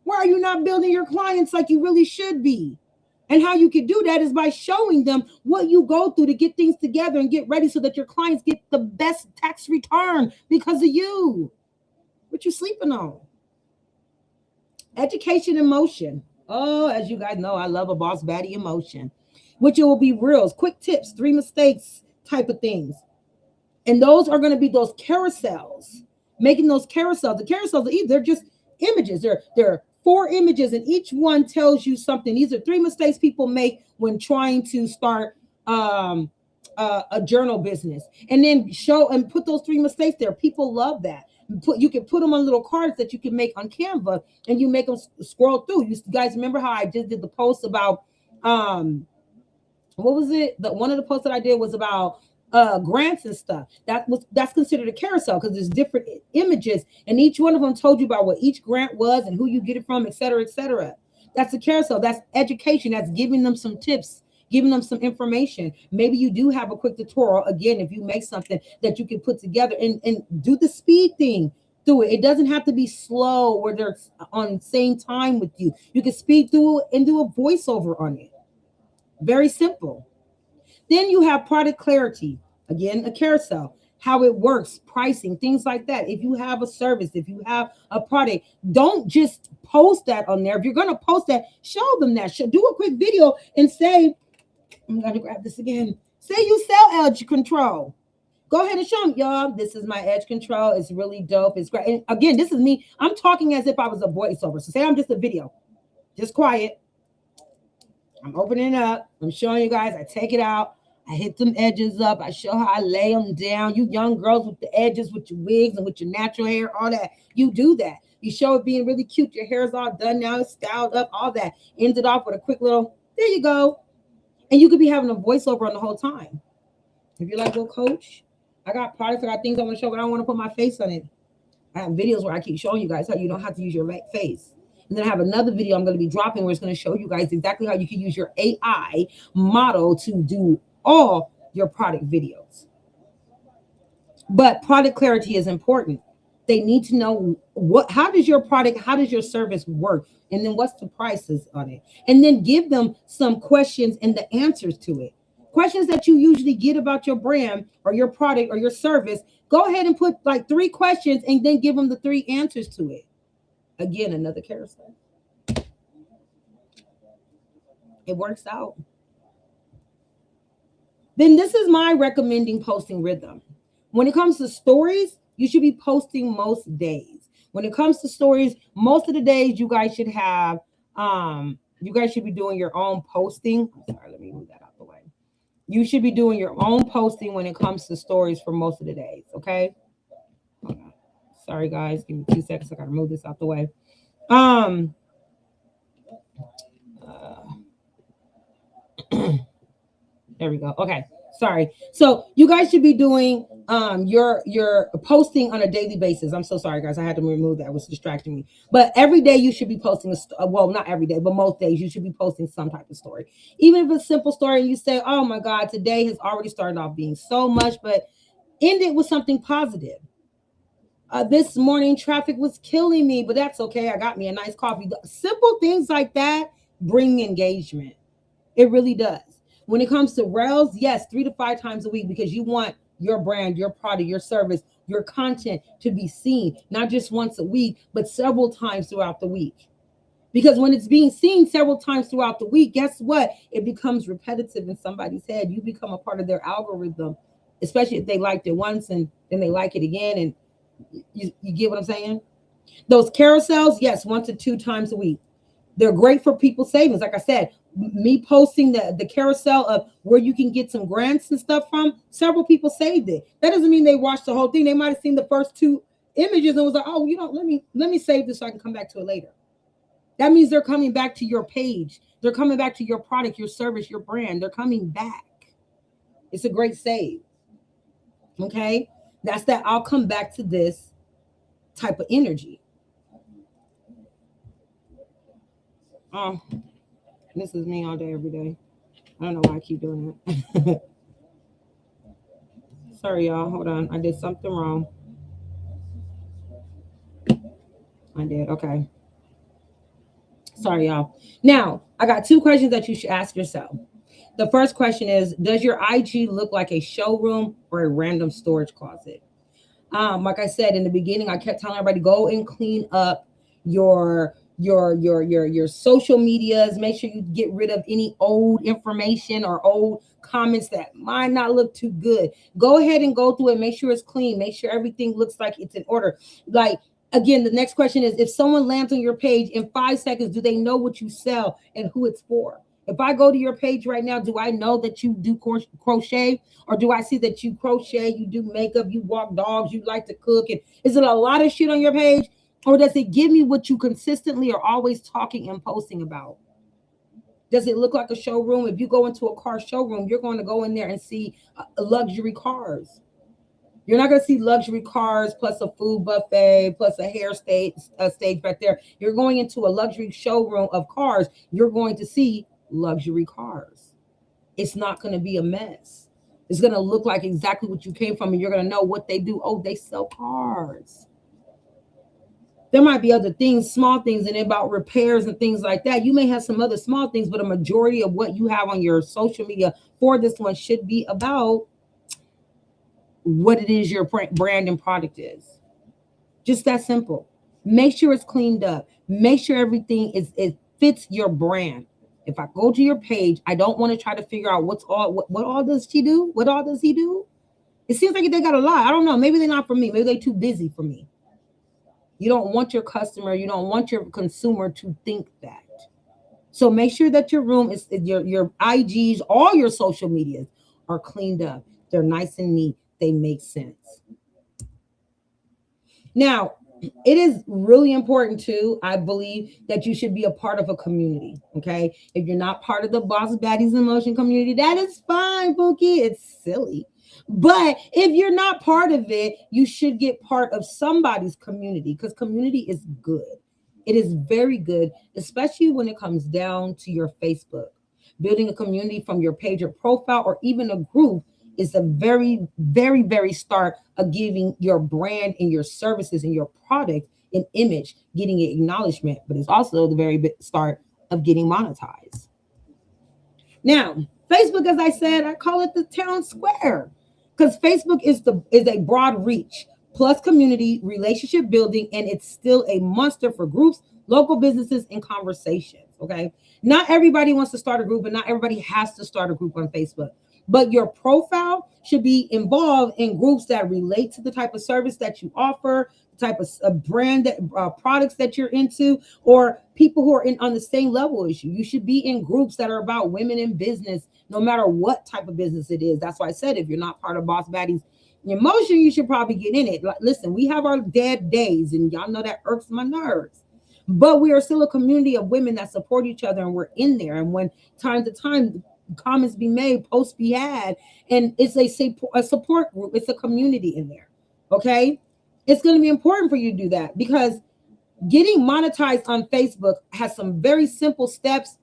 Why are you not building your clients like you really should be? And how you can do that is by showing them what you go through to get things together and get ready so that your clients get the best tax return because of you. What you sleeping on? Education in motion. Oh, as you guys know, I love a boss baddie emotion, which it will be reels, quick tips, 3 mistakes type of things. And those are going to be those carousels, making those carousels. The carousels, they're just images. They're 4 images, and each one tells you something. These are 3 mistakes people make when trying to start a journal business. And then show and put those 3 mistakes there. People love that. You can put them on little cards that you can make on Canva, and you make them scroll through. You guys remember how I just did the post about what was it? One of the posts that I did was about grants and stuff. That's considered a carousel because there's different images, and each one of them told you about what each grant was and who you get it from, et cetera, et cetera. That's a carousel. That's education. That's giving them some tips, giving them some information. Maybe you do have a quick tutorial. Again, if you make something that you can put together and do the speed thing through it. It doesn't have to be slow where they're on the same time with you. You can speed through it and do a voiceover on it. Very simple. Then you have product clarity. Again, a carousel. How it works, pricing, things like that. If you have a service, if you have a product, don't just post that on there. If you're going to post that, show them that. Do a quick video and say, I'm going to grab this again. Say you sell edge control. Go ahead and show them, y'all. This is my edge control. It's really dope. It's great. And again, this is me. I'm talking as if I was a voiceover. So say I'm just a video. Just quiet. I'm opening it up. I'm showing you guys. I take it out. I hit them edges up. I show how I lay them down. You young girls with the edges, with your wigs and with your natural hair, all that. You do that. You show it being really cute. Your hair is all done now. It's styled up, all that. Ended off with a quick little, there you go. And you could be having a voiceover on the whole time. If you're like, well, coach, I got products, I got things I want to show, but I don't want to put my face on it. I have videos where I keep showing you guys how you don't have to use your face. And then I have another video I'm going to be dropping where it's going to show you guys exactly how you can use your AI model to do all your product videos. But product clarity is important. They need to know how does your product, how does your service work? And then what's the prices on it? And then give them some questions and the answers to it. Questions that you usually get about your brand or your product or your service. Go ahead and put like 3 questions and then give them the 3 answers to it. Again, another carousel. It works out. Then this is my recommending posting rhythm. When it comes to stories, you should be posting most days. When it comes to stories, most of the days you guys should have, you guys should be doing your own posting. I'm sorry, let me move that out the way. You should be doing your own posting when it comes to stories for most of the days, okay? Sorry, guys, give me 2 seconds. I gotta move this out the way. There we go. Okay, sorry. So you guys should be doing your posting on a daily basis. I'm so sorry, guys. I had to remove that. It was distracting me. But every day you should be posting well, not every day, but most days you should be posting some type of story. Even if it's a simple story and you say, oh my God, today has already started off being so much, but end it with something positive. This morning traffic was killing me, but that's okay. I got me a nice coffee. Simple things like that bring engagement. It really does. When it comes to Rails, yes, 3 to 5 times a week, because you want your brand, your product, your service, your content to be seen, not just once a week, but several times throughout the week. Because when it's being seen several times throughout the week, guess what? It becomes repetitive in somebody's head. You become a part of their algorithm, especially if they liked it once and then they like it again. And you get what I'm saying? Those carousels, yes, 1 to 2 times a week. They're great for people savings. Like I said, Me posting the carousel of where you can get some grants and stuff from, several people saved it. That doesn't mean they watched the whole thing. They might have seen the first two images and was like, oh, let me save this so I can come back to it later. That means they're coming back to your page. They're coming back to your product, your service, your brand. They're coming back. It's a great save. Okay? That's that I'll come back to this type of energy. Oh, this is me all day, every day. I don't know why I keep doing that. Sorry, y'all. Hold on. I did something wrong. I did. Okay. Sorry, y'all. Now, I got two questions that you should ask yourself. The first question is, does your IG look like a showroom or a random storage closet? Like I said in the beginning, I kept telling everybody, go and clean up your social medias. Make sure you get rid of any old information or old comments that might not look too good. Go ahead and go through it. Make sure it's clean. Make sure everything looks like it's in order. Like, again, the next question is, if someone lands on your page in 5 seconds, do they know what you sell and who it's for? If I go to your page right now, do I know that you do crochet, or do I see that you crochet, you do makeup, you walk dogs, you like to cook? And is it a lot of shit on your page, or does it give me what you consistently are always talking and posting about? Does it look like a showroom? If you go into a car showroom, you're going to go in there and see luxury cars. You're not going to see luxury cars plus a food buffet plus a hair stage back there. You're going into a luxury showroom of cars. You're going to see luxury cars. It's not going to be a mess. It's going to look like exactly what you came from, and you're going to know what they do. Oh, they sell cars. There might be other things, small things, and about repairs and things like that. You may have some other small things, but a majority of what you have on your social media for this one should be about what it is your brand and product is. Just that simple. Make sure it's cleaned up. Make sure everything it fits your brand. If I go to your page, I don't want to try to figure out what all does she do? What all does he do? It seems like they got a lot. I don't know. Maybe they're not for me. Maybe they're too busy for me. You don't want your customer, you don't want your consumer to think that. So make sure that your room is your IGs, all your social medias are cleaned up. They're nice and neat. They make sense. Now, it is really important too, I believe, that you should be a part of a community. Okay. If you're not part of the Boss Baddies in Motion community, that is fine, Pookie. It's silly. But if you're not part of it, you should get part of somebody's community, because community is good. It is very good, especially when it comes down to your Facebook. Building a community from your page or profile or even a group is a very, very, very start of giving your brand and your services and your product an image, getting an acknowledgement, but it's also the very start of getting monetized. Now, Facebook, as I said, I call it the town square, because Facebook is a broad reach plus community relationship building, and it's still a monster for groups, local businesses, and conversations. Okay, not everybody wants to start a group, and not everybody has to start a group on Facebook. But your profile should be involved in groups that relate to the type of service that you offer, the type of brand that products that you're into, or people who are on the same level as you. You should be in groups that are about women in business, no matter what type of business it is. That's why I said, if you're not part of Boss Baddies in Motion, you should probably get in it. Like, listen, we have our dead days, and y'all know that irks my nerves. But we are still a community of women that support each other, and we're in there. And when time to time comments be made, posts be had, and it's a support group, it's a community in there. Okay, it's going to be important for you to do that, because getting monetized on Facebook has some very simple steps,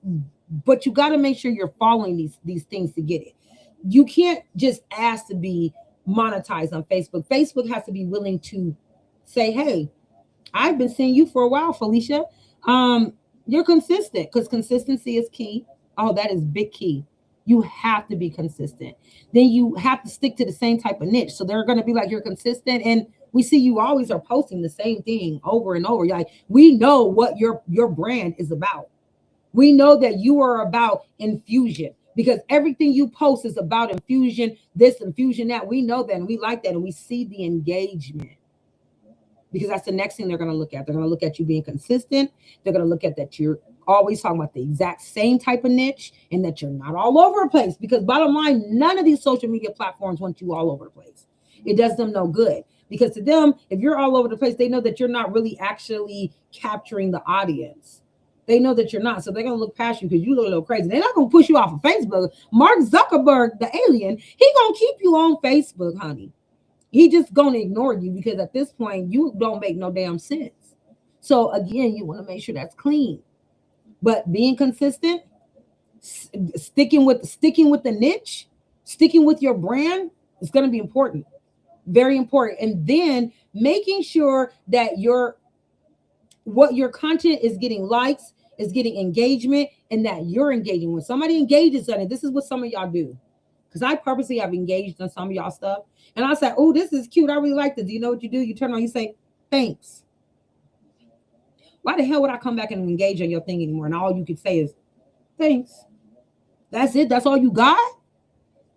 but you got to make sure you're following these things to get it. You can't just ask to be monetized on Facebook. Facebook has to be willing to say, hey, I've been seeing you for a while, Felicia. You're consistent, because consistency is key. Oh, that is big key. You have to be consistent. Then you have to stick to the same type of niche. So they're going to be like, you're consistent, and we see you always are posting the same thing over and over. Like, we know what your brand is about. We know that you are about infusion, because everything you post is about infusion, this infusion, that. We know that, and we like that, and we see the engagement, because that's the next thing they're going to look at. They're going to look at you being consistent. They're going to look at that you're always talking about the exact same type of niche and that you're not all over the place. Because bottom line, none of these social media platforms want you all over the place. It does them no good. Because to them, if you're all over the place, they know that you're not really actually capturing the audience. They know that you're not. So they're going to look past you because you look a little crazy. They're not going to push you off of Facebook. Mark Zuckerberg, the alien, he going to keep you on Facebook, honey. He just going to ignore you because at this point, you don't make no damn sense. So again, you want to make sure that's clean. But being consistent, sticking with the niche, sticking with your brand is going to be important. Very important. And then making sure that what your content is getting likes, is getting engagement, and that you're engaging. When somebody engages on it, this is what some of y'all do. Because I purposely have engaged on some of y'all stuff. And I say, oh, this is cute. I really like this. Do you know what you do? You turn on, you say, thanks. Why the hell would I come back and engage on your thing anymore? And all you could say is, thanks. That's it. That's all you got?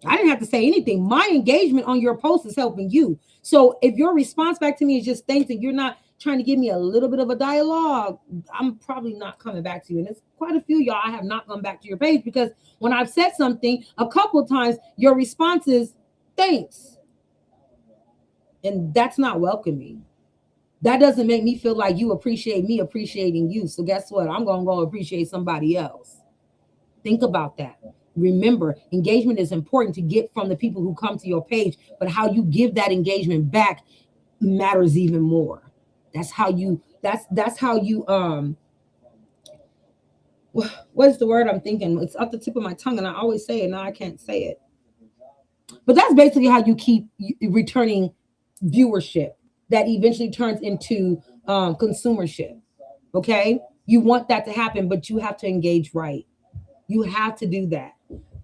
I didn't have to say anything. My engagement on your post is helping you. So if your response back to me is just thanks and you're not trying to give me a little bit of a dialogue, I'm probably not coming back to you. And it's quite a few y'all I have not gone back to your page because when I've said something a couple of times, your response is thanks. And that's not welcoming. That doesn't make me feel like you appreciate me appreciating you. So guess what? I'm going to go appreciate somebody else. Think about that. Remember, engagement is important to get from the people who come to your page, but how you give that engagement back matters even more. That's how you what is the word I'm thinking? It's up the tip of my tongue and I always say it, now I can't say it. But that's basically how you keep returning viewership that eventually turns into consumership. Okay? You want that to happen, but you have to engage right. You have to do that.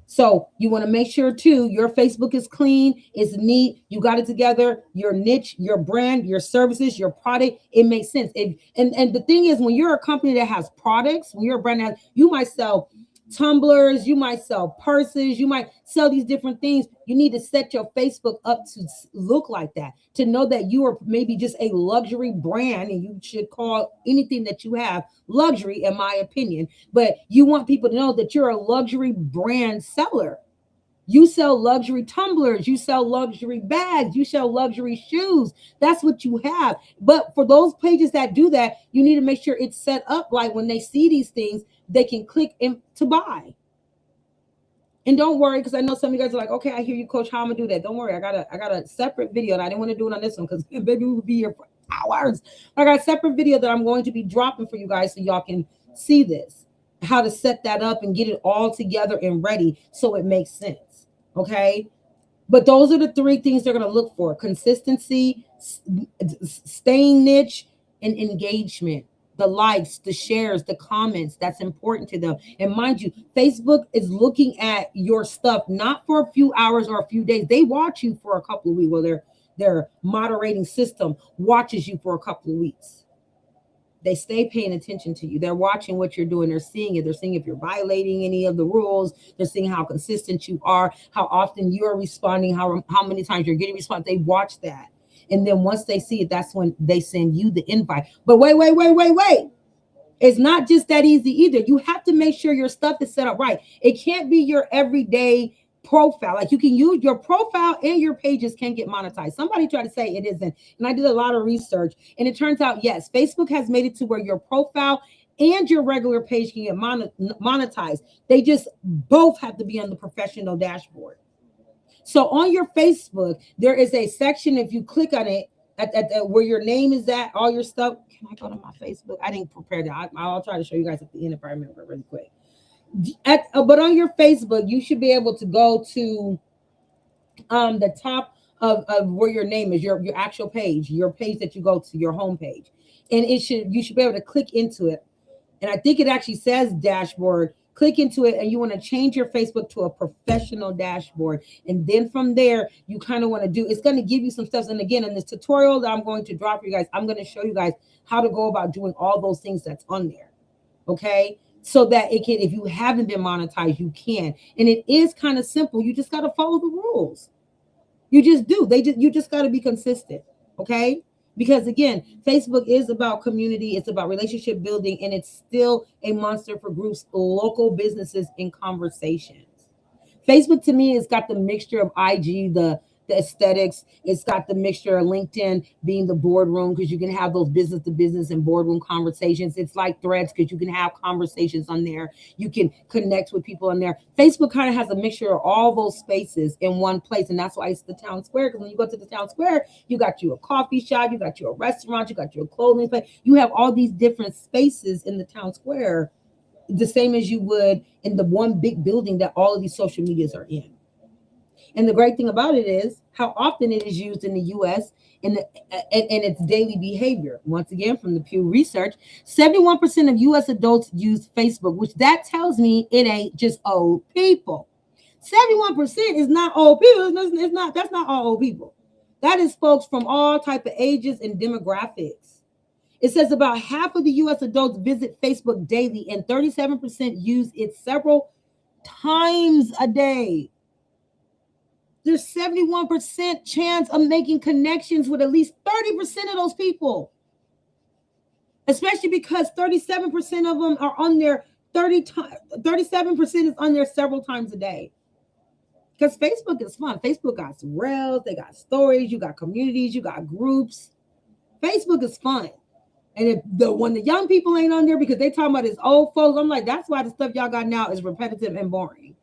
So you want to make sure too, your Facebook is clean, it's neat, you got it together, your niche, your brand, your services, your product, it makes sense. And the thing is, when you're a company that has products, when you're a brand that you might sell tumblers, you might sell purses, you might sell these different things. You need to set your Facebook up to look like that, to know that you are maybe just a luxury brand, and you should call anything that you have luxury, in my opinion. But you want people to know that you're a luxury brand seller. You sell luxury tumblers, you sell luxury bags, you sell luxury shoes. That's what you have. But for those pages that do that, you need to make sure it's set up like when they see these things, they can click in to buy. And don't worry, because I know some of you guys are like, okay, I hear you, coach, how I'm gonna do that? Don't worry, I got a separate video, and I didn't want to do it on this one because baby, we would be here for hours. I got a separate video that I'm going to be dropping for you guys so y'all can see this, how to set that up and get it all together and ready so it makes sense. Okay. But those are the three things they're going to look for: consistency, staying niche, and engagement. The likes, the shares, the comments, that's important to them. And mind you, Facebook is looking at your stuff not for a few hours or a few days. They watch you for a couple of weeks. Well, their moderating system watches you for a couple of weeks. They stay paying attention to you. They're watching what you're doing. They're seeing it. They're seeing if you're violating any of the rules. They're seeing how consistent you are, how often you're responding, how many times you're getting response. They watch that. And then once they see it, that's when they send you the invite. But wait. It's not just that easy either. You have to make sure your stuff is set up right. It can't be your everyday profile. Like, you can use your profile and your pages can get monetized. Somebody tried to say it isn't. And I did a lot of research, and it turns out, yes, Facebook has made it to where your profile and your regular page can get monetized. They just both have to be on the professional dashboard. So on your Facebook, there is a section, if you click on it, at where your name is at, all your stuff. Can I go to my Facebook? I didn't prepare that. I'll try to show you guys at the end if I remember really quick. But on your Facebook, you should be able to go to the top of where your name is, your actual page, your page that you go to, your home page. And you should be able to click into it. And I think it actually says dashboard. Click into it, and you want to change your Facebook to a professional dashboard. And then from there, you kind of want to it's going to give you some steps. And again, in this tutorial that I'm going to drop for you guys, I'm going to show you guys how to go about doing all those things that's on there. Okay. So that it can, if you haven't been monetized, you can. And it is kind of simple. You just got to follow the rules. You just do. You just got to be consistent. Okay. Because again, Facebook is about community, it's about relationship building, and it's still a monster for groups, local businesses, and conversations. Facebook to me has got the mixture of IG, the aesthetics. It's got the mixture of LinkedIn being the boardroom because you can have those business to business and boardroom conversations. It's like Threads because you can have conversations on there. You can connect with people on there. Facebook kind of has a mixture of all those spaces in one place, and that's why it's the town square. Because when you go to the town square, you got you a coffee shop, you got you a restaurant, you got your clothing place. You have all these different spaces in the town square, the same as you would in the one big building that all of these social medias are in. And the great thing about it is how often it is used in the U.S. And its daily behavior. Once again, from the Pew Research, 71% of U.S. adults use Facebook, which that tells me it ain't just old people. 71% is not old people. It's not. That's not all old people. That is folks from all type of ages and demographics. It says about half of the U.S. adults visit Facebook daily, and 37% use it several times a day. There's 71% chance of making connections with at least 30% of those people. Especially because 37% of them are on there 37% is on there several times a day. Because Facebook is fun. Facebook got some rails, they got stories, you got communities, you got groups. Facebook is fun. And if when the young people ain't on there because they talking about this old folks, I'm like, that's why the stuff y'all got now is repetitive and boring.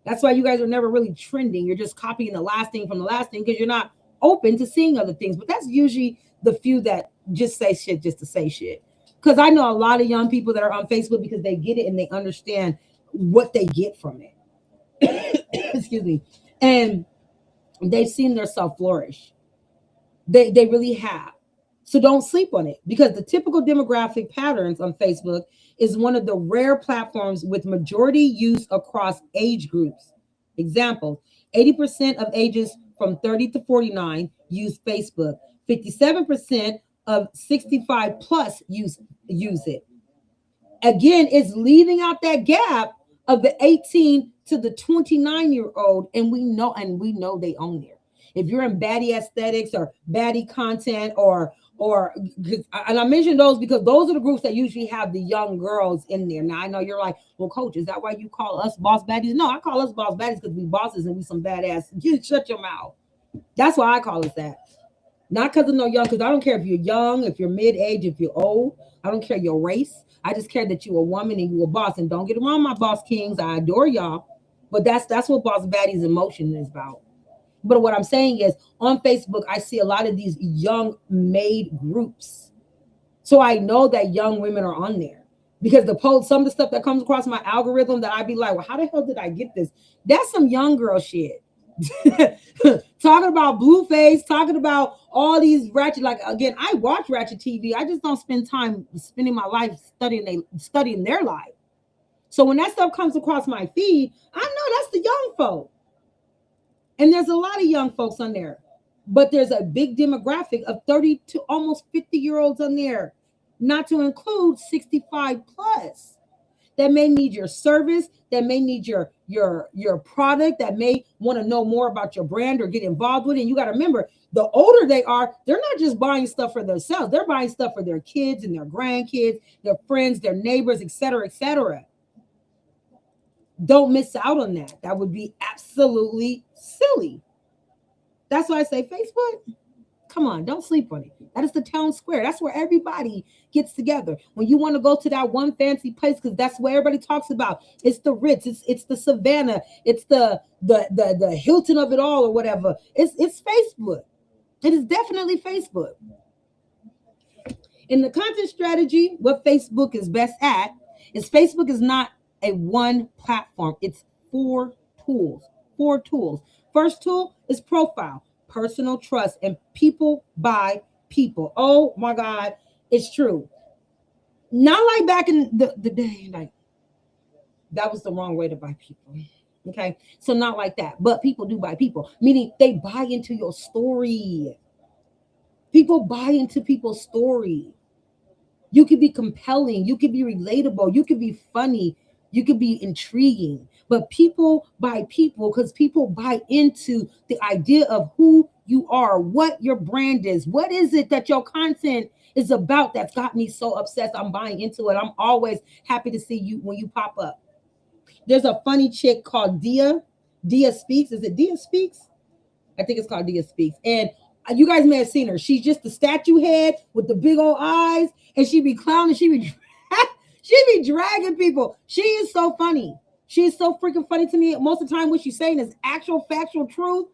That's why you guys are never really trending. You're just copying the last thing from the last thing because you're not open to seeing other things. But that's usually the few that just say shit just to say shit. Because I know a lot of young people that are on Facebook because they get it and they understand what they get from it. Excuse me. And they've seen themselves flourish. They really have. So don't sleep on it because the typical demographic patterns on Facebook is one of the rare platforms with majority use across age groups. Example, 80% of ages from 30 to 49 use Facebook. 57% of 65 plus use it. Again, it's leaving out that gap of the 18 to the 29-year-old, and we know they own there. If you're in Baddie aesthetics or Baddie content or and I mention those because those are the groups that usually have the young girls in there. Now I know you're like, well, coach, is that why you call us boss baddies? No, I call us boss baddies because we bosses and we some badass. You shut your mouth. That's why I call us that. Not because of no young, because I don't care if you're young, if you're mid-age, if you're old. I don't care your race. I just care that you're a woman and you're a boss. And don't get around my boss kings. I adore y'all. But that's what boss baddies in motion is about. But what I'm saying is on Facebook, I see a lot of these young made groups. So I know that young women are on there because some of the stuff that comes across my algorithm that I'd be like, well, how the hell did I get this? That's some young girl shit. Talking about Blueface, talking about all these ratchet, like again, I watch ratchet TV. I just don't spend time spending my life studying their life. So when that stuff comes across my feed, I know that's the young folk. And there's a lot of young folks on there, but there's a big demographic of 30 to almost 50-year-olds on there, not to include 65 plus that may need your service, that may need your product, that may want to know more about your brand or get involved with it. And you got to remember, the older they are, they're not just buying stuff for themselves. They're buying stuff for their kids and their grandkids, their friends, their neighbors, et cetera, et cetera. Don't miss out on that. That would be absolutely silly. That's why I say Facebook. Come on, don't sleep on it. That is the town square. That's where everybody gets together. When you want to go to that one fancy place, because that's what everybody talks about. It's the Ritz. It's the Savannah. It's the Hilton of it all, or whatever. It's Facebook. It is definitely Facebook. In the content strategy, what Facebook is best at is Facebook is not a one platform. It's four tools. First tool is profile, personal trust, and people by people. Oh my God, it's true. Not like back in the day, like that was the wrong way to buy people. Okay, so not like that, but people do buy people, meaning they buy into your story. People buy into people's story. You could be compelling, you could be relatable, you could be funny, you could be intriguing, but people buy people because people buy into the idea of who you are, what your brand is. What is it that your content is about that's got me so obsessed? I'm buying into it. I'm always happy to see you when you pop up. There's a funny chick called Dia. Dia Speaks. Is it Dia Speaks? I think it's called Dia Speaks. And you guys may have seen her. She's just the statue head with the big old eyes, and she be clowning. She be she be dragging people. She is so funny. She is so freaking funny to me. Most of the time, what she's saying is actual factual truth.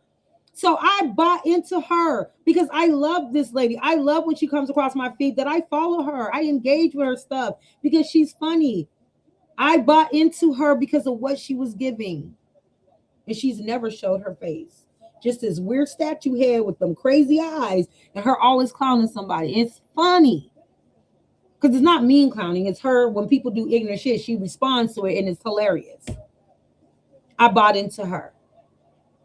So I bought into her because I love this lady. I love when she comes across my feed that I follow her. I engage with her stuff because she's funny. I bought into her because of what she was giving. And she's never showed her face. Just this weird statue head with them crazy eyes and her always clowning somebody. It's funny. Because it's not mean clowning. It's her, when people do ignorant shit, she responds to it and it's hilarious. I bought into her.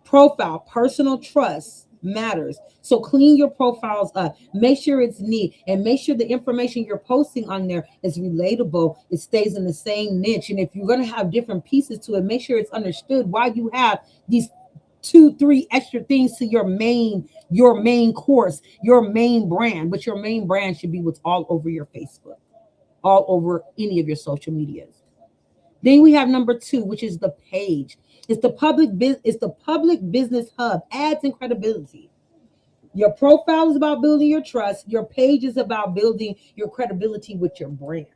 Profile, personal trust matters. So clean your profiles up. Make sure it's neat and make sure the information you're posting on there is relatable. It stays in the same niche. And if you're going to have different pieces to it, make sure it's understood why you have these 2-3 extra things to your main course, your main brand. But your main brand should be what's all over your Facebook, all over any of your social medias. Then we have number 2, which is the page. It's the public business hub, ads and credibility. Your profile is about building your trust. Your page is about building your credibility with your brand.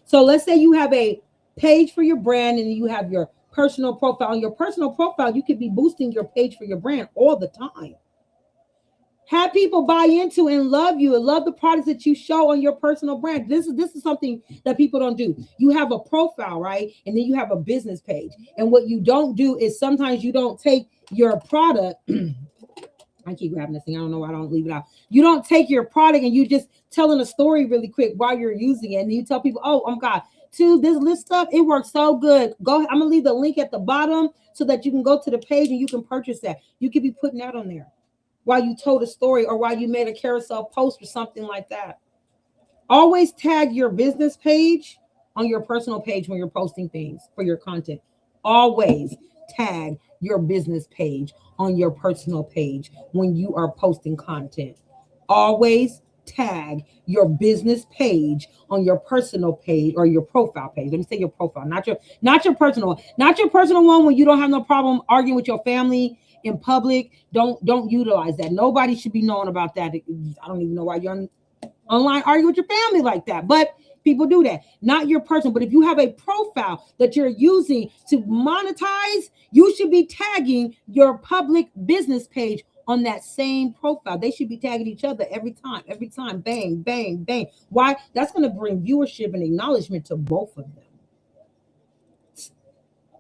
So let's say you have a page for your brand and you have your personal profile. On your personal profile, you could be boosting your page for your brand all the time. Have people buy into and love you and love the products that you show on your personal brand. This is something that people don't do. You have a profile, right? And then you have a business page. And what you don't do is sometimes you don't take your product. I keep grabbing this thing. I don't know why I don't leave it out. You don't take your product and you just telling a story really quick while you're using it. And you tell people, oh my God, this list stuff, it works so good. Go ahead. I'm going to leave the link at the bottom so that you can go to the page and you can purchase that. You could be putting that on there while you told a story or while you made a carousel post or something like that. Always tag your business page on your personal page when you're posting things for your content. Always tag your business page on your personal page when you are posting content. Always tag your business page on your personal page or your profile page. Let me say your profile, not your personal one when you don't have no problem arguing with your family in public. Don't utilize that. Nobody should be knowing about that. I don't even know why you're online arguing with your family like that, but people do that. Not your personal, but if you have a profile that you're using to monetize, you should be tagging your public business page on that same profile. They should be tagging each other every time, bang, bang, bang. Why? That's going to bring viewership and acknowledgement to both of them.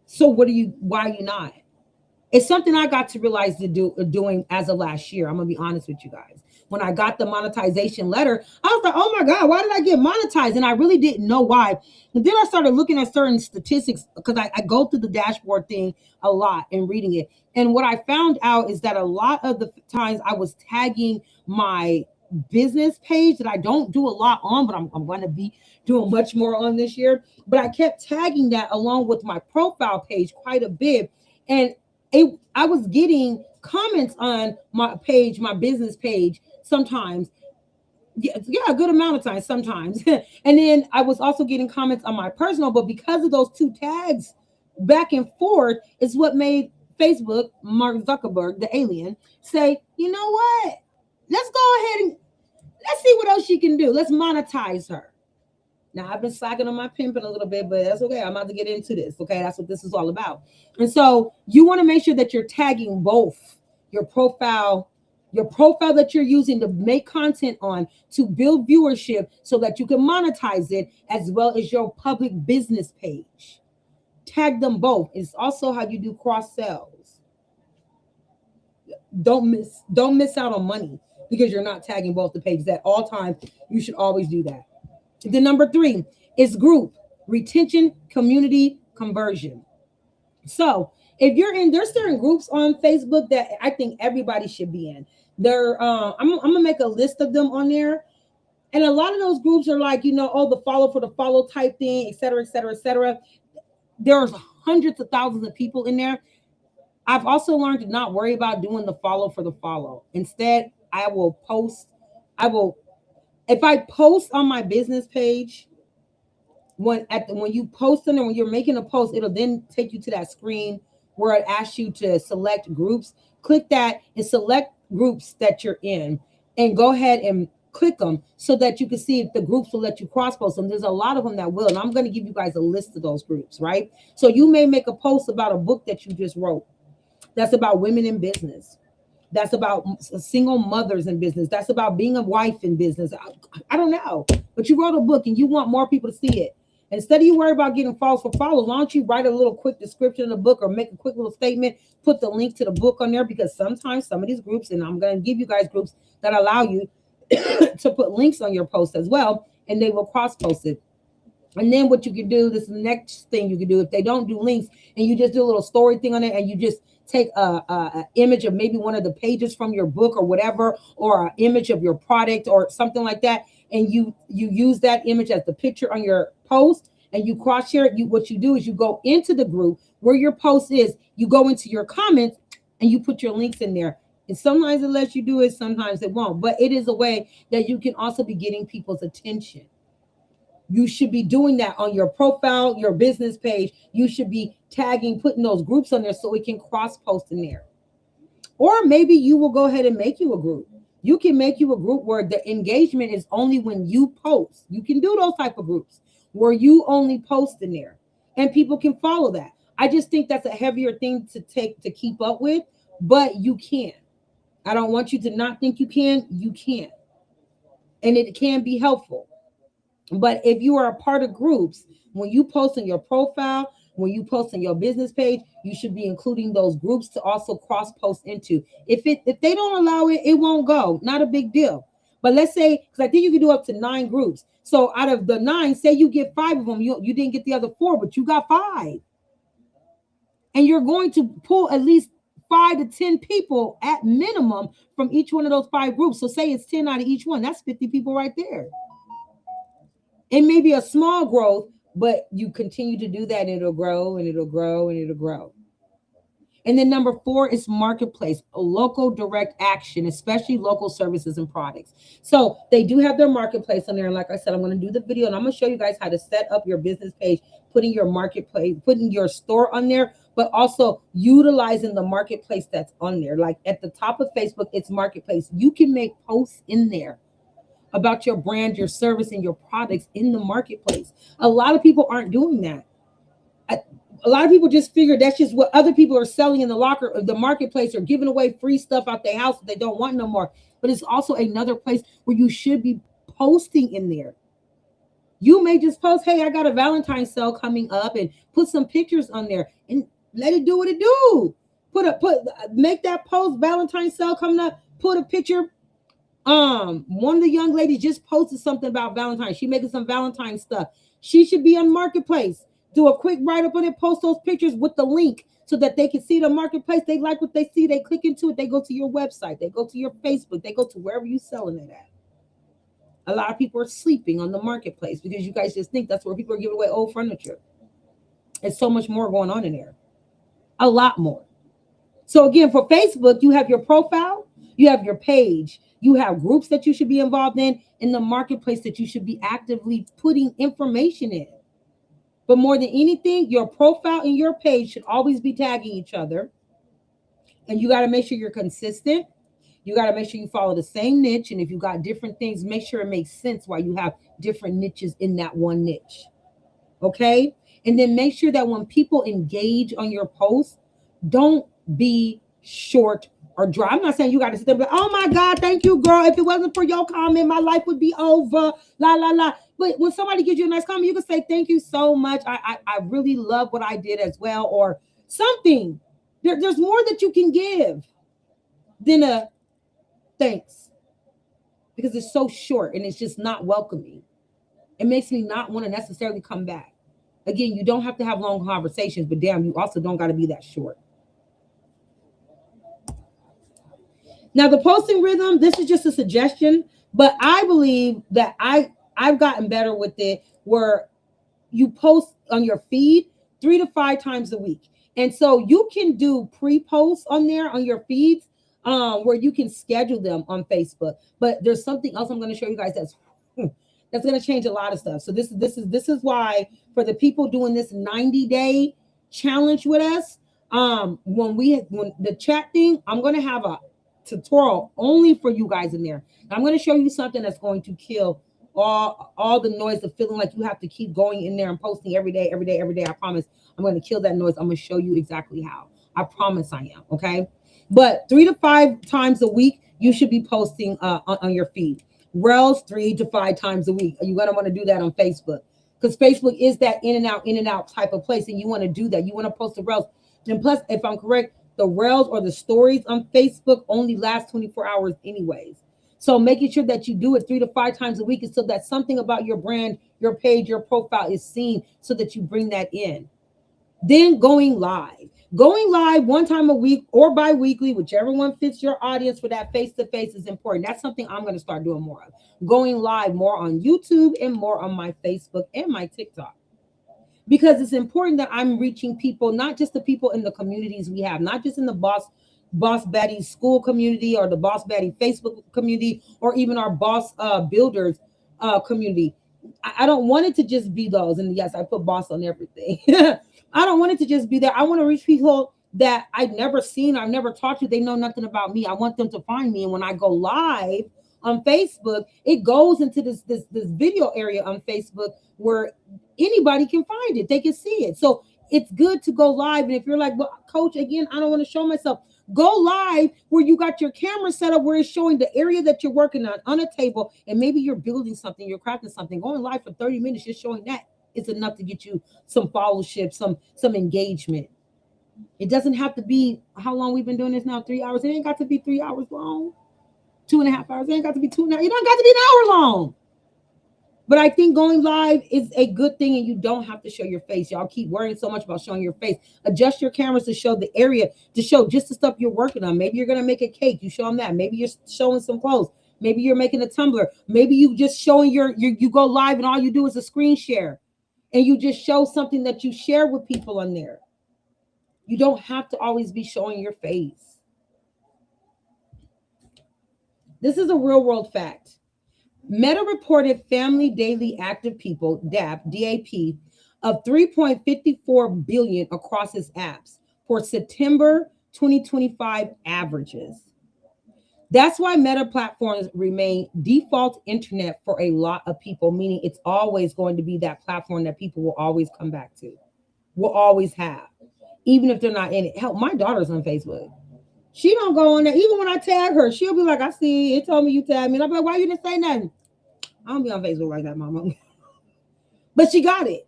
So why are you not? It's something I got to realize doing as of last year. I'm going to be honest with you guys. When I got the monetization letter, I was like, oh my God, why did I get monetized? And I really didn't know why. And then I started looking at certain statistics because I go through the dashboard thing a lot and reading it. And what I found out is that a lot of the times I was tagging my business page that I don't do a lot on, but I'm going to be doing much more on this year. But I kept tagging that along with my profile page quite a bit. And I was getting comments on my page, my business page, sometimes. Yeah, a good amount of times sometimes. And then I was also getting comments on my personal, but because of those two tags back and forth is what made Facebook, Mark Zuckerberg, the alien, say, you know what? Let's go ahead and let's see what else she can do. Let's monetize her. Now, I've been slacking on my pimping a little bit, but that's okay. I'm about to get into this, okay? That's what this is all about. And so you want to make sure that you're tagging both your profile that you're using to make content on to build viewership so that you can monetize it, as well as your public business page. Tag them both. It's also how you do cross sells. Don't miss out on money because you're not tagging both the pages at all times. You should always do that. The number 3 is group, retention, community, conversion. So if you're there's certain groups on Facebook that I think everybody should be in. I'm gonna make a list of them on there. And a lot of those groups are like, the follow for the follow type thing, et cetera, et cetera, et cetera. There's hundreds of thousands of people in there. I've also learned to not worry about doing the follow for the follow. Instead, I will post, I will, if I post on my business page, when you post them and when you're making a post, it'll then take you to that screen where it asks you to select groups. Click that and select groups that you're in, and go ahead and click them so that you can see if the groups will let you cross post them. There's a lot of them that will, and I'm going to give you guys a list of those groups, right? So you may make a post about a book that you just wrote that's about women in business. That's about single mothers in business. That's about being a wife in business. I don't know. But you wrote a book and you want more people to see it. Instead of you worry about getting follows for follows, why don't you write a little quick description of the book or make a quick little statement, put the link to the book on there, because sometimes some of these groups, and I'm going to give you guys groups that allow you to put links on your post as well, and they will cross post it. And then what you can do, this is the next thing you can do, if they don't do links and you just do a little story thing on it, and you just take a image of maybe one of the pages from your book or whatever, or an image of your product or something like that, and you use that image as the picture on your post, and you cross share it. What you do is you go into the group where your post is, you go into your comments and you put your links in there. And sometimes it lets you do it, sometimes it won't, but it is a way that you can also be getting people's attention. You should be doing that on your profile, your business page. You should be tagging, putting those groups on there so it can cross post in there. Or maybe you will go ahead and make you a group. You can make you a group where the engagement is only when you post. You can do those type of groups where you only post in there and people can follow that. I just think that's a heavier thing to keep up with, but you can. I don't want you to not think you can. You can. And it can be helpful. But if you are a part of groups, when you post on your profile, when you post on your business page, you should be including those groups to also cross post into. If they don't allow it, it won't go. Not a big deal. But let's say, because I think you can do up to 9 groups. So out of the 9, say you get 5 of them, you didn't get the other 4, but you got 5. And you're going to pull at least 5 to 10 people at minimum from each one of those 5 groups. So say it's 10 out of each one. That's 50 people right there. It may be a small growth, but you continue to do that and it'll grow and it'll grow and it'll grow. And then number 4 is marketplace, a local direct action, especially local services and products. So they do have their marketplace on there. And like I said, I'm going to do the video and I'm going to show you guys how to set up your business page, putting your marketplace, putting your store on there, but also utilizing the marketplace that's on there. Like at the top of Facebook, it's marketplace. You can make posts in there about your brand, your service, and your products in the marketplace. A lot of people aren't doing that. A lot of people just figure that's just what other people are selling in the marketplace, or giving away free stuff out their house that they don't want no more. But it's also another place where you should be posting in there. You may just post, hey, I got a Valentine's sale coming up, and put some pictures on there and let it do what it do. Make that post, Valentine's sale coming up, put a picture. One of the young ladies just posted something about Valentine's. She making some Valentine's stuff. She should be on marketplace. Do a quick write-up on it, post those pictures with the link so that they can see the marketplace. They like what they see. They click into it. They go to your website. They go to your Facebook. They go to wherever you're selling it at. A lot of people are sleeping on the marketplace because you guys just think that's where people are giving away old furniture. There's so much more going on in there. A lot more. So again, for Facebook, you have your profile, you have your page, you have groups that you should be involved in the marketplace that you should be actively putting information in. But more than anything, your profile and your page should always be tagging each other. And you got to make sure you're consistent. You got to make sure you follow the same niche. And if you got different things, make sure it makes sense why you have different niches in that one niche. Okay? And then make sure that when people engage on your post, don't be short or dry. I'm not saying you got to sit there and be like, oh my God, thank you, girl. If it wasn't for your comment, my life would be over. La, la, la. But when somebody gives you a nice comment, you can say, thank you so much. I really love what I did as well. Or something. There's more that you can give than a thanks. Because it's so short and it's just not welcoming. It makes me not want to necessarily come back. Again, you don't have to have long conversations, but damn, you also don't got to be that short. Now, the posting rhythm, this is just a suggestion, but I believe that I've gotten better with it, where you post on your feed 3 to 5 times a week. And so you can do pre-posts on there on your feeds, where you can schedule them on Facebook. But there's something else I'm going to show you guys that's going to change a lot of stuff. So this is why, for the people doing this 90-day challenge with us, when the chat thing, I'm going to have a tutorial only for you guys in there. And I'm going to show you something that's going to kill all the noise of feeling like you have to keep going in there and posting every day, every day, every day. I promise I'm going to kill that noise. I'm going to show you exactly how. I promise I am. Okay. But 3 to 5 times a week, you should be posting on your feed. Reels 3 to 5 times a week. You're going to want to do that on Facebook, because Facebook is that in and out type of place. And you want to do that. You want to post the Reels. And plus, if I'm correct, the Reels or the stories on Facebook only last 24 hours anyways. So making sure that you do it 3 to 5 times a week is so that something about your brand, your page, your profile is seen, so that you bring that in. Then going live. Going live 1 time a week or bi-weekly, whichever one fits your audience for that face-to-face is important. That's something I'm going to start doing more of. Going live more on YouTube and more on my Facebook and my TikTok. Because it's important that I'm reaching people, not just the people in the communities we have, not just in the Boss Baddie school community or the Boss Baddie Facebook community, or even our Boss Builders community. I don't want it to just be those. And yes, I put boss on everything. I don't want it to just be there. I want to reach people that I've never seen, I've never talked to. They know nothing about me. I want them to find me. And when I go live on Facebook, it goes into this video area on Facebook where anybody can find it. They can see it. So it's good to go live. And if you're like, well, coach, again, I don't want to show myself. Go live where you got your camera set up, where it's showing the area that you're working on a table, and maybe you're building something, you're crafting something. Going live for 30 minutes, just showing that is enough to get you some followership, some engagement. It doesn't have to be how long we've been doing this now, 3 hours. It ain't got to be 3 hours long, 2.5 hours. It ain't got to be 2 hours. It don't got to be an hour long. But I think going live is a good thing, and you don't have to show your face. Y'all keep worrying so much about showing your face. Adjust your cameras to show the area, to show just the stuff you're working on. Maybe you're going to make a cake. You show them that. Maybe you're showing some clothes. Maybe you're making a tumbler. Maybe you just showing you go live and all you do is a screen share. And you just show something that you share with people on there. You don't have to always be showing your face. This is a real world fact. Meta reported family daily active people, DAP, of 3.54 billion across its apps for September 2025 averages. That's why Meta platforms remain default internet for a lot of people, meaning it's always going to be that platform that people will always come back to, will always have, even if they're not in it. Hell, my daughter's on Facebook. She don't go on there. Even when I tag her, she'll be like, I see it told me you tagged me. And I'm like, why you didn't say nothing? I don't be on Facebook like that, mama. But she got it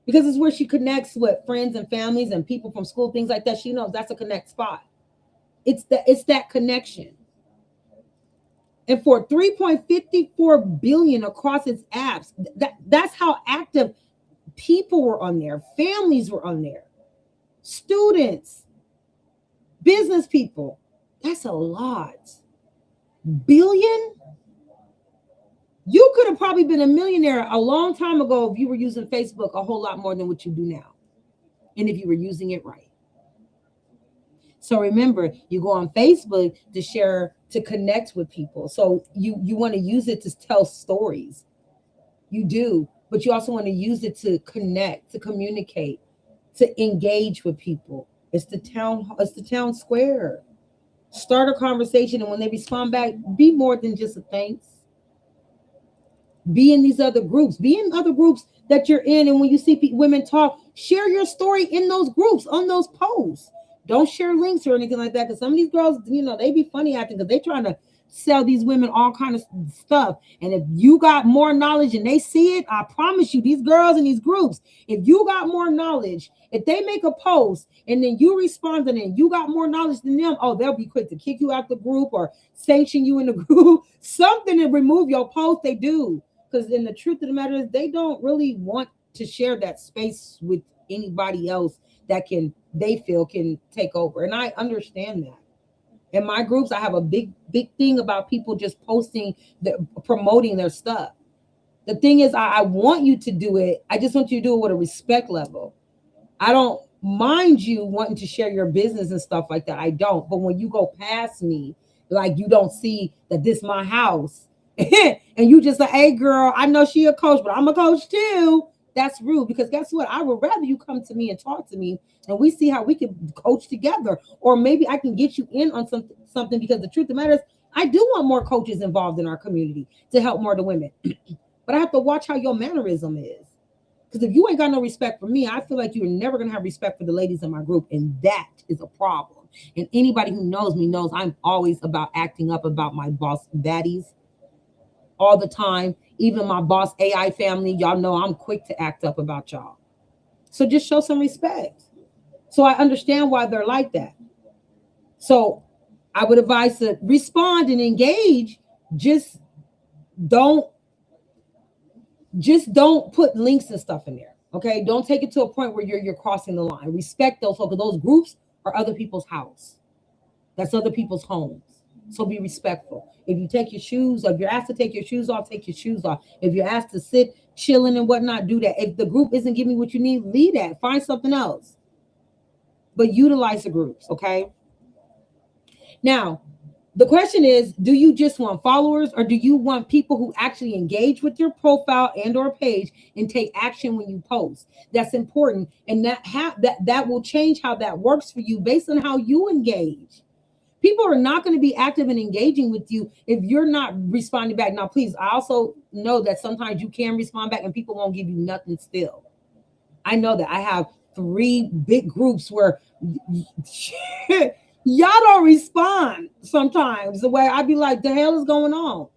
because it's where she connects with friends and families and people from school, things like that. She knows that's a connect spot. It's that connection. And for 3.54 billion across its apps, that's how active people were on there. Families were on there. Students, business people. That's a lot. Billion? You could have probably been a millionaire a long time ago if you were using Facebook a whole lot more than what you do now. And if you were using it right. So remember, you go on Facebook to share, to connect with people. So you want to use it to tell stories. You do, but you also want to use it to connect, to communicate, to engage with people. It's the town square. Start a conversation, and when they respond back, be more than just a thanks. Be in these other groups. Be in other groups that you're in, and when you see women talk, share your story in those groups, on those posts. Don't share links or anything like that, because some of these girls, they be funny acting because they trying to sell these women all kind of stuff. And if you got more knowledge and they see it, I promise you, these girls in these groups, if you got more knowledge, if they make a post and then you respond to them, you got more knowledge than them, oh, they'll be quick to kick you out the group or sanction you in the group, something to remove your post. They do, because then the truth of the matter is they don't really want to share that space with anybody else that they feel can take over. And I understand that. In my groups, I have a big thing about people just posting, promoting their stuff. The thing is, I want you to do it. I just want you to do it with a respect level. I don't mind you, wanting to share your business and stuff like that. I don't. But when you go past me, like you don't see that this my house, and you just like, hey girl, I know she a coach, but I'm a coach too. That's rude because guess what? I would rather you come to me and talk to me and we see how we can coach together. Or maybe I can get you in on something because the truth of the matter is I do want more coaches involved in our community to help more of the women. But I have to watch how your mannerism is. Because if you ain't got no respect for me, I feel like you're never gonna have respect for the ladies in my group, and that is a problem. And anybody who knows me knows I'm always about acting up about my boss baddies all the time. Even my boss AI family, y'all know I'm quick to act up about y'all. So just show some respect. So I understand why they're like that. So I would advise to respond and engage. Just don't don't put links and stuff in there. Okay. Don't take it to a point where you're crossing the line. Respect those because those groups are other people's house. That's other people's homes. So be respectful. If you take your shoes, or if you're asked to take your shoes off, take your shoes off. If you're asked to sit chilling and whatnot, do that. If the group isn't giving you what you need, leave that. Find something else. But utilize the groups, okay? Now, the question is, do you just want followers or do you want people who actually engage with your profile and or page and take action when you post? That's important. And that will change how that works for you based on how you engage. People are not going to be active and engaging with you if you're not responding back. Now, please, I also know that sometimes you can respond back and people won't give you nothing still. I know that. I have 3 big groups where y'all don't respond sometimes the way I'd be like, the hell is going on?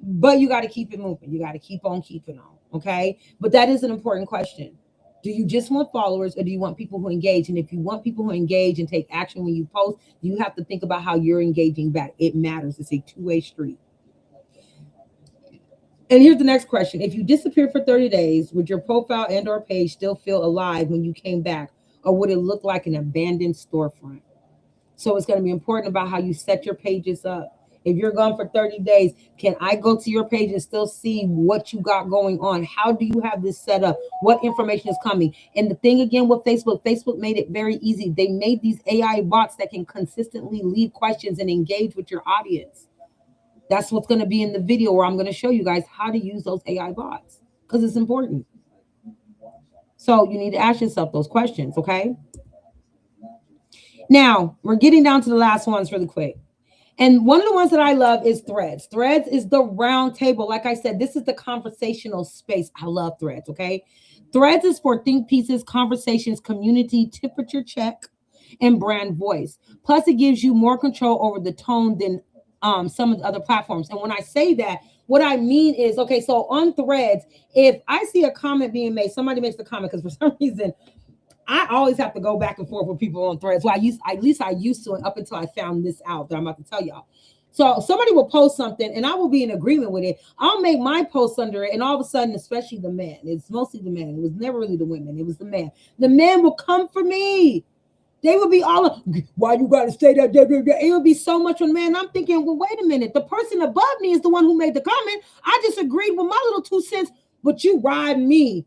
But you got to keep it moving. You got to keep on keeping on. Okay. But that is an important question. Do you just want followers or do you want people who engage? And if you want people who engage and take action when you post, you have to think about how you're engaging back. It matters. It's a two-way street. And here's the next question. If you disappeared for 30 days, would your profile and or page still feel alive when you came back? Or would it look like an abandoned storefront? So it's going to be important about how you set your pages up. If you're gone for 30 days, can I go to your page and still see what you got going on? How do you have this set up? What information is coming? And the thing again with Facebook, Facebook made it very easy. They made these AI bots that can consistently leave questions and engage with your audience. That's what's going to be in the video where I'm going to show you guys how to use those AI bots because it's important. So you need to ask yourself those questions, okay? Now, we're getting down to the last ones really quick. And one of the ones that I love is Threads. Threads is the round table. Like I said, this is the conversational space. I love Threads, okay? Threads is for think pieces, conversations, community, temperature check, and brand voice. Plus, it gives you more control over the tone than some of the other platforms. And when I say that, what I mean is, okay, so on Threads, if I see a comment being made, somebody makes the comment, because for some reason, I always have to go back and forth with people on Threads. Well, at least I used to, and up until I found this out that I'm about to tell y'all. So somebody will post something and I will be in agreement with it. I'll make my post under it, and all of a sudden, especially the men, it's mostly the men. It was never really the women. It was the men. The men will come for me. They would be all, why you got to say that? It would be so much on man. I'm thinking, well, wait a minute. The person above me is the one who made the comment. I just agreed with my little 2 cents, but you ride me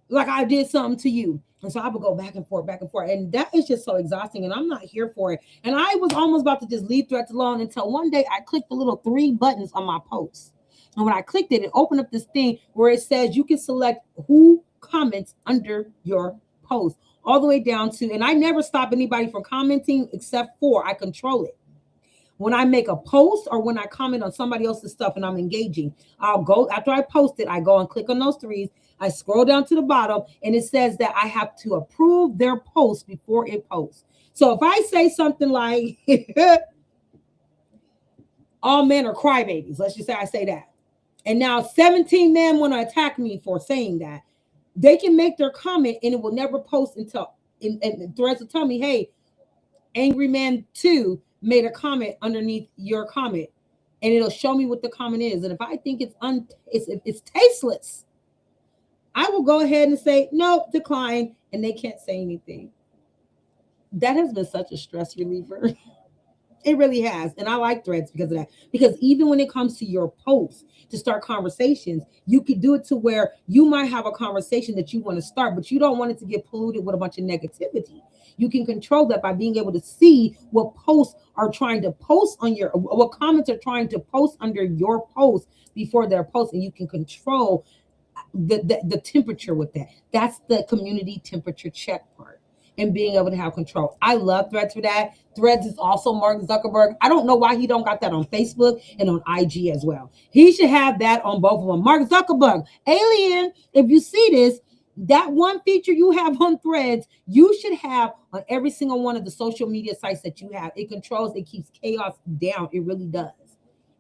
like I did something to you. And so I would go back and forth. And that is just so exhausting. And I'm not here for it. And I was almost about to just leave Threads alone until one day I clicked the little 3 buttons on my post. And when I clicked it, it opened up this thing where it says you can select who comments under your post, all the way down to, and I never stop anybody from commenting except for I control it. When I make a post or when I comment on somebody else's stuff and I'm engaging, I'll go, after I post it, I go and click on those 3s. I scroll down to the bottom and it says that I have to approve their post before it posts. So if I say something like, all men are crybabies, let's just say I say that. And now 17 men want to attack me for saying that. They can make their comment and it will never post until, and Threads will tell me, hey, Angry Man 2 made a comment underneath your comment, and it'll show me what the comment is. And if I think it's tasteless, I will go ahead and say, nope, decline, and they can't say anything. That has been such a stress reliever. It really has. And I like threads because of that. Because even when it comes to your posts to start conversations, you could do it to where you might have a conversation that you want to start, but you don't want it to get polluted with a bunch of negativity. You can control that by being able to see what posts are trying to post on your, what comments are trying to post under your post before they're posting. You can control the temperature with that. That's the community temperature check part and being able to have control. I love Threads for that. Threads is also Mark Zuckerberg. I don't know why he don't got that on Facebook and on IG as well. He should have that on both of them. Mark Zuckerberg, alien, if you see this, that one feature you have on Threads, you should have on every single one of the social media sites that you have. It controls, it keeps chaos down. It really does.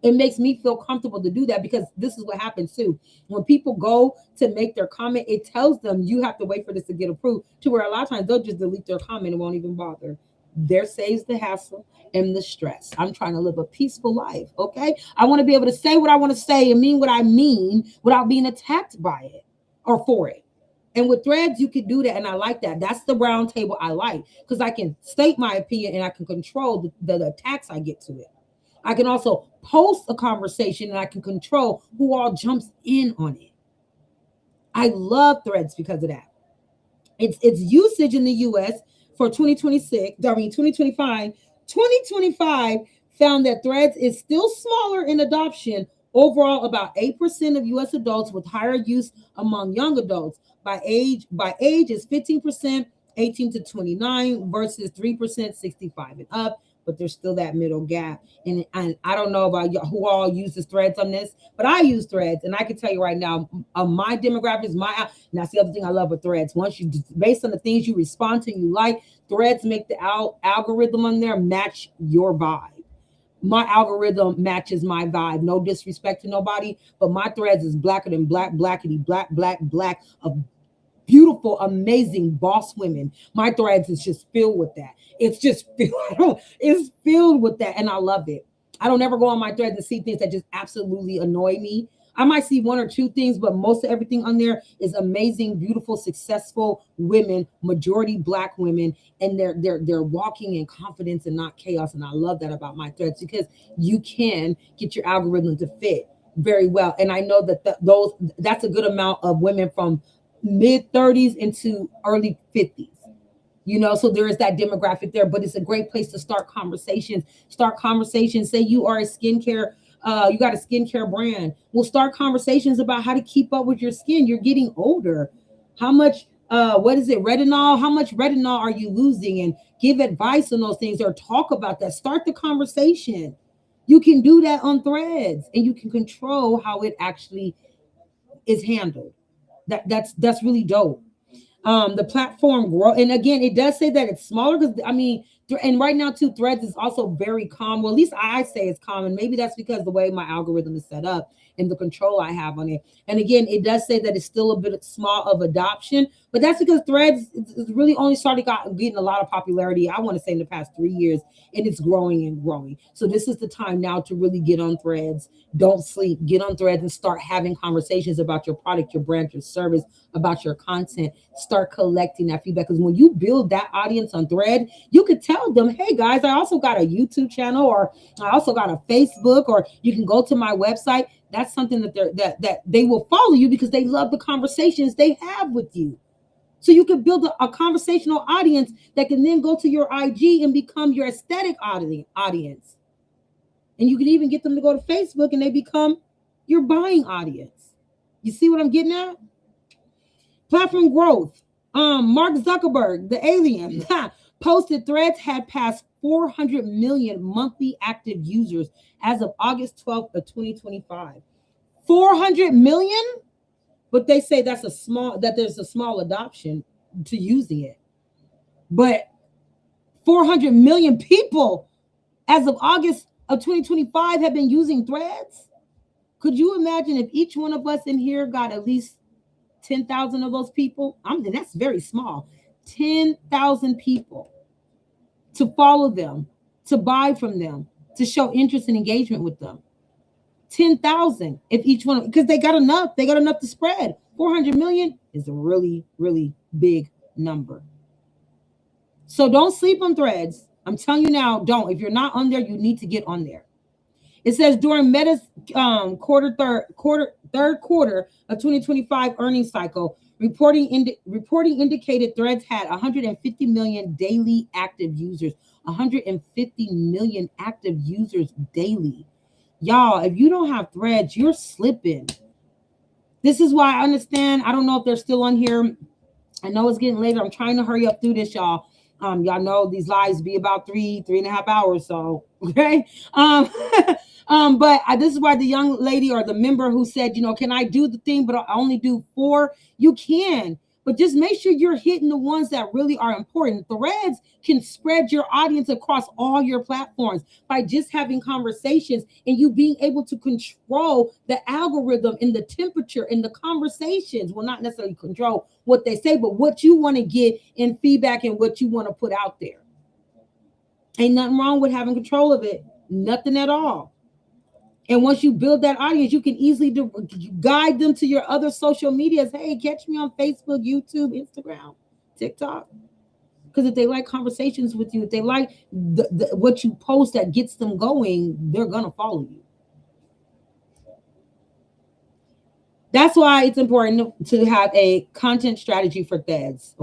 It makes me feel comfortable to do that because this is what happens too. When people go to make their comment, it tells them you have to wait for this to get approved, to where a lot of times they'll just delete their comment and won't even bother. There saves the hassle and the stress. I'm trying to live a peaceful life, okay? I want to be able to say what I want to say and mean what I mean without being attacked by it or for it. And with Threads, you can do that, and I like that. That's the round table I like because I can state my opinion and I can control the attacks I get to it. I can also post a conversation and I can control who all jumps in on it. I love Threads because of that. Its usage in the US for 2025 found that Threads is still smaller in adoption. Overall, about 8% of US adults with higher use among young adults. By age is 15%, 18 to 29 versus 3%, 65 and up. But there's still that middle gap. And I don't know about y'all, who all uses Threads on this, but I use Threads. And I can tell you right now, my demographics, and that's the other thing I love with Threads. Once you, based on the things you respond to, you like, Threads make the algorithm on there match your vibe. My algorithm matches my vibe. No disrespect to nobody, but my Threads is blacker than black, blackity, black, black, black of beautiful, amazing boss women. My Threads is just filled with that. It's just filled, it's filled with that, and I love it. I don't ever go on my Threads and see things that just absolutely annoy me. I might see one or two things, but most of everything on there is amazing, beautiful, successful women, majority black women, and they're walking in confidence and not chaos. And I love that about my Threads because you can get your algorithm to fit very well. And I know that that's a good amount of women from mid 30s into early 50s. So there is that demographic there, but it's a great place to start conversations. Say you are a skincare, you got a skincare brand. We'll start conversations about how to keep up with your skin. You're getting older. How much, what is it, retinol? How much retinol are you losing? And give advice on those things or talk about that. Start the conversation. You can do that on Threads and you can control how it actually is handled. That's really dope. The platform grow, and again, it does say that it's smaller because and right now too, Threads is also very calm. Well, at least I say it's calm, and maybe that's because the way my algorithm is set up and the control I have on it. And again, it does say that it's still a bit small of adoption, but that's because Threads is really only started getting a lot of popularity, I want to say, in the past 3 years, and it's growing and growing. So this is the time now to really get on Threads. Don't sleep. Get on Threads and start having conversations about your product, your brand, your service, about your content. Start collecting that feedback, because when you build that audience on Thread, you could tell them, hey guys, I also got a YouTube channel, or I also got a Facebook, or you can go to my website. That's something that they will follow you because they love the conversations they have with you. So you can build a conversational audience that can then go to your IG and become your aesthetic audience. And you can even get them to go to Facebook and they become your buying audience. You see what I'm getting at? Platform growth. Mark Zuckerberg, the alien, posted Threads had passed 400 million monthly active users as of August 12th of 2025. 400 million? But they say there's a small adoption to using it. But 400 million people as of August of 2025 have been using Threads. Could you imagine if each one of us in here got at least 10,000 of those people? That's very small. 10,000 people to follow them, to buy from them, to show interest and engagement with them. 10,000 if each one, because they got enough to spread. 400 million is a really, really big number. So don't sleep on Threads. I'm telling you now, don't. If you're not on there, you need to get on there. It says during Meta's third quarter of 2025 earnings cycle, reporting indicated Threads had 150 million daily active users. 150 million active users daily. Y'all, if you don't have Threads, you're slipping. This is why I understand. I don't know if they're still on here. I know it's getting later. I'm trying to hurry up through this, y'all. Y'all know these lives be about 3.5 hours. So, okay. But this is why the young lady or the member who said, can I do the thing, but I only do 4? You can, but just make sure you're hitting the ones that really are important. Threads can spread your audience across all your platforms by just having conversations and you being able to control the algorithm and the temperature and the conversations. Well, not necessarily control what they say, but what you want to get in feedback and what you want to put out there. Ain't nothing wrong with having control of it. Nothing at all. And once you build that audience, you can easily guide them to your other social medias. Hey, catch me on Facebook, YouTube, Instagram, TikTok. Because if they like conversations with you, if they like what you post that gets them going, they're going to follow you. That's why it's important to have a content strategy for Threads.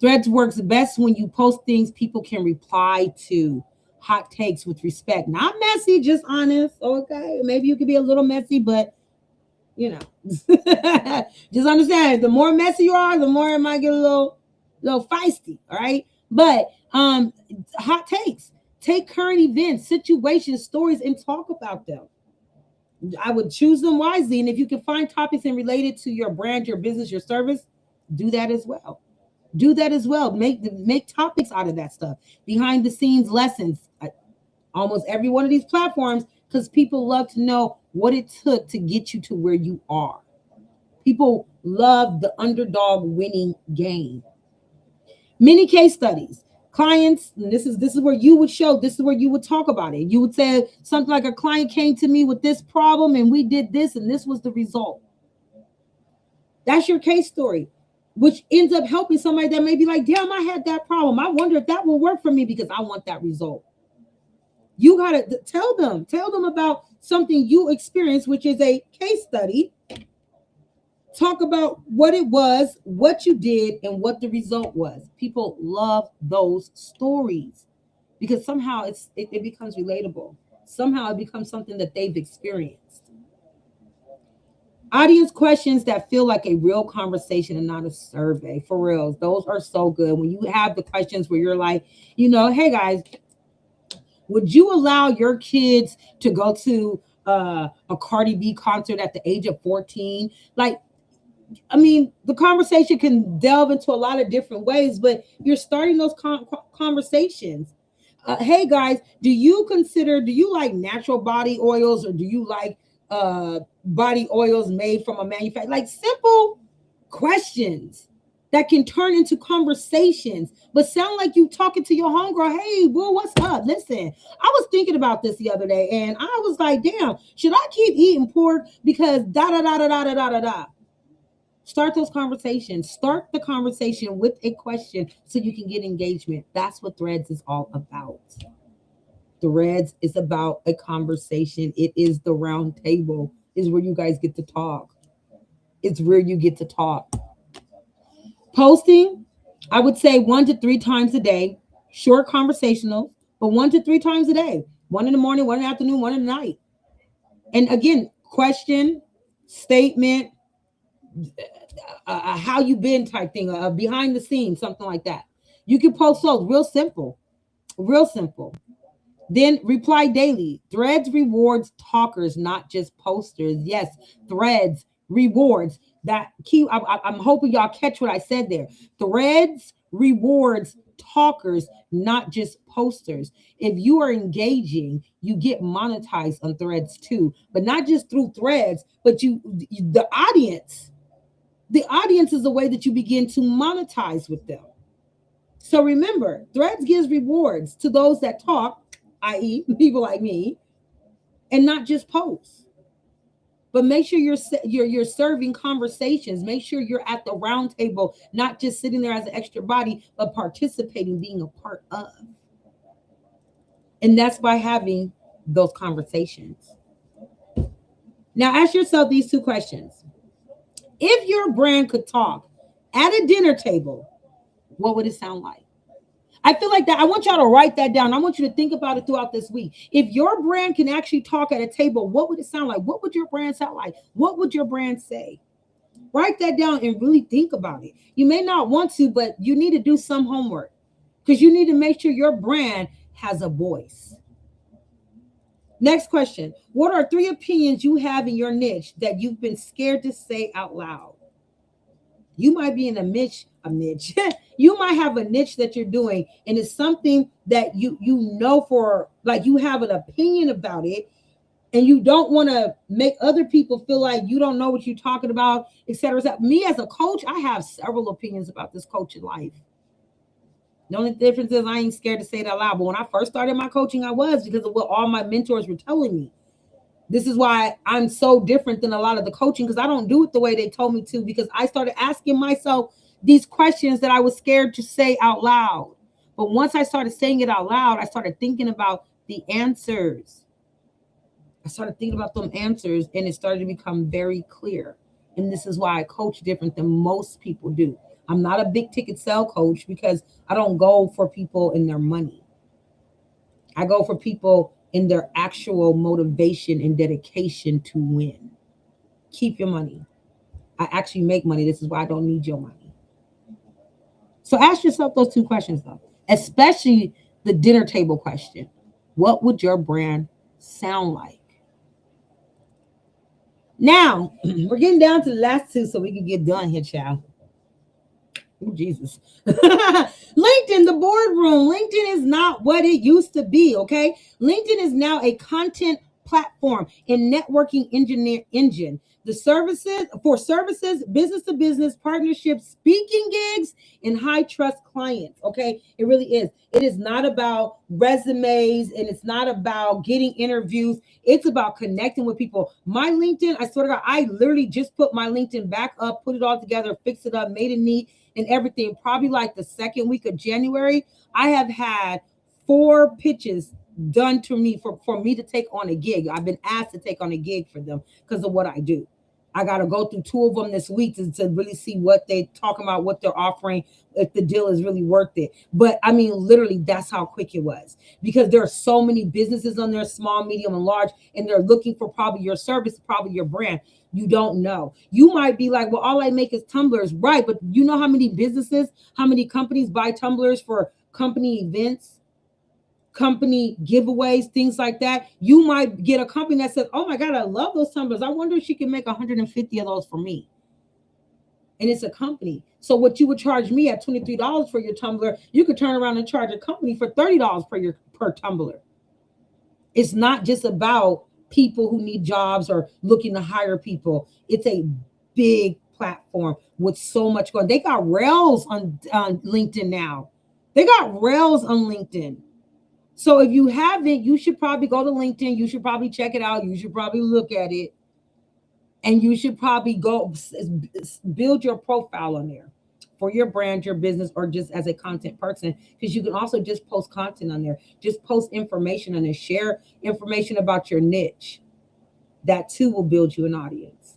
Threads works best when you post things people can reply to. Hot takes with respect, not messy, just honest. Okay, maybe you could be a little messy, but just understand, the more messy you are, the more it might get a little feisty. All right, but hot takes. Take current events, situations, stories, and talk about them. I would choose them wisely, and if you can find topics and related to your brand, your business, your service, do that as well. Make topics out of that stuff. Behind the scenes lessons. Almost every one of these platforms, because people love to know what it took to get you to where you are. People love the underdog winning game. Many case studies. Clients, and this is where you would show, this is where you would talk about it. You would say something like, a client came to me with this problem and we did this and this was the result. That's your case story, which ends up helping somebody that may be like, damn, I had that problem. I wonder if that will work for me because I want that result. You got to tell them about something you experienced, which is a case study. Talk about what it was, what you did, and what the result was. People love those stories because somehow it becomes relatable. Somehow it becomes something that they've experienced. Audience questions that feel like a real conversation and not a survey. For real, those are so good. When you have the questions where you're like, hey guys, would you allow your kids to go to a Cardi B concert at the age of 14? The conversation can delve into a lot of different ways, but you're starting those conversations. Hey guys, do you like natural body oils, or do you like body oils made from a manufacturer? Like simple questions that can turn into conversations, but sound like you talking to your homegirl. Hey, boo, what's up? Listen, I was thinking about this the other day, and I was like, damn, should I keep eating pork because da da da da da da da da? Start those conversations. Start the conversation with a question so you can get engagement. That's what Threads is all about. Threads is about a conversation. It is the round table. Is where you guys get to talk. It's where you get to talk. Posting, I would say 1 to 3 times a day. Short conversational, but 1 to 3 times a day. 1 in the morning, 1 in the afternoon, 1 in the night. And again, question, statement, how you been type thing, behind the scenes, something like that. You can post those real simple. Then reply daily. Threads rewards talkers, not just posters. Yes, Threads rewards. That key, I'm hoping y'all catch what I said there. Threads rewards talkers, not just posters. If you are engaging, you get monetized on Threads too, but not just through Threads, but the audience. The audience is the way that you begin to monetize with them. So remember, Threads gives rewards to those that talk, i.e., people like me, and not just posts. But make sure you're serving conversations. Make sure you're at the round table, not just sitting there as an extra body, but participating, being a part of. And that's by having those conversations. Now, ask yourself these two questions. If your brand could talk at a dinner table, what would it sound like? I feel like that. I want y'all to write that down. I want you to think about it throughout this week. If your brand can actually talk at a table, what would it sound like? What would your brand sound like? What would your brand say? Write that down and really think about it. You may not want to, but you need to do some homework because you need to make sure your brand has a voice. Next question. What are 3 opinions you have in your niche that you've been scared to say out loud? You might be in a niche. You might have a niche that you're doing, and it's something that you know for, like, you have an opinion about it, and you don't want to make other people feel like you don't know what you're talking about, etc. Me as a coach, I have several opinions about this coaching life. The only difference is I ain't scared to say it out loud. But when I first started my coaching, I was, because of what all my mentors were telling me. This is why I'm so different than a lot of the coaching, because I don't do it the way they told me to, because I started asking myself these questions that I was scared to say out loud. But once I started saying it out loud, I started thinking about the answers. I started thinking about them answers, and it started to become very clear. And this is why I coach different than most people do. I'm not a big ticket sell coach because I don't go for people in their money. I go for people in their actual motivation and dedication to win. Keep your money. I actually make money. This is why I don't need your money. So ask yourself those 2 questions, though, especially the dinner table question. What would your brand sound like? Now, we're getting down to the last 2 so we can get done here, child. Oh, Jesus. LinkedIn, the boardroom. LinkedIn is not what it used to be, okay? LinkedIn is now a content platform and networking engine. The services, business to business, partnerships, speaking gigs, and high trust clients, okay? It really is. It is not about resumes, and it's not about getting interviews. It's about connecting with people. My LinkedIn, I swear to God, I literally just put my LinkedIn back up, put it all together, fixed it up, made it neat, and everything. Probably like the second week of January, I have had 4 pitches done to me for me to take on a gig. I've been asked to take on a gig for them because of what I do. I got to go through 2 of them this week to really see what they're talking about, what they're offering, if the deal is really worth it. But I mean, literally, that's how quick it was, because there are so many businesses on there, small, medium, and large, and they're looking for probably your service, probably your brand. You don't know. You might be like, well, all I make is tumblers, right? But you know how many businesses, how many companies buy tumblers for company events, company giveaways, things like that? You might get a company that says, oh my God, I love those tumblers. I wonder if she can make 150 of those for me. And it's a company. So what you would charge me at $23 for your tumbler, you could turn around and charge a company for $30 per tumbler. It's not just about people who need jobs or looking to hire people. It's a big platform with so much going. They got Rails on LinkedIn now. They got Rails on LinkedIn. So if you haven't, you should probably go to LinkedIn. You should probably check it out. You should probably look at it. And you should probably go build your profile on there for your brand, your business, or just as a content person, because you can also just post content on there. Just post information on there. Share information about your niche. That too will build you an audience.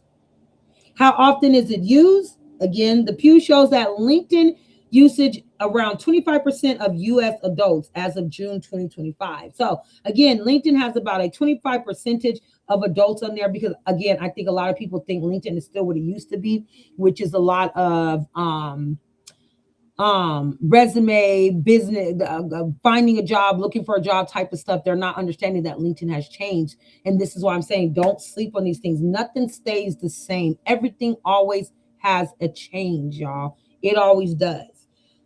How often is it used? Again, the Pew shows that LinkedIn usage around 25% of U.S. adults as of June 2025. So again, LinkedIn has about a 25% of adults on there, because again, I think a lot of people think LinkedIn is still what it used to be, which is a lot of resume business, finding a job, looking for a job type of stuff. They're not understanding that LinkedIn has changed. And this is why I'm saying, don't sleep on these things. Nothing stays the same. Everything always has a change, y'all. It always does.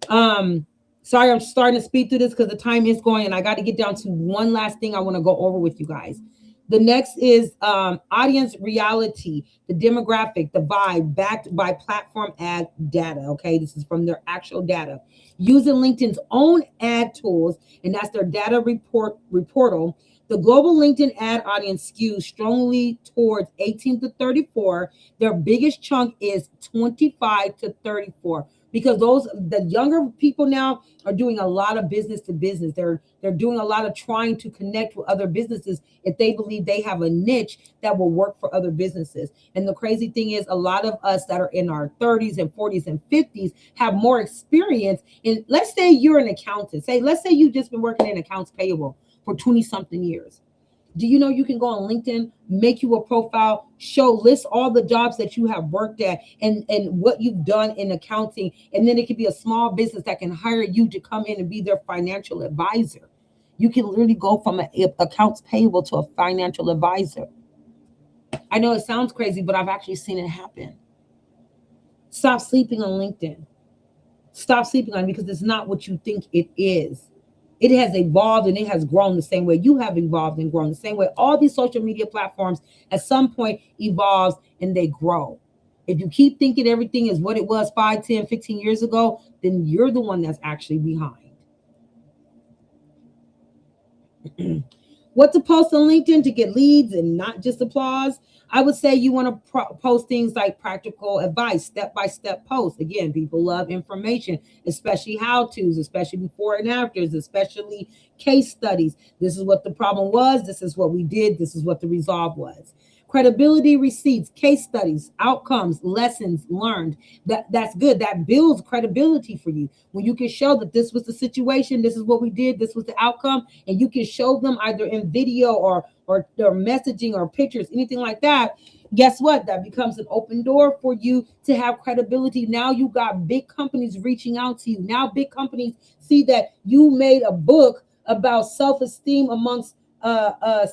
Sorry, I'm starting to speed through this because the time is going, and I got to get down to one last thing I want to go over with you guys. The next is audience reality, the demographic, the vibe, backed by platform ad data. Okay, this is from their actual data. Using LinkedIn's own ad tools, and that's their data reportal. The global LinkedIn ad audience skews strongly towards 18 to 34. Their biggest chunk is 25 to 34 because the younger people now are doing a lot of business to business. They're doing a lot of trying to connect with other businesses if they believe they have a niche that will work for other businesses. And the crazy thing is, a lot of us that are in our 30s and 40s and 50s have more experience. And let's say you're an accountant. Let's say you've just been working in accounts payable for 20 something years. Do you know you can go on LinkedIn, make you a profile, list all the jobs that you have worked at and what you've done in accounting. And then it could be a small business that can hire you to come in and be their financial advisor. You can literally go from an accounts payable to a financial advisor. I know it sounds crazy, but I've actually seen it happen. Stop sleeping on LinkedIn. Stop sleeping on it because it's not what you think it is. It has evolved and it has grown the same way you have evolved and grown the same way. All these social media platforms at some point evolves and they grow. If you keep thinking everything is what it was 5, 10, 15 years ago, then you're the one that's actually behind. What to post on LinkedIn to get leads and not just applause? I would say you want to post things like practical advice, step-by-step posts. Again, people love information, especially how-tos, especially before and afters, especially case studies. This is what the problem was. This is what we did. This is what the resolve was. Credibility receipts, case studies, outcomes, lessons learned. That's good. That builds credibility for you. When you can show that this was the situation, this is what we did, this was the outcome, and you can show them either in video or messaging or pictures, anything like that. Guess what? That becomes an open door for you to have credibility. Now you got big companies reaching out to you. Now big companies see that you made a book about self-esteem amongst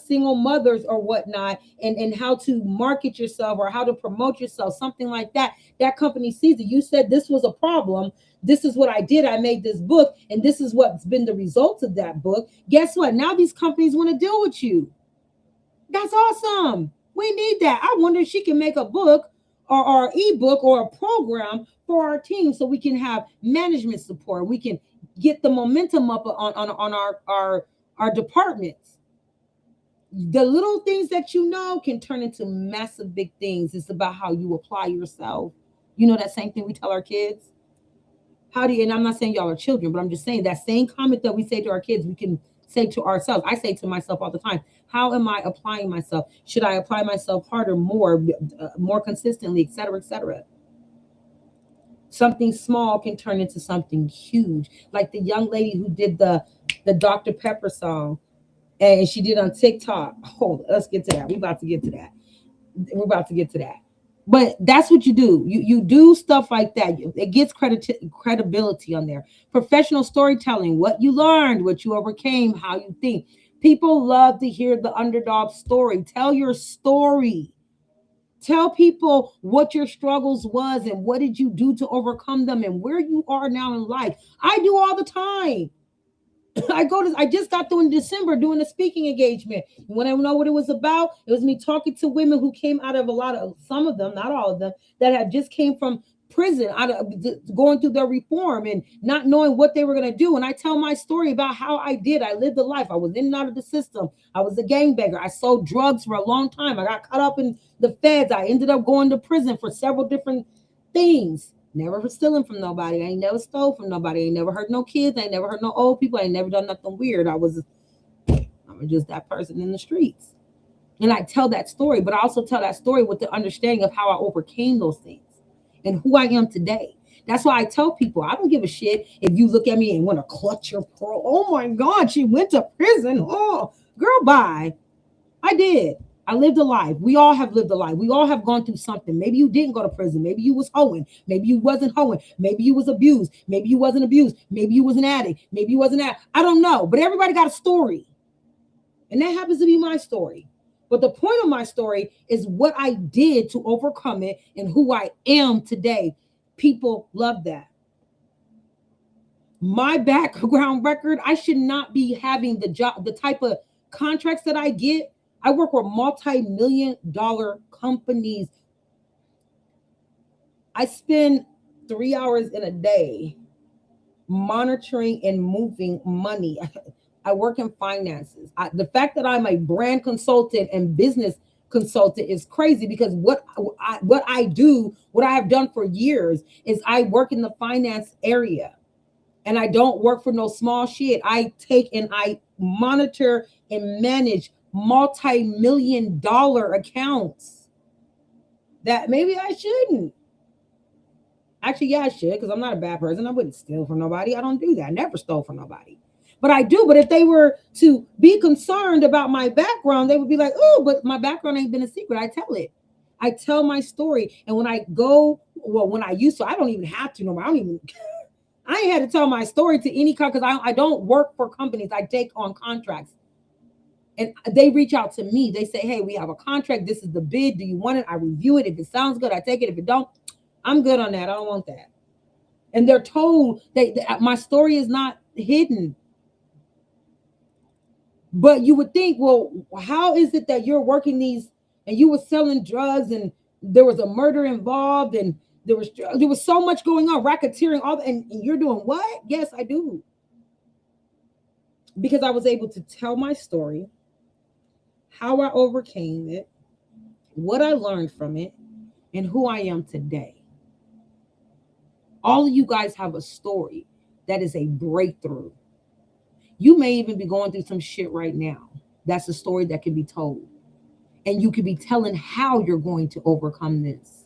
single mothers or whatnot, and how to market yourself or how to promote yourself, something like that. That company sees it. You said this was a problem. This is what I did. I made this book, and this is what's been the results of that book. Guess what? Now these companies want to deal with you. That's awesome. We need that. I wonder if she can make a book or ebook or a program for our team so we can have management support. We can get the momentum up on our departments. The little things that you know can turn into massive big things. It's about how you apply yourself. You know, that same thing we tell our kids. And I'm not saying y'all are children, but I'm just saying that same comment that we say to our kids, we can say to ourselves. I say to myself all the time, how am I applying myself? Should I apply myself harder, more consistently, et cetera, et cetera? Something small can turn into something huge. Like the young lady who did the Dr. Pepper song. And she did on TikTok. Oh, let's get to that. We're about to get to that. But that's what you do. You do stuff like that. It gets credibility on there. Professional storytelling, what you learned, what you overcame, how you think. People love to hear the underdog story. Tell your story. Tell people what your struggles was and what did you do to overcome them and where you are now in life. I do all the time. I just got through in December doing a speaking engagement. When I know what it was about, it was me talking to women who came out of some of them, not all of them, that had just came from prison, out of going through their reform and not knowing what they were going to do. And I tell my story about how I lived a life. I was in and out of the system. I was a gangbanger. I sold drugs for a long time. I got caught up in the feds. I ended up going to prison for several different things. Never stealing from nobody. I ain't never stole from nobody. I ain't never hurt no kids. I ain't never hurt no old people. I ain't never done nothing weird. I'm just that person in the streets. And I tell that story, but I also tell that story with the understanding of how I overcame those things and who I am today. That's why I tell people, I don't give a shit if you look at me and want to clutch your pearl. Oh my God, she went to prison. Oh, girl, bye. I did. I lived a life. We all have lived a life. We all have gone through something. Maybe you didn't go to prison. Maybe you was hoeing. Maybe you wasn't hoeing. Maybe you was abused. Maybe you wasn't abused. Maybe you was an addict. Maybe you wasn't an addict. I don't know. But everybody got a story. And that happens to be my story. But the point of my story is what I did to overcome it and who I am today. People love that. My background record, I should not be having the type of contracts that I get. I work with multi-million-dollar companies. I spend 3 hours in a day monitoring and moving money. I work in finances. The fact that I'm a brand consultant and business consultant is crazy because what I do, what I have done for years, is I work in the finance area, and I don't work for no small shit. I take and I monitor and manage multi-million-dollar accounts that maybe I shouldn't. Actually, yeah, I should, because I'm not a bad person. I wouldn't steal from nobody. I don't do that. I never stole from nobody. But I do. But if they were to be concerned about my background, they would be like, oh, but my background ain't been a secret. I tell it. I tell my story. And when I go, well, when I used to, I don't even have to no more. I ain't had to tell my story to any because I don't work for companies. I take on contracts. And they reach out to me. They say, hey, we have a contract. This is the bid. Do you want it? I review it. If it sounds good, I take it. If it don't, I'm good on that. I don't want that. And they're told that my story is not hidden. But you would think, well, how is it that you're working these and you were selling drugs and there was a murder involved and there was so much going on, racketeering, all that, and you're doing what? Yes, I do. Because I was able to tell my story, how I overcame it, what I learned from it, and who I am today. All of you guys have a story that is a breakthrough. You may even be going through some shit right now. That's a story that can be told. And you could be telling how you're going to overcome this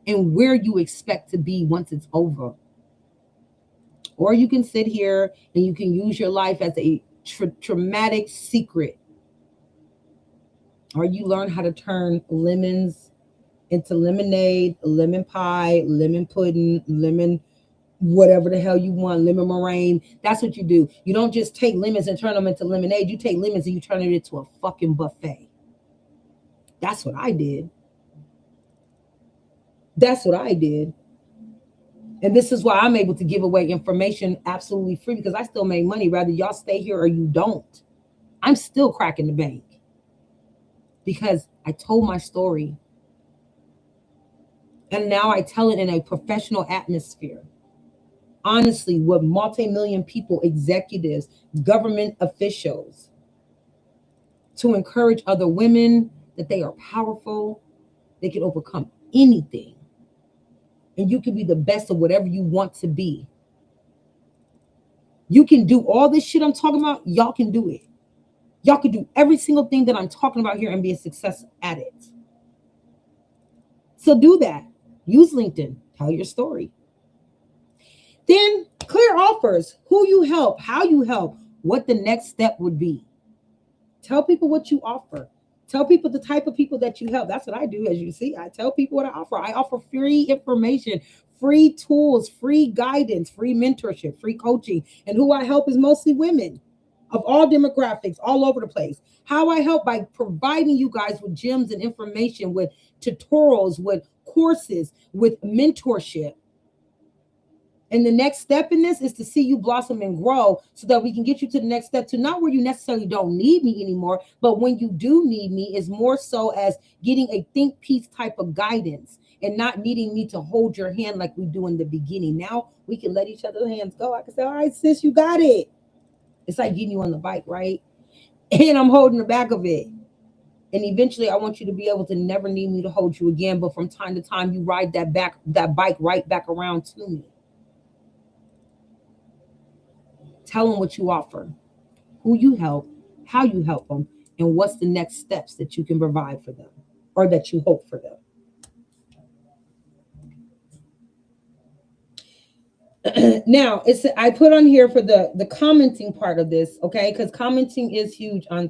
and where you expect to be once it's over. Or you can sit here and you can use your life as a traumatic secret. Or you learn how to turn lemons into lemonade, lemon pie, lemon pudding, lemon whatever the hell you want, lemon meringue. That's what you do. You don't just take lemons and turn them into lemonade. You take lemons and you turn it into a fucking buffet. That's what I did. That's what I did. And this is why I'm able to give away information absolutely free, because I still make money. Whether y'all stay here or you don't, I'm still cracking the bank because I told my story. And now I tell it in a professional atmosphere. Honestly, with multi-million people, executives, government officials, to encourage other women that they are powerful, they can overcome anything. And you can be the best of whatever you want to be. You can do all this shit I'm talking about. Y'all can do it. Y'all can do every single thing that I'm talking about here and be a success at it. So do that. Use LinkedIn. Tell your story. Then clear offers. Who you help, how you help, what the next step would be. Tell people what you offer. Tell people the type of people that you help. That's what I do. As you see, I tell people what I offer. I offer free information, free tools, free guidance, free mentorship, free coaching. And who I help is mostly women of all demographics, all over the place. How I help by providing you guys with gems and information, with tutorials, with courses, with mentorship. And the next step in this is to see you blossom and grow so that we can get you to the next step, to not where you necessarily don't need me anymore, but when you do need me is more so as getting a think piece type of guidance and not needing me to hold your hand like we do in the beginning. Now we can let each other's hands go. I can say, all right, sis, you got it. It's like getting you on the bike, right? And I'm holding the back of it. And eventually I want you to be able to never need me to hold you again. But from time to time, you ride that bike right back around to me. Tell them what you offer, who you help, how you help them, and what's the next steps that you can provide for them or that you hope for them. Now, I put on here for the commenting part of this, okay? Because commenting is huge on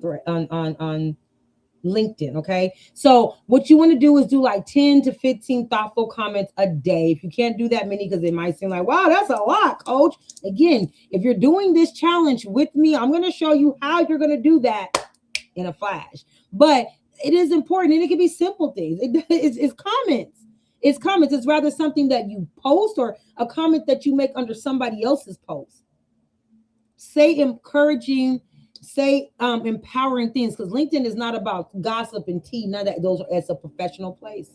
LinkedIn, okay? So what you want to do is do like 10 to 15 thoughtful comments a day. If you can't do that many, because it might seem like, wow, that's a lot, coach. Again, if you're doing this challenge with me, I'm going to show you how you're going to do that in a flash. But it is important, and it can be simple things. It's comments. It's comments. It's rather something that you post or a comment that you make under somebody else's post. Say encouraging, Say empowering things, because LinkedIn is not about gossip and tea. None of that. Those are, it's a professional place.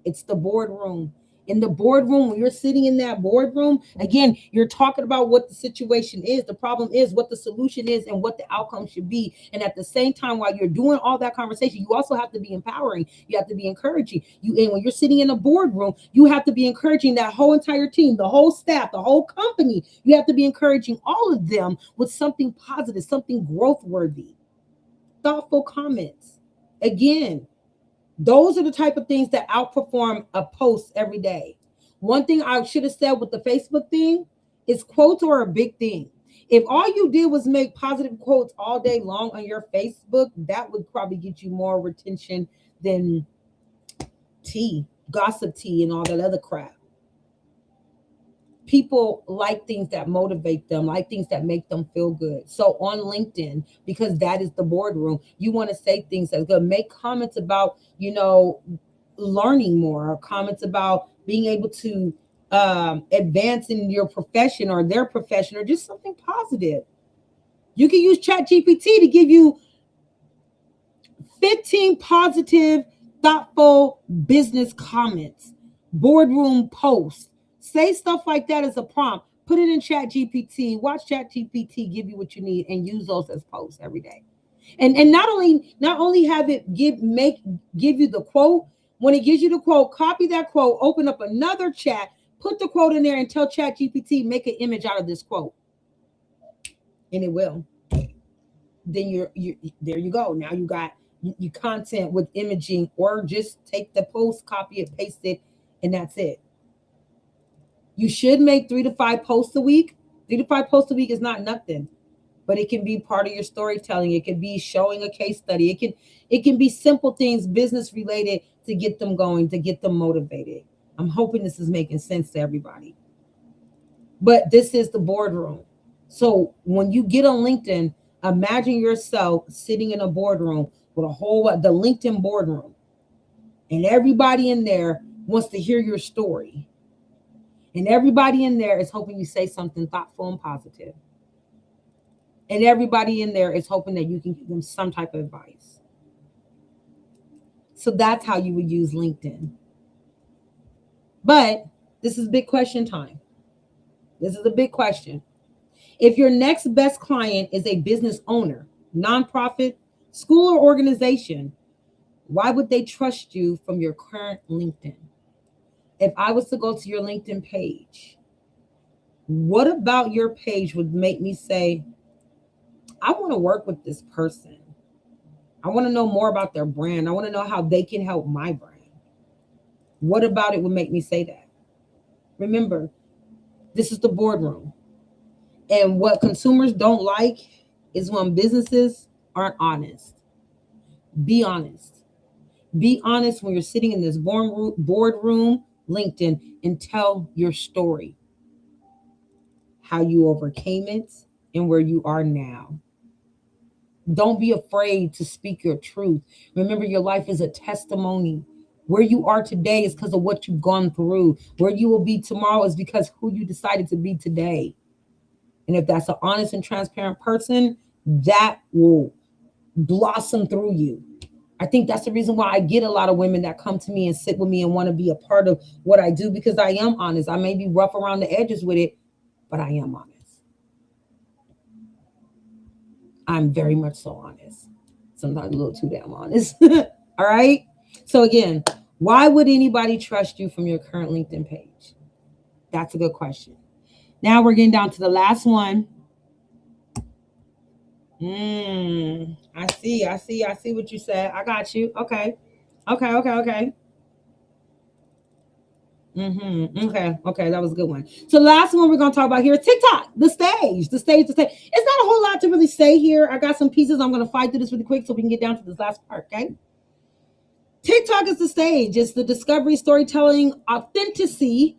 It's the boardroom. In the boardroom, when you're sitting in that boardroom, again, you're talking about what the situation is, the problem is, what the solution is, and what the outcome should be. And at the same time, while you're doing all that conversation, you also have to be empowering. You have to be encouraging. And when you're sitting in a boardroom, you have to be encouraging that whole entire team, the whole staff, the whole company. You have to be encouraging all of them with something positive, something growth worthy, thoughtful comments. Again, those are the type of things that outperform a post every day. One thing I should have said with the Facebook thing is quotes are a big thing. If all you did was make positive quotes all day long on your Facebook, that would probably get you more retention than tea, gossip tea, and all that other crap. People like things that motivate them, like things that make them feel good. So on LinkedIn, because that is the boardroom, you want to say things that's good. Make comments about, learning more, or comments about being able to advance in your profession or their profession, or just something positive. You can use ChatGPT to give you 15 positive, thoughtful business comments, boardroom posts. Say stuff like that as a prompt. Put it in ChatGPT. Watch ChatGPT give you what you need, and use those as posts every day. And not only have it give you the quote. When it gives you the quote, copy that quote, open up another chat, put the quote in there, and tell ChatGPT, make an image out of this quote, and it will. Then you're there. You go. Now you got your content with imaging, or just take the post, copy it, paste it, and that's it. You should make 3 to 5 posts a week. 3 to 5 posts a week is not nothing, but it can be part of your storytelling. It can be showing a case study. It can be simple things, business related, to get them going, to get them motivated. I'm hoping this is making sense to everybody. But this is the boardroom. So when you get on LinkedIn, imagine yourself sitting in a boardroom with the LinkedIn boardroom, and everybody in there wants to hear your story. And everybody in there is hoping you say something thoughtful and positive. And everybody in there is hoping that you can give them some type of advice. So that's how you would use LinkedIn. But this is big question time. This is a big question. If your next best client is a business owner, nonprofit, school, or organization, why would they trust you from your current LinkedIn? If I was to go to your LinkedIn page, what about your page would make me say, I want to work with this person. I want to know more about their brand. I want to know how they can help my brand. What about it would make me say that? Remember, this is the boardroom. And what consumers don't like is when businesses aren't honest. Be honest. Be honest when you're sitting in this boardroom, LinkedIn, and tell your story. How you overcame it and where you are now. Don't be afraid to speak your truth. Remember, your life is a testimony. Where you are today is because of what you've gone through. Where you will be tomorrow is because who you decided to be today. And if that's an honest and transparent person, that will blossom through you. I think that's the reason why I get a lot of women that come to me and sit with me and want to be a part of what I do, because I am honest. I may be rough around the edges with it, but I am honest. I'm very much so honest. Sometimes a little too damn honest. All right. So again, why would anybody trust you from your current LinkedIn page? That's a good question. Now we're getting down to the last one. I see what you said. I got you. Okay. Okay. Okay, that was a good one. So the last one we're going to talk about here is TikTok, the stage. It's not a whole lot to really say here. I got some pieces. I'm going to fight through this really quick so we can get down to this last part, okay? TikTok is the stage. It's the discovery, storytelling, authenticity.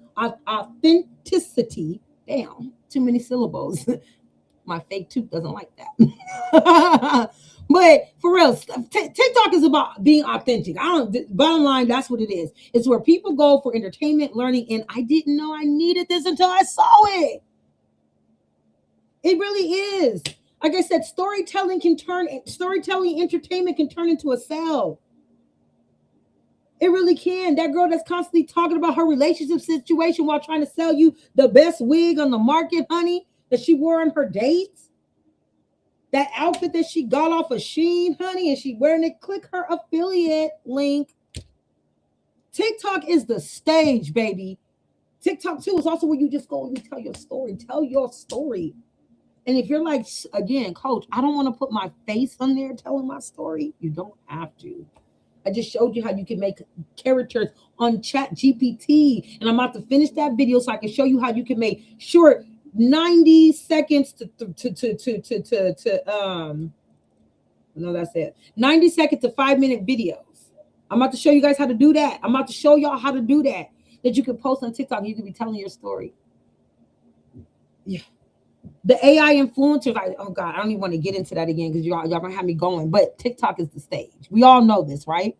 Damn, too many syllables. My fake tooth doesn't like that. But for real, TikTok is about being authentic. Bottom line, that's what it is. It's where people go for entertainment, learning, and I didn't know I needed this until I saw it. It really is. Like I said, storytelling entertainment can turn into a sell. It really can. That girl that's constantly talking about her relationship situation while trying to sell you the best wig on the market, honey, that she wore on her dates. That outfit that she got off of Shein, honey, and she wearing it. Click her affiliate link. TikTok is the stage, baby. TikTok too is also where you just go and you tell your story. Tell your story. And if you're like, again, coach, I don't want to put my face on there telling my story, you don't have to. I just showed you how you can make characters on Chat GPT. And I'm about to finish that video so I can show you how you can make short 90 seconds to no, that's it. 90 second to 5-minute videos. I'm about to show you guys how to do that. I'm about to show y'all how to do that. That you can post on TikTok. You can be telling your story. Yeah. The AI influencers, oh God, I don't even want to get into that again because y'all gonna have me going. But TikTok is the stage. We all know this, right?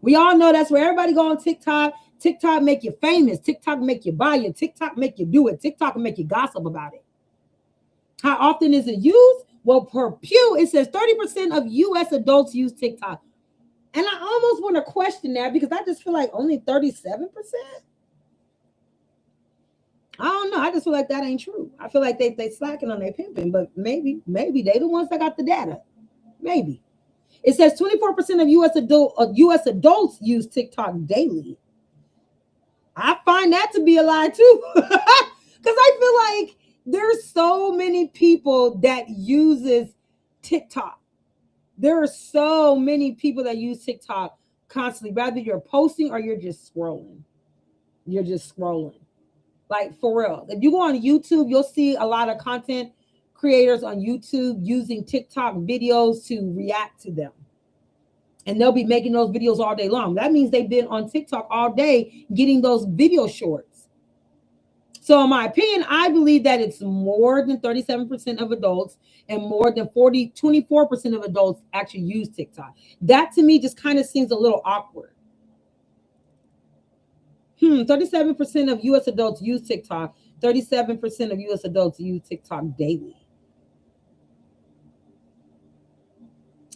We all know that's where everybody go on TikTok. TikTok make you famous. TikTok make you buy it. TikTok make you do it. TikTok make you gossip about it. How often is it used? Well, per Pew, it says 30% of U.S. adults use TikTok. And I almost want to question that because I just feel like only 37%. I don't know. I just feel like that ain't true. I feel like they slacking on their pimping, but maybe they the ones that got the data. Maybe. It says 24% of U.S. adults use TikTok daily. I find that to be a lie too. Because I feel like there's so many people that uses TikTok. There are so many people that use TikTok constantly, whether you're posting or you're just scrolling. You're just scrolling. Like for real. If you go on YouTube, you'll see a lot of content creators on YouTube using TikTok videos to react to them. And they'll be making those videos all day long. That means they've been on TikTok all day getting those video shorts. So in my opinion, I believe that it's more than 37% of adults and more than 24% of adults actually use TikTok. That to me just kind of seems a little awkward. 37% of U.S. adults use TikTok. 37% of U.S. adults use TikTok daily.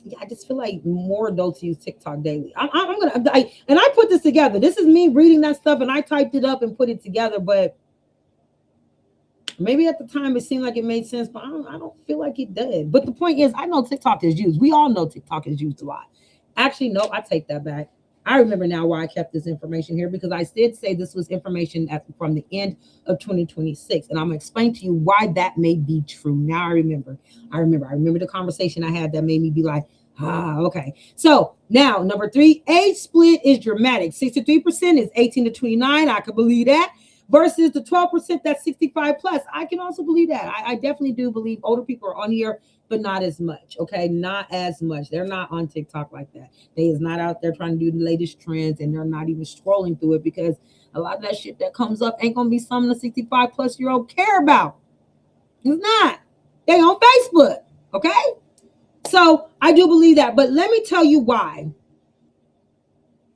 Yeah, I just feel like more adults use TikTok daily. I put this together. This is me reading that stuff, and I typed it up and put it together. But maybe at the time it seemed like it made sense, but I don't feel like it did. But the point is, I know TikTok is used. We all know TikTok is used a lot. Actually, no, I take that back. I remember now why I kept this information here, because I did say this was information from the end of 2026. And I'm going to explain to you why that may be true. Now I remember the conversation I had that made me be like, okay. So now number 3, age split is dramatic. 63% is 18 to 29. I could believe that. Versus the 12% that's 65 plus. I can also believe that. I definitely do believe older people are on here, but not as much. Okay, not as much. They're not on TikTok like that. They is not out there trying to do the latest trends, and they're not even scrolling through it, because a lot of that shit that comes up ain't gonna be something the 65 plus year old care about. It's not. They on Facebook. Okay, so I do believe that, but let me tell you why.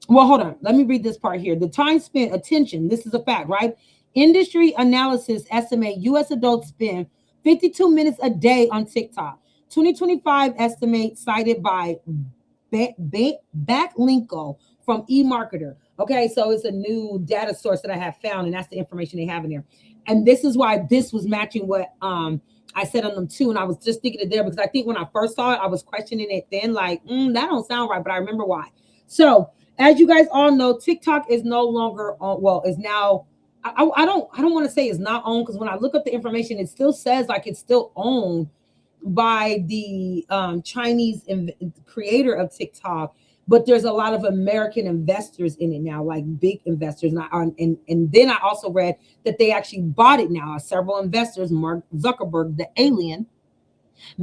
Well, hold on. Let me read this part here. The time spent, attention. This is a fact, right? Industry analysis estimate U.S. adults spend 52 minutes a day on TikTok. 2025 estimate cited by Backlinko from eMarketer. Okay, so it's a new data source that I have found, and that's the information they have in there. And this is why this was matching what I said on them too. And I was just thinking it there because I think when I first saw it, I was questioning it then, like, that don't sound right, but I remember why. So as you guys all know, TikTok is no longer on, well, is now, I don't want to say it's not owned, because when I look up the information, it still says like it's still owned by the Chinese creator of TikTok, but there's a lot of American investors in it now, like big investors. And then I also read that they actually bought it now. Several investors, Mark Zuckerberg, the alien,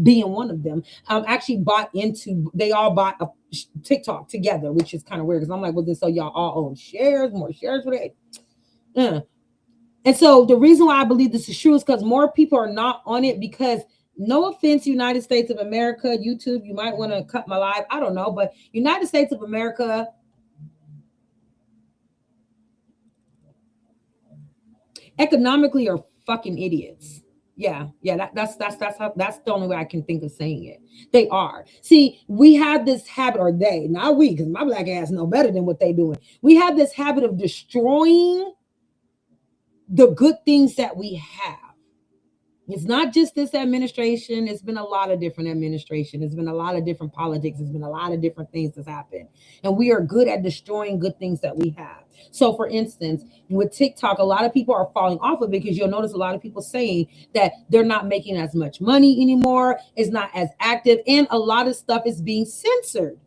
being one of them, actually they all bought a TikTok together, which is kind of weird, because I'm like, well, then so y'all all own shares, more shares for that. And so the reason why I believe this is true is because more people are not on it, because no offense, United States of America, YouTube, you might want to cut my live. I don't know, but United States of America, economically, are fucking idiots. Yeah, that's the only way I can think of saying it. They are. See, we have this habit, or they, not we, because my black ass know better than what they doing. We have this habit of destroying the good things that we have. It's not just this administration. It's been a lot of different administration. It's been a lot of different politics. It's been a lot of different things that's happened. And we are good at destroying good things that we have. So for instance, with TikTok, a lot of people are falling off of it because you'll notice a lot of people saying that they're not making as much money anymore. It's not as active. And a lot of stuff is being censored.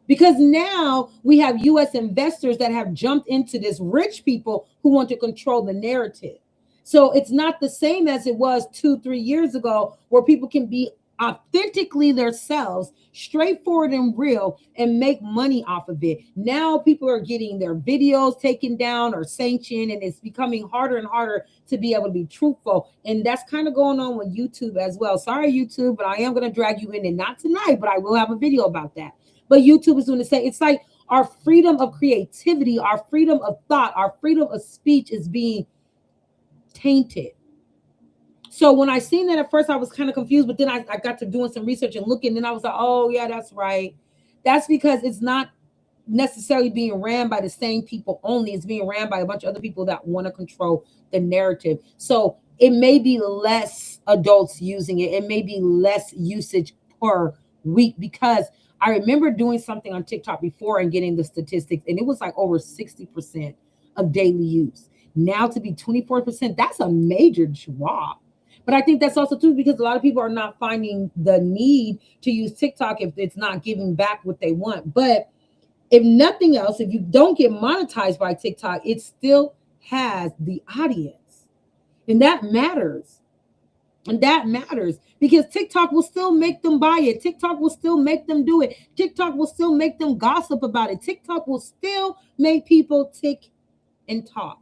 Because now we have US investors that have jumped into this, rich people who want to control the narrative. So it's not the same as it was 2-3 years ago, where people can be authentically themselves, straightforward and real, and make money off of it. Now people are getting their videos taken down or sanctioned, and it's becoming harder and harder to be able to be truthful. And that's kind of going on with YouTube as well. Sorry, YouTube, but I am going to drag you in, and not tonight, but I will have a video about that. But YouTube is going to say it's like our freedom of creativity, our freedom of thought, our freedom of speech is being tainted. So when I seen that at first, I was kind of confused, but then I got to doing some research and looking, and I was like, oh yeah, that's right. That's because it's not necessarily being ran by the same people only. It's being ran by a bunch of other people that want to control the narrative. So it may be less adults using it. It may be less usage per week, because I remember doing something on TikTok before and getting the statistics, and it was like over 60% of daily use. Now to be 24%, that's a major drop. But I think that's also too because a lot of people are not finding the need to use TikTok if it's not giving back what they want. But if nothing else, if you don't get monetized by TikTok, it still has the audience. And that matters. And that matters because TikTok will still make them buy it. TikTok will still make them do it. TikTok will still make them gossip about it. TikTok will still make people tick and talk.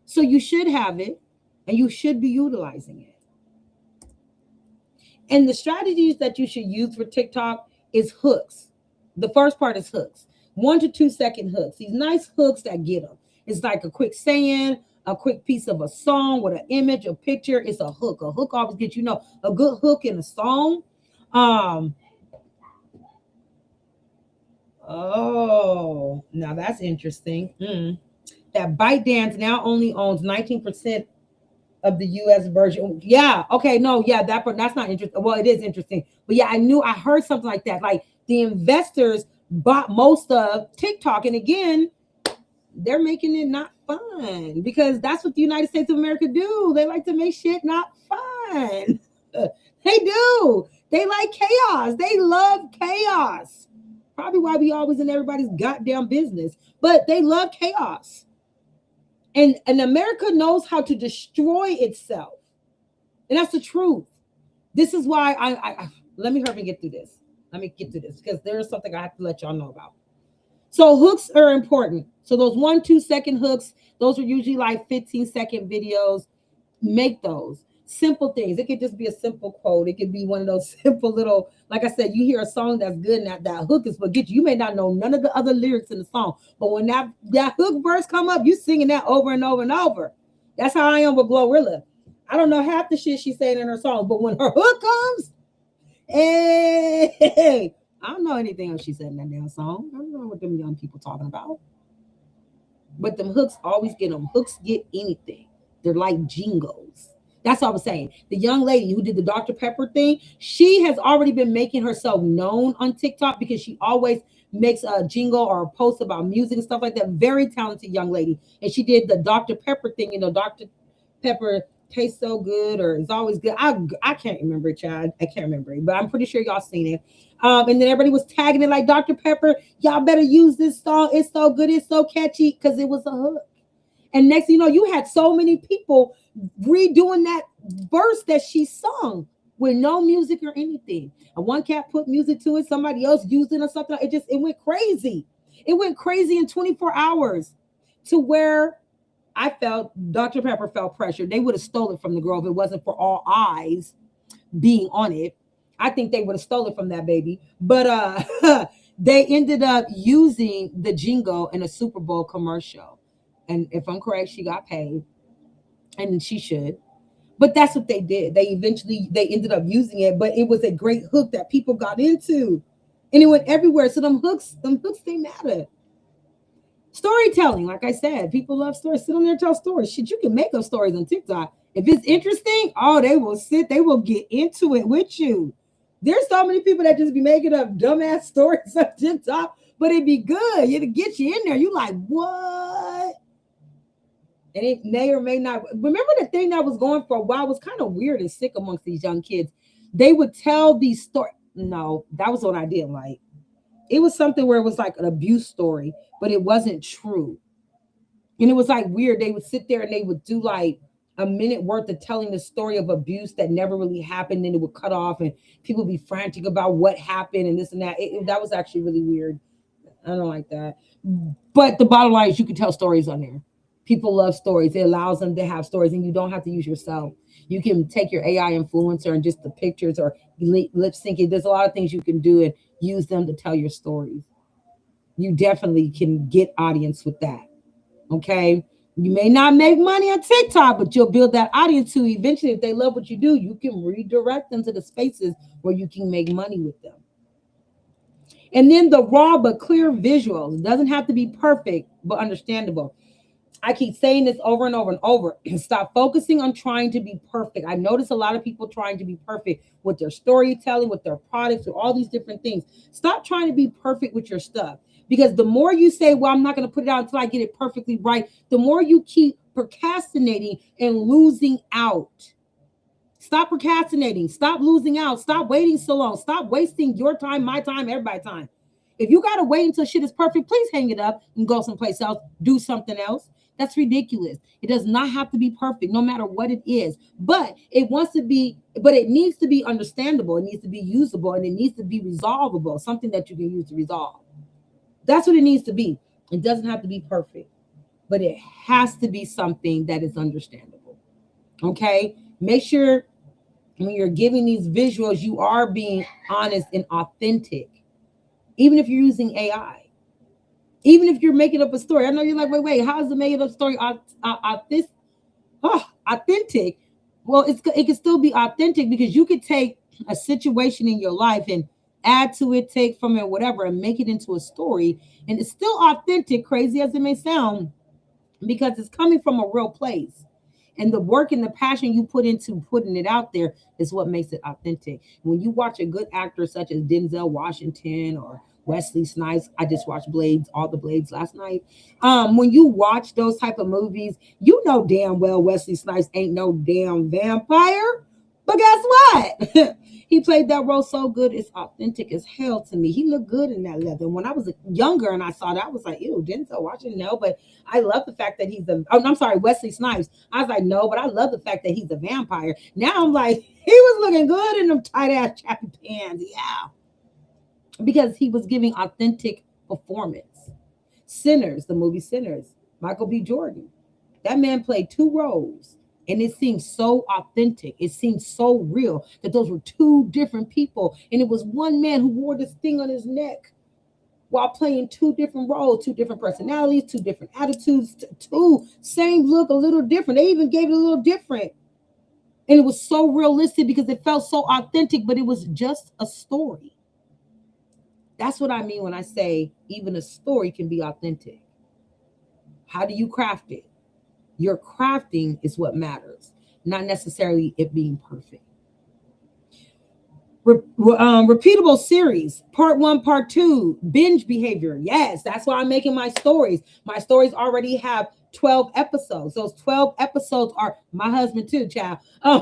So you should have it, and you should be utilizing it. And the strategies that you should use for TikTok is hooks. The first part is hooks, 1 to 2 second hooks. These nice hooks that get them. It's like a quick saying, a quick piece of a song with an image, a picture. It's a hook. A hook always gets, a good hook in a song. Oh, now that's interesting. That ByteDance now only owns 19% of the US version. Yeah, okay, no, yeah, that's not interesting. Well, it is interesting. But yeah, I heard something like that. Like the investors bought most of TikTok. And again, they're making it not fun because that's what the United States of America do. They like to make shit not fun. They do. They like chaos. They love chaos. Probably why we always in everybody's goddamn business. But they love chaos. And America knows how to destroy itself. And that's the truth. This is why I let me hurry and get through this. Let me get through this because there is something I have to let y'all know about. So hooks are important. So those 1-2 second hooks, those are usually like 15-second videos. Make those simple things. It could just be a simple quote. It could be one of those simple little, like I said, you hear a song that's good and that hook is what gets you. You may not know none of the other lyrics in the song, but when that hook verse come up, you singing that over and over and over. That's how I am with Glorilla. I don't know half the shit she's saying in her song, but when her hook comes, hey, I don't know anything else she said in that damn song. I don't know what them young people talking about. But them hooks always get them. Hooks get anything. They're like jingles. That's what I was saying. The young lady who did the Dr. Pepper thing, she has already been making herself known on TikTok because she always makes a jingle or a post about music and stuff like that. Very talented young lady. And she did the Dr. Pepper thing, Dr. Pepper tastes so good or it's always good. I can't remember it, child. I can't remember it, but I'm pretty sure y'all seen it. And then everybody was tagging it like Dr. Pepper. Y'all better use this song. It's so good. It's so catchy because it was a hook. And next thing you know, you had so many people redoing that verse that she sung with no music or anything. And one cat put music to it. Somebody else used it or something. It went crazy. It went crazy in 24 hours to where I felt Dr. Pepper felt pressure. They would have stole it from the girl if it wasn't for all eyes being on it. I think they would have stolen it from that baby. But they ended up using the jingle in a Super Bowl commercial. And if I'm correct, she got paid. And she should. But that's what they did. They ended up using it, but it was a great hook that people got into. And it went everywhere. So them hooks, they matter. Storytelling, like I said, people love stories. Sit on there and tell stories. Shit, you can make up stories on TikTok. If it's interesting, oh, they will get into it with you. There's so many people that just be making up dumbass stories on TikTok, but it'd be good. It'll get you in there. You like, what? And it may or may not. Remember the thing that was going for a while was kind of weird and sick amongst these young kids. They would tell these stories. No, that was what I didn't like. It was something where it was like an abuse story, but it wasn't true. And it was like weird. They would sit there and they would do like a minute worth of telling the story of abuse that never really happened. Then it would cut off and people would be frantic about what happened and this and that. That was actually really weird. I don't like that. But the bottom line is you can tell stories on there. People love stories. It allows them to have stories, and you don't have to use yourself. You can take your AI influencer and just the pictures or lip syncing. There's a lot of things you can do and use them to tell your stories. You definitely can get audience with that. Okay. You may not make money on TikTok, but you'll build that audience too. Eventually, if they love what you do, you can redirect them to the spaces where you can make money with them. And then the raw but clear visuals. It doesn't have to be perfect, but understandable. I keep saying this over and over and over. Stop focusing on trying to be perfect. I notice a lot of people trying to be perfect with their storytelling, with their products, with all these different things. Stop trying to be perfect with your stuff. Because the more you say, well, I'm not going to put it out until I get it perfectly right, the more you keep procrastinating and losing out. Stop procrastinating. Stop losing out. Stop waiting so long. Stop wasting your time, my time, everybody's time. If you got to wait until shit is perfect, please hang it up and go someplace else. Do something else. That's ridiculous. It does not have to be perfect, no matter what it is. But it needs to be understandable. It needs to be usable, and it needs to be resolvable, something that you can use to resolve. That's what it needs to be. It doesn't have to be perfect, but it has to be something that is understandable. Okay? Make sure when you're giving these visuals, you are being honest and authentic, even if you're using AI. Even if you're making up a story. I know you're like, wait, how is the making up story authentic? Well, it can still be authentic because you could take a situation in your life and add to it, take from it, whatever, and make it into a story. And it's still authentic, crazy as it may sound, because it's coming from a real place. And the work and the passion you put into putting it out there is what makes it authentic. When you watch a good actor such as Denzel Washington or Wesley Snipes, I just watched all the Blades last night. When you watch those type of movies, you know damn well Wesley Snipes ain't no damn vampire. But guess what? He played that role so good. It's authentic as hell to me. He looked good in that leather. When I was younger and I saw that, I was like, ew, Denzel Washington, no. But I love the fact that Wesley Snipes. I was like, no, but I love the fact that he's a vampire. Now I'm like, he was looking good in them tight ass chappy pants. Yeah. Because he was giving authentic performance. Sinners, the movie Sinners, Michael B. Jordan. That man played two roles. And it seemed so authentic. It seemed so real that those were two different people. And it was one man who wore this thing on his neck while playing two different roles, two different personalities, two different attitudes, two same look, a little different. They even gave it a little different. And it was so realistic because it felt so authentic, but it was just a story. That's what I mean when I say even a story can be authentic. How do you craft it? Your crafting is what matters, not necessarily it being perfect. Repeatable series, part 1, part 2, binge behavior. Yes, that's why I'm making my stories. My stories already have 12 episodes. Those 12 episodes are my husband too, child. Oh,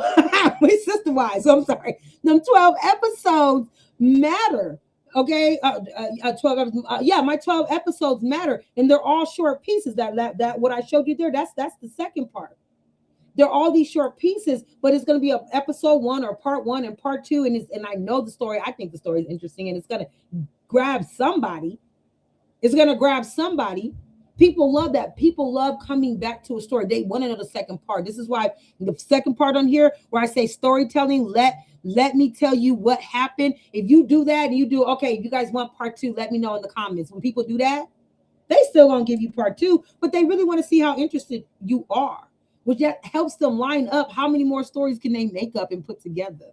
my sister wives. So I'm sorry. Them 12 episodes matter. Okay, 12. My 12 episodes matter, and they're all short pieces. That what I showed you there. That's the second part. They're all these short pieces, but it's going to be a episode 1 or part 1 and part 2, and I know the story. I think the story is interesting, and it's going to grab somebody. It's going to grab somebody. People love that. People love coming back to a story. They want to know the second part. This is why the second part on here, where I say storytelling, let me tell you what happened. If you do that and you do, okay, if you guys want part 2, let me know in the comments. When people do that, they still gonna give you part 2, but they really want to see how interested you are. which that helps them line up how many more stories can they make up and put together.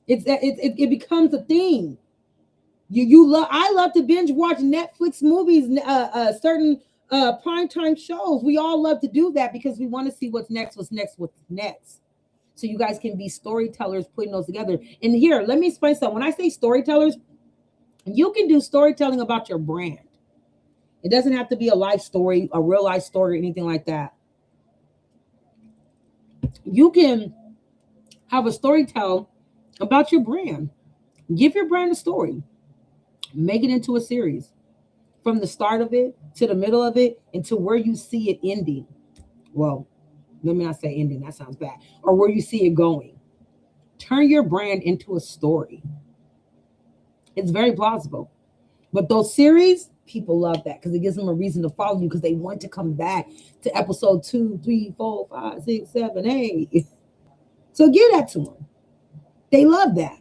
It becomes a thing. I love to binge watch Netflix movies, certain primetime shows. We all love to do that because we want to see what's next, what's next, what's next. So you guys can be storytellers putting those together. And here, let me explain something. When I say storytellers, you can do storytelling about your brand. It doesn't have to be a life story, a real life story, or anything like that. You can have a storytell about your brand. Give your brand a story. Make it into a series from the start of it to the middle of it and to where you see it ending. Well, let me not say ending, that sounds bad. Or where you see it going. Turn your brand into a story. It's very plausible. But those series, people love that because it gives them a reason to follow you because they want to come back to episode 2, 3, 4, 5, 6, 7, 8. So give that to them. They love that.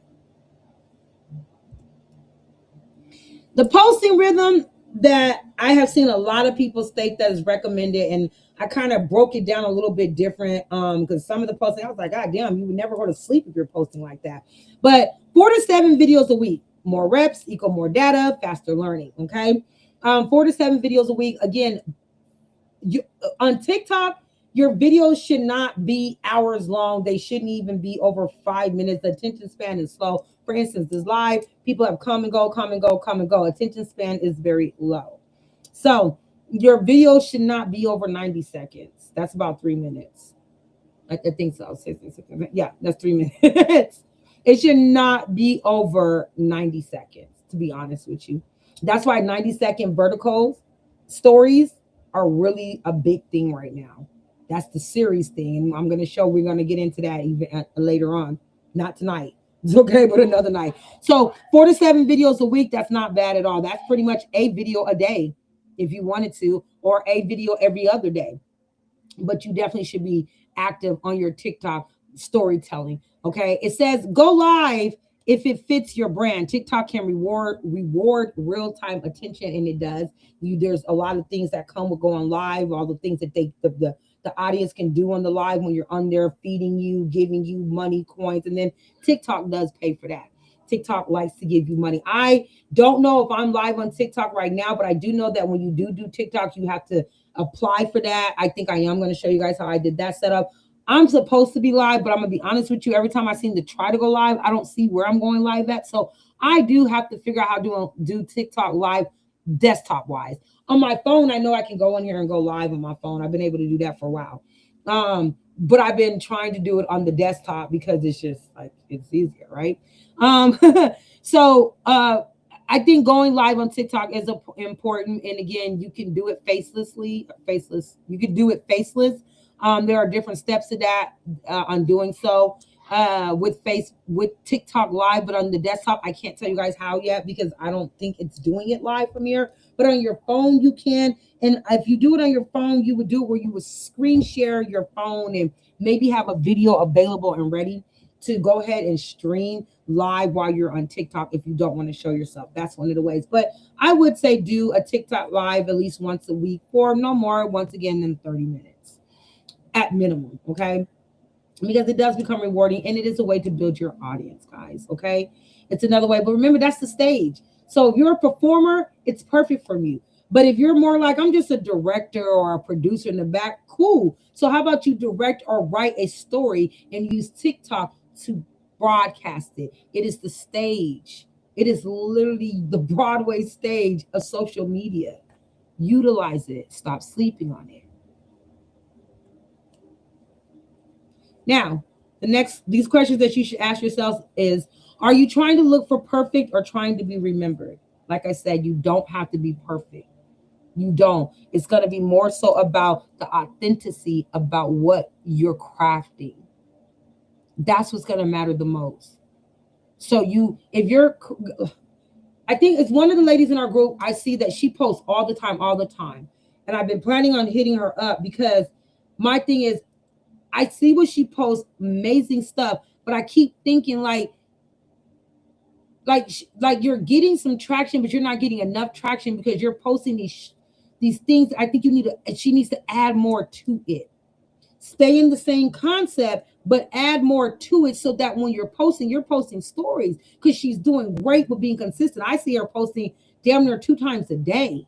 The posting rhythm that I have seen a lot of people state that is recommended, and I kind of broke it down a little bit different because some of the posting, I was like, God damn, you would never go to sleep if you're posting like that. But 4 to 7 videos a week. More reps equal more data, faster learning, okay? 4 to 7 videos a week. Again, on TikTok, your videos should not be hours long. They shouldn't even be over 5 minutes. The attention span is slow. For instance, this live, people have come and go, come and go, come and go. Attention span is very low. So your video should not be over 90 seconds. That's about 3 minutes. I think so. Yeah, that's 3 minutes. It should not be over 90 seconds, to be honest with you. That's why 90-second verticals stories are really a big thing right now. That's the series thing. And I'm going to show, we're going to get into that even later on. Not tonight. It's okay, but another night. So 4 to 7 videos a week, that's not bad at all. That's pretty much a video a day if you wanted to, or a video every other day. But you definitely should be active on your TikTok storytelling. Okay. It says go live if it fits your brand. TikTok can reward real-time attention, and it does. There's a lot of things that come with going live, all the things that the audience can do on the live when you're on there feeding you, giving you money, coins, and then TikTok does pay for that. TikTok likes to give you money. I don't know if I'm live on TikTok right now, but I do know that when you do TikTok, you have to apply for that. I think I am going to show you guys how I did that setup. I'm supposed to be live, but I'm going to be honest with you. Every time I seem to try to go live, I don't see where I'm going live at. So I do have to figure out how to do TikTok live desktop wise. On my phone, I know I can go in here and go live on my phone. I've been able to do that for a while. But I've been trying to do it on the desktop because it's just like, it's easier, right? So I think going live on TikTok is important. And again, you can do it faceless. You can do it faceless. There are different steps to that on doing so with TikTok live, but on the desktop, I can't tell you guys how yet because I don't think it's doing it live from here. But on your phone, you can. And if you do it on your phone, you would do it where you would screen share your phone and maybe have a video available and ready to go ahead and stream live while you're on TikTok if you don't want to show yourself. That's one of the ways. But I would say do a TikTok live at least once a week for no more, once again, than 30 minutes at minimum, okay? Because it does become rewarding and it is a way to build your audience, guys, okay? It's another way. But remember, that's the stage. So if you're a performer, it's perfect for you. But if you're more like, I'm just a director or a producer in the back, cool. So how about you direct or write a story and use TikTok to broadcast it? It is the stage. It is literally the Broadway stage of social media. Utilize it. Stop sleeping on it. Now, these questions that you should ask yourselves is, are you trying to look for perfect or trying to be remembered? Like I said, you don't have to be perfect. You don't. It's going to be more so about the authenticity about what you're crafting. That's what's going to matter the most. So I think it's one of the ladies in our group, I see that she posts all the time. And I've been planning on hitting her up because my thing is, I see what she posts, amazing stuff, but I keep thinking like you're getting some traction, but you're not getting enough traction because you're posting these things. I think she needs to add more to it. Stay in the same concept, but add more to it so that when you're posting stories, because she's doing great with being consistent. I see her posting damn near 2 times a day,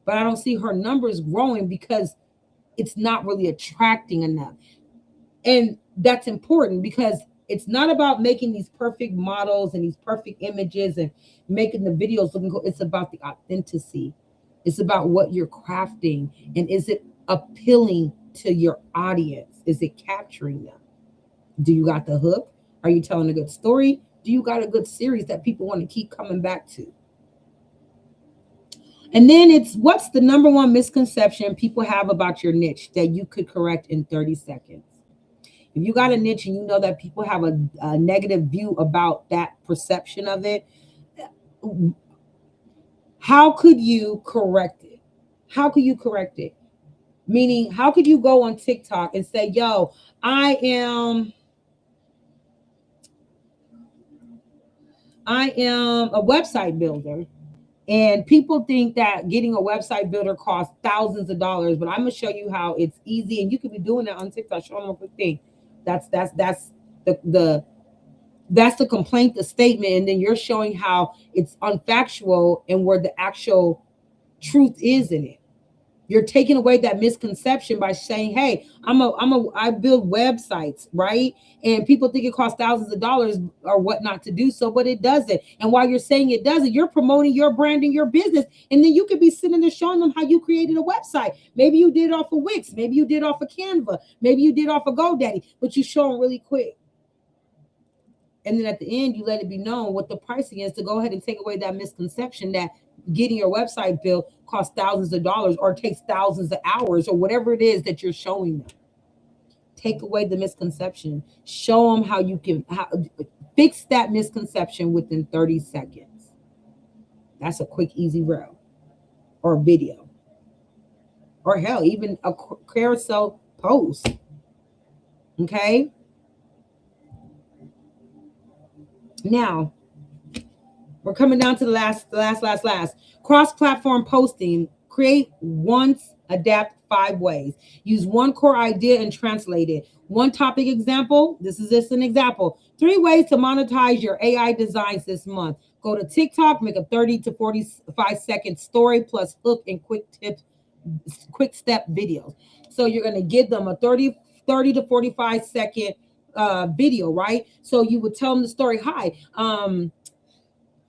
but I don't see her numbers growing because it's not really attracting enough. And that's important because it's not about making these perfect models and these perfect images and making the videos looking cool. It's about the authenticity. It's about what you're crafting, and is it appealing to your audience? Is it capturing them? Do you got the hook? Are you telling a good story? Do you got a good series that people want to keep coming back to? And then it's, what's the number one misconception people have about your niche that you could correct in 30 seconds? If you got a niche and you know that people have a negative view about that perception of it, how could you correct it? How could you correct it? Meaning, how could you go on TikTok and say, yo, I am a website builder, and people think that getting a website builder costs thousands of dollars, but I'm gonna show you how it's easy, and you could be doing that on TikTok. Show them a quick thing. That's the that's the complaint, the statement, and then you're showing how it's unfactual and where the actual truth is in it. You're taking away that misconception by saying, hey, I build websites, right? And people think it costs thousands of dollars or whatnot to do so, but it doesn't. And while you're saying it doesn't, you're promoting your branding, your business. And then you could be sitting there showing them how you created a website. Maybe you did it off of Wix. Maybe you did it off of Canva. Maybe you did it off of GoDaddy, but you show them really quick. And then at the end, you let it be known what the pricing is to go ahead and take away that misconception that getting your website built costs thousands of dollars or takes thousands of hours or whatever it is that you're showing them. Take away the misconception. Show them how you can fix that misconception within 30 seconds. That's a quick, easy reel or video. Or hell, even a carousel post. Okay? Now, we're coming down to the last. Cross-platform posting. Create once, adapt 5 ways. Use one core idea and translate it. One topic example. This is just an example. 3 ways to monetize your AI designs this month. Go to TikTok, make a 30 to 45 second story plus hook and quick step videos. So you're going to give them a 30 to 45 second video, right? So you would tell them the story. Hi,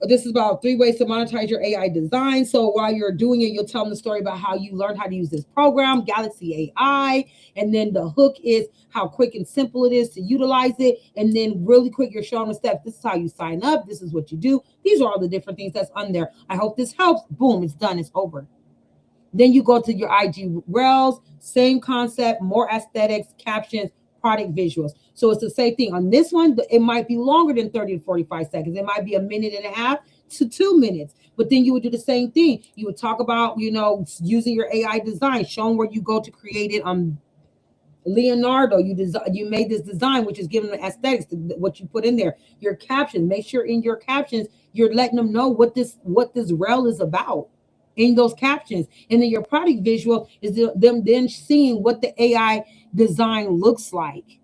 this is about 3 ways to monetize your AI design. So while you're doing it, you'll tell them the story about how you learned how to use this program, Galaxy AI. And then the hook is how quick and simple it is to utilize it. And then really quick, you're showing the steps. This is how you sign up. This is what you do. These are all the different things that's on there. I hope this helps. Boom, it's done. It's over. Then you go to your IG Reels, same concept, more aesthetics, captions, product visuals. So it's the same thing. On this one, it might be longer than 30 to 45 seconds. It might be 1.5 minutes to 2 minutes. But then you would do the same thing. You would talk about, using your AI design, showing where you go to create it. Leonardo, you made this design, which is giving the aesthetics to what you put in there. Your captions, make sure in your captions, you're letting them know what this reel is about in those captions. And then your product visual is them then seeing what the AI design looks like.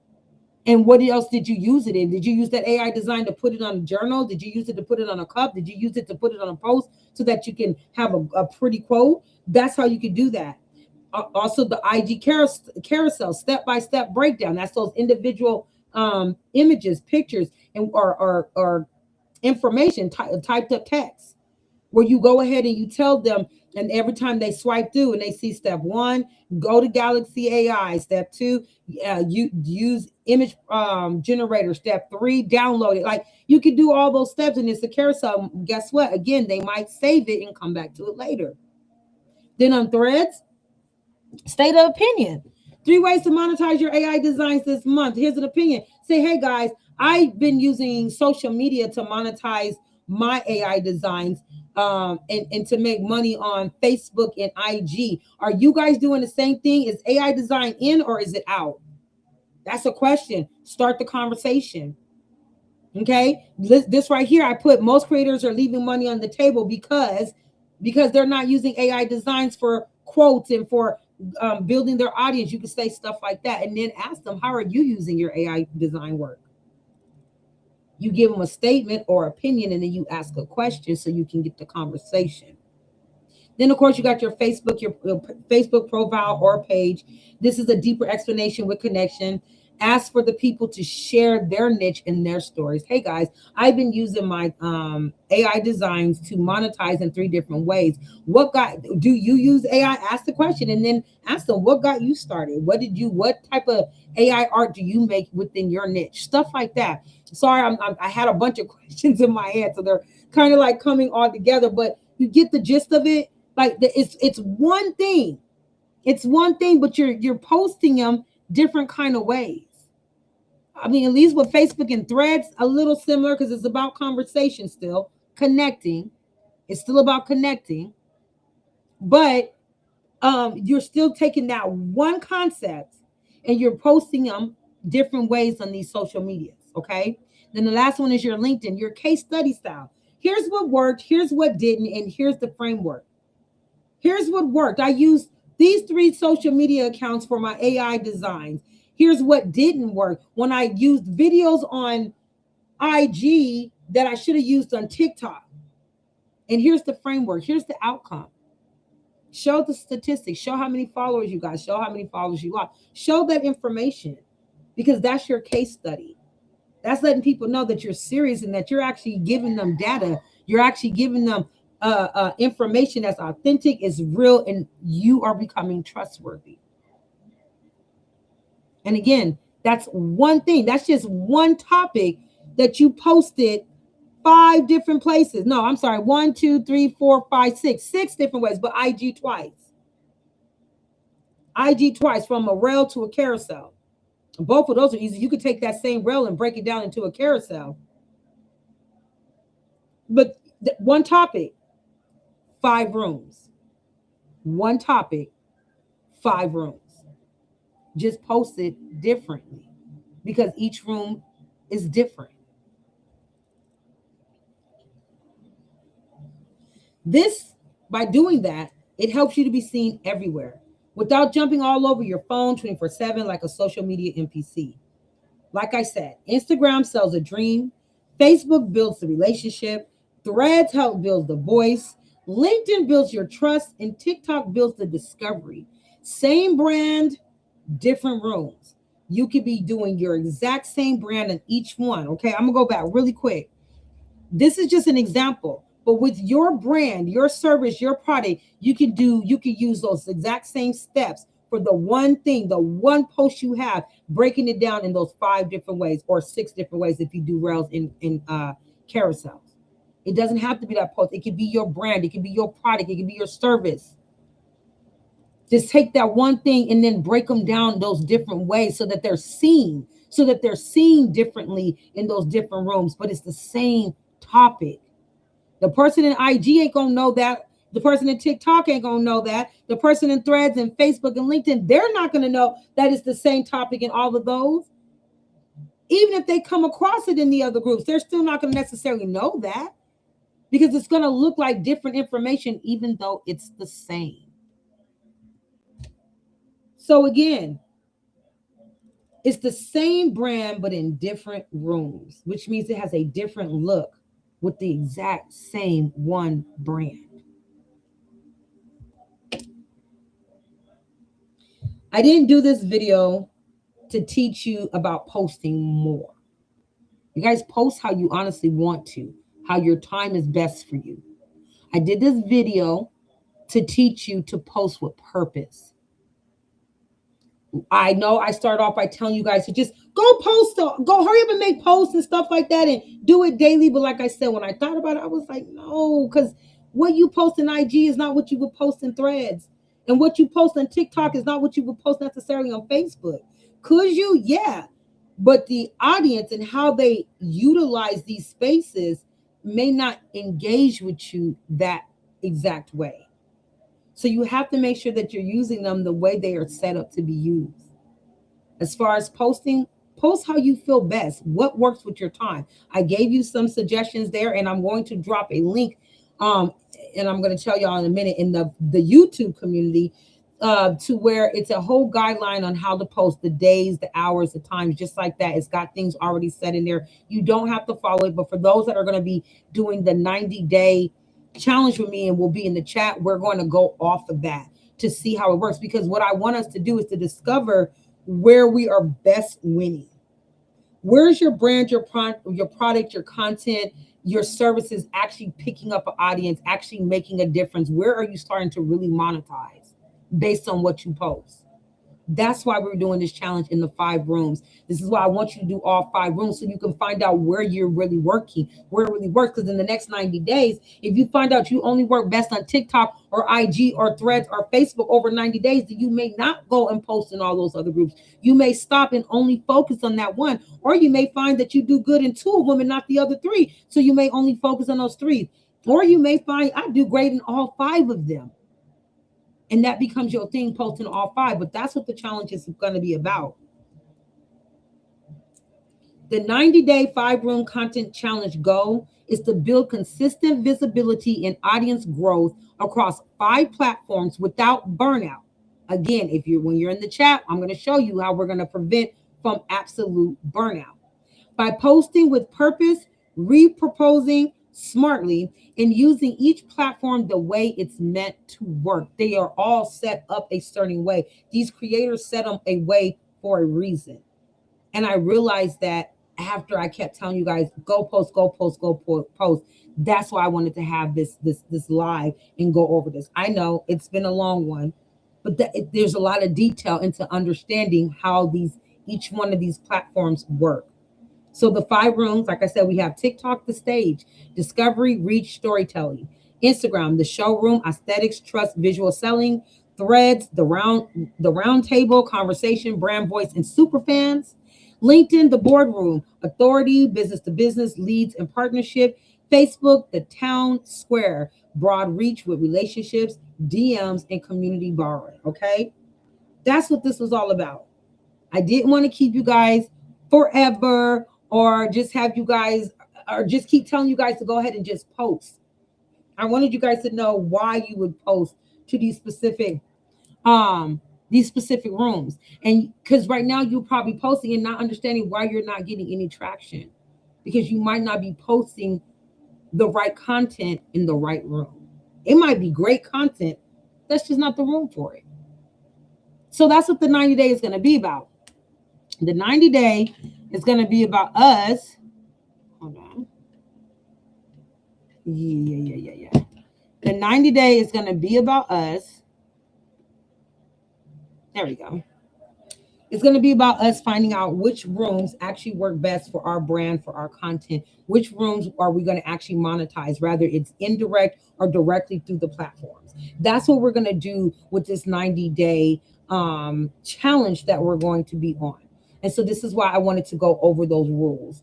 And what else did you use it in? Did you use that AI design to put it on a journal? Did you use it to put it on a cup? Did you use it to put it on a post so that you can have a pretty quote? That's how you can do that. Also, the IG carousel, step-by-step breakdown. That's those individual images, pictures, and or information, typed up text, where you go ahead and you tell them, and every time they swipe through and they see step 1, go to Galaxy AI. Step 2, you use image generator. Step 3, download it. Like, you could do all those steps, and it's a carousel. Guess what? Again, they might save it and come back to it later. Then on Threads, state of opinion. 3 ways to monetize your AI designs this month. Here's an opinion. Say, hey guys, I've been using social media to monetize my AI designs and to make money on Facebook and IG. Are you guys doing the same thing? Is AI design in or is it out? That's a question. Start the conversation. Okay. This right here, I put most creators are leaving money on the table because they're not using AI designs for quotes and for building their audience. You can say stuff like that, and then ask them, how are you using your AI design work? You give them a statement or opinion, and then you ask a question so you can get the conversation. Then, of course, you got your Facebook profile or page. This is a deeper explanation with connection. Ask for the people to share their niche and their stories. Hey guys, I've been using my AI designs to monetize in 3 different ways. Do you use AI? Ask the question, and then ask them, what got you started? What type of AI art do you make within your niche? Stuff like that. Sorry, I had a bunch of questions in my head, so they're kind of like coming all together, but you get the gist of it. Like it's one thing. It's one thing, but you're posting them different kind of ways. I mean, at least with Facebook and Threads, a little similar because it's about conversation still, connecting. It's still about connecting, but you're still taking that one concept and you're posting them different ways on these social medias. Okay. Then the last one is your LinkedIn, your case study style. Here's what worked, here's what didn't, and here's the framework. Here's what worked. I used these 3 social media accounts for my AI designs. Here's what didn't work. When I used videos on IG that I should have used on TikTok. And here's the framework. Here's the outcome. Show the statistics. Show how many followers you got. Show how many followers you lost. Show that information because that's your case study. That's letting people know that you're serious and that you're actually giving them data. You're actually giving them information that's authentic, is real, and you are becoming trustworthy. And again, that's one thing. That's just one topic that you posted 5 different places. No, I'm sorry. 1, 2, 3, 4, 5, 6 different ways, but IG twice. IG twice, from a reel to a carousel. Both of those are easy. You could take that same reel and break it down into a carousel. But one topic, 5 rooms. One topic, 5 rooms. Just post it differently because each room is different. This, by doing that, it helps you to be seen everywhere without jumping all over your phone 24/7 like a social media NPC. Like I said, Instagram sells a dream, Facebook builds the relationship, Threads help build the voice, LinkedIn builds your trust, and TikTok builds the discovery. Same brand, different rooms. You could be doing your exact same brand in each one. Okay, I'm gonna go back really quick. This is just an example, but with your brand, your service, your product, you can use those exact same steps for the one thing, the one post you have, breaking it down in those 5 different ways or 6 different ways if you do rails in carousels. It doesn't have to be that post. It could be your brand, it could be your product, it could be your service. Just take that one thing and then break them down those different ways so that they're seen differently in those different rooms, but it's the same topic. The person in IG ain't gonna know that. The person in TikTok ain't gonna know that. The person in Threads and Facebook and LinkedIn, they're not gonna know that it's the same topic in all of those. Even if they come across it in the other groups, they're still not gonna necessarily know that because it's gonna look like different information, even though it's the same. So again, it's the same brand, but in different rooms, which means it has a different look with the exact same one brand. I didn't do this video to teach you about posting more. You guys post how you honestly want to, how your time is best for you. I did this video to teach you to post with purpose. I know I started off by telling you guys to just go hurry up and make posts and stuff like that and do it daily. But like I said, when I thought about it, I was like, no, because what you post in IG is not what you would post in Threads. And what you post on TikTok is not what you would post necessarily on Facebook. Could you? Yeah. But the audience and how they utilize these spaces may not engage with you that exact way. So you have to make sure that you're using them the way they are set up to be used. As far as posting, post how you feel best. What works with your time? I gave you some suggestions there, and I'm going to drop a link. And I'm going to tell y'all in a minute in the YouTube community. to where it's a whole guideline on how to post, the days, the hours, the times, just like that. It's got things already set in there. You don't have to follow it, but for those that are going to be doing the 90-day challenge with me and will be in the chat, we're going to go off of that to see how it works, because what I want us to do is to discover where we are best winning. Where's your brand, your product, your content, your services actually picking up an audience, actually making a difference? Where are you starting to really monetize based on what you post? That's why we're doing this challenge in the 5 rooms. This is why I want you to do all 5 rooms, so you can find out where you're really working, where it really works. Because in the next 90 days, if you find out you only work best on TikTok or IG or Threads or Facebook over 90 days, then you may not go and post in all those other groups. You may stop and only focus on that one. Or you may find that you do good in 2 of them and not the other 3. So you may only focus on those 3. Or you may find I do great in all 5 of them. And that becomes your thing, posting all 5. But that's what the challenge is going to be about. The 90-day 5-room content challenge goal is to build consistent visibility and audience growth across 5 platforms without burnout. Again, when you're in the chat, I'm going to show you how we're going to prevent from absolute burnout. By posting with purpose, repurposing smartly, and using each platform the way it's meant to work. They are all set up a certain way. These creators set them a way for a reason. And I realized that after I kept telling you guys, go post, go post, go post. That's why I wanted to have this live and go over this. I know it's been a long one, but there's a lot of detail into understanding how each one of these platforms work. So the 5 rooms, like I said, we have TikTok, the stage, discovery, reach, storytelling. Instagram, the showroom, aesthetics, trust, visual selling. Threads, the round table, conversation, brand voice, and super fans. LinkedIn, the boardroom, authority, business to business, leads, and partnership. Facebook, the town square, broad reach with relationships, DMs, and community borrowing. Okay, that's what this was all about. I didn't want to keep you guys forever, or just have you guys, or just keep telling you guys to go ahead and just post. I wanted you guys to know why you would post to these specific rooms. And because right now you're probably posting and not understanding why you're not getting any traction, because you might not be posting the right content in the right room. It might be great content, that's just not the room for it. So that's what the 90 day is going to be about. The 90 day is going to be about us. Hold on. Yeah. The 90 day is going to be about us. There we go. It's going to be about us finding out which rooms actually work best for our brand, for our content. Which rooms are we going to actually monetize, whether it's indirect or directly through the platforms. That's what we're going to do with this 90-day challenge that we're going to be on. And so this is why I wanted to go over those rooms,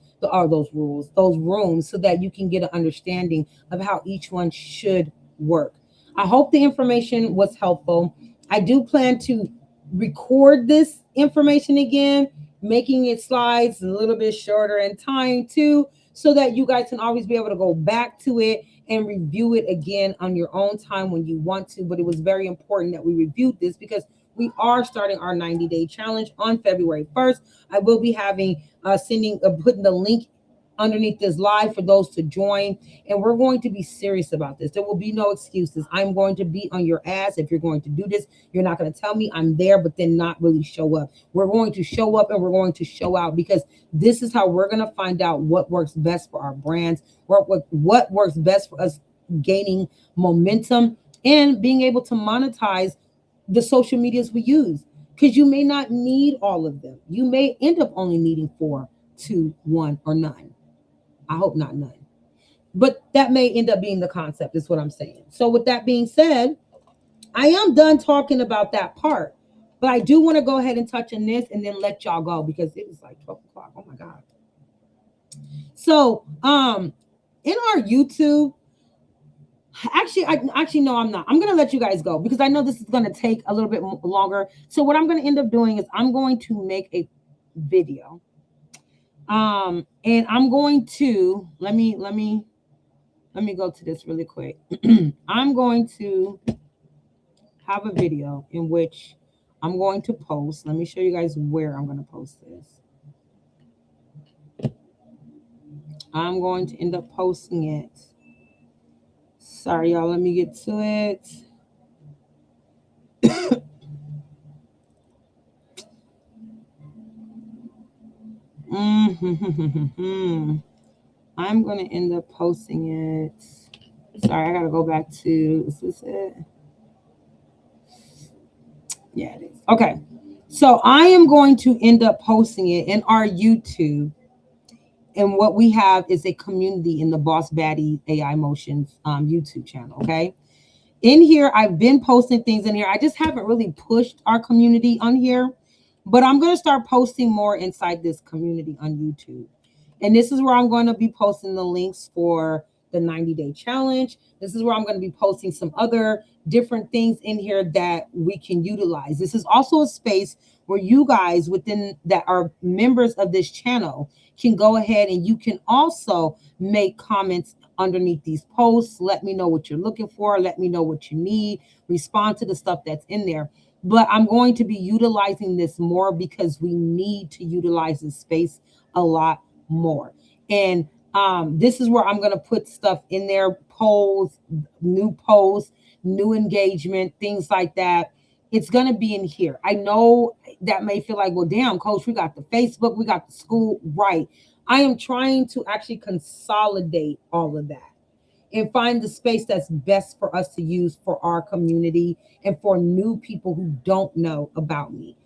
so that you can get an understanding of how each one should work. I hope the information was helpful. I do plan to record this information again, making it slides a little bit shorter in time too, so that you guys can always be able to go back to it and review it again on your own time when you want to. But it was very important that we reviewed this, because we are starting our 90-day challenge on February 1st. I will be having putting the link underneath this live for those to join, and we're going to be serious about this. There will be no excuses. I'm going to be on your ass. If you're going to do this, you're not going to tell me I'm there but then not really show up. We're going to show up and we're going to show out, because this is how we're going to find out what works best for our brands, what works best for us gaining momentum and being able to monetize the social medias we use. Because you may not need all of them. You may end up only needing 4, 2, 1, or none. I hope not none. But that may end up being the concept, is what I'm saying. So with that being said, I am done talking about that part. But I do want to go ahead and touch on this and then let y'all go, because it is like 12 o'clock. Oh my God. So in our YouTube, actually, no, I'm not. I'm going to let you guys go, because I know this is going to take a little bit longer. So what I'm going to end up doing is I'm going to make a video. And I'm going to, let me go to this really quick. I'm going to have a video in which I'm going to post. Let me show you guys where I'm going to post this. I'm going to end up posting it. Sorry, y'all. Let me get to it. I'm going to end up posting it. Sorry, I got to go back to, is this it? Yeah, it is. Okay. So I am going to end up posting it in our YouTube. And what we have is a community in the Boss Baddie AI Motions YouTube channel. Okay. In here, I've been posting things in here. I just haven't really pushed our community on here, but I'm going to start posting more inside this community on YouTube. And this is where I'm going to be posting the links for the 90-day challenge. This is where I'm going to be posting some other different things in here that we can utilize. This is also a space where you guys within that are members of this channel can go ahead and you can also make comments underneath these posts. Let me know what you're looking for. Let me know what you need. Respond to the stuff that's in there. But I'm going to be utilizing this more because we need to utilize this space a lot more. And this is where I'm going to put stuff in there, polls, new engagement, things like that. It's going to be in here. I know that may feel like, well, damn, coach, we got the Facebook, we got the school, right? I am trying to actually consolidate all of that and find the space that's best for us to use for our community and for new people who don't know about me.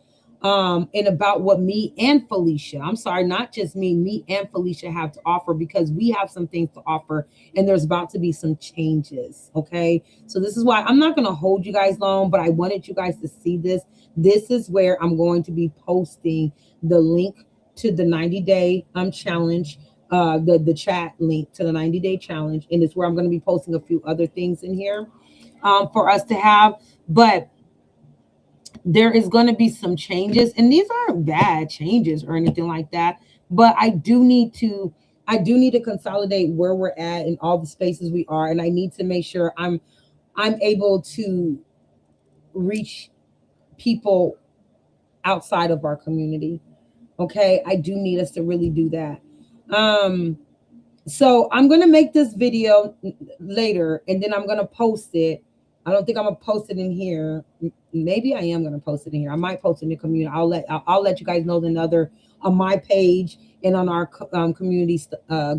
And about what me and Felicia, I'm sorry, not just me and Felicia have to offer, because we have some things to offer and there's about to be some changes. Okay. So this is why I'm not going to hold you guys long, but I wanted you guys to see this. This is where I'm going to be posting the link to the 90-day challenge, the chat link to the 90-day challenge. And it's where I'm going to be posting a few other things in here for us to have. But there is going to be some changes, and these aren't bad changes or anything like that, but I do need to consolidate where we're at in all the spaces we are, and I need to make sure I'm able to reach people outside of our community. Okay, I do need us to really do that. So I'm going to make this video later and then I'm going to post it. I don't think I'm gonna post it in here. Maybe I am gonna post it in here. I might post it in the community. I'll let you guys know on my page and on our community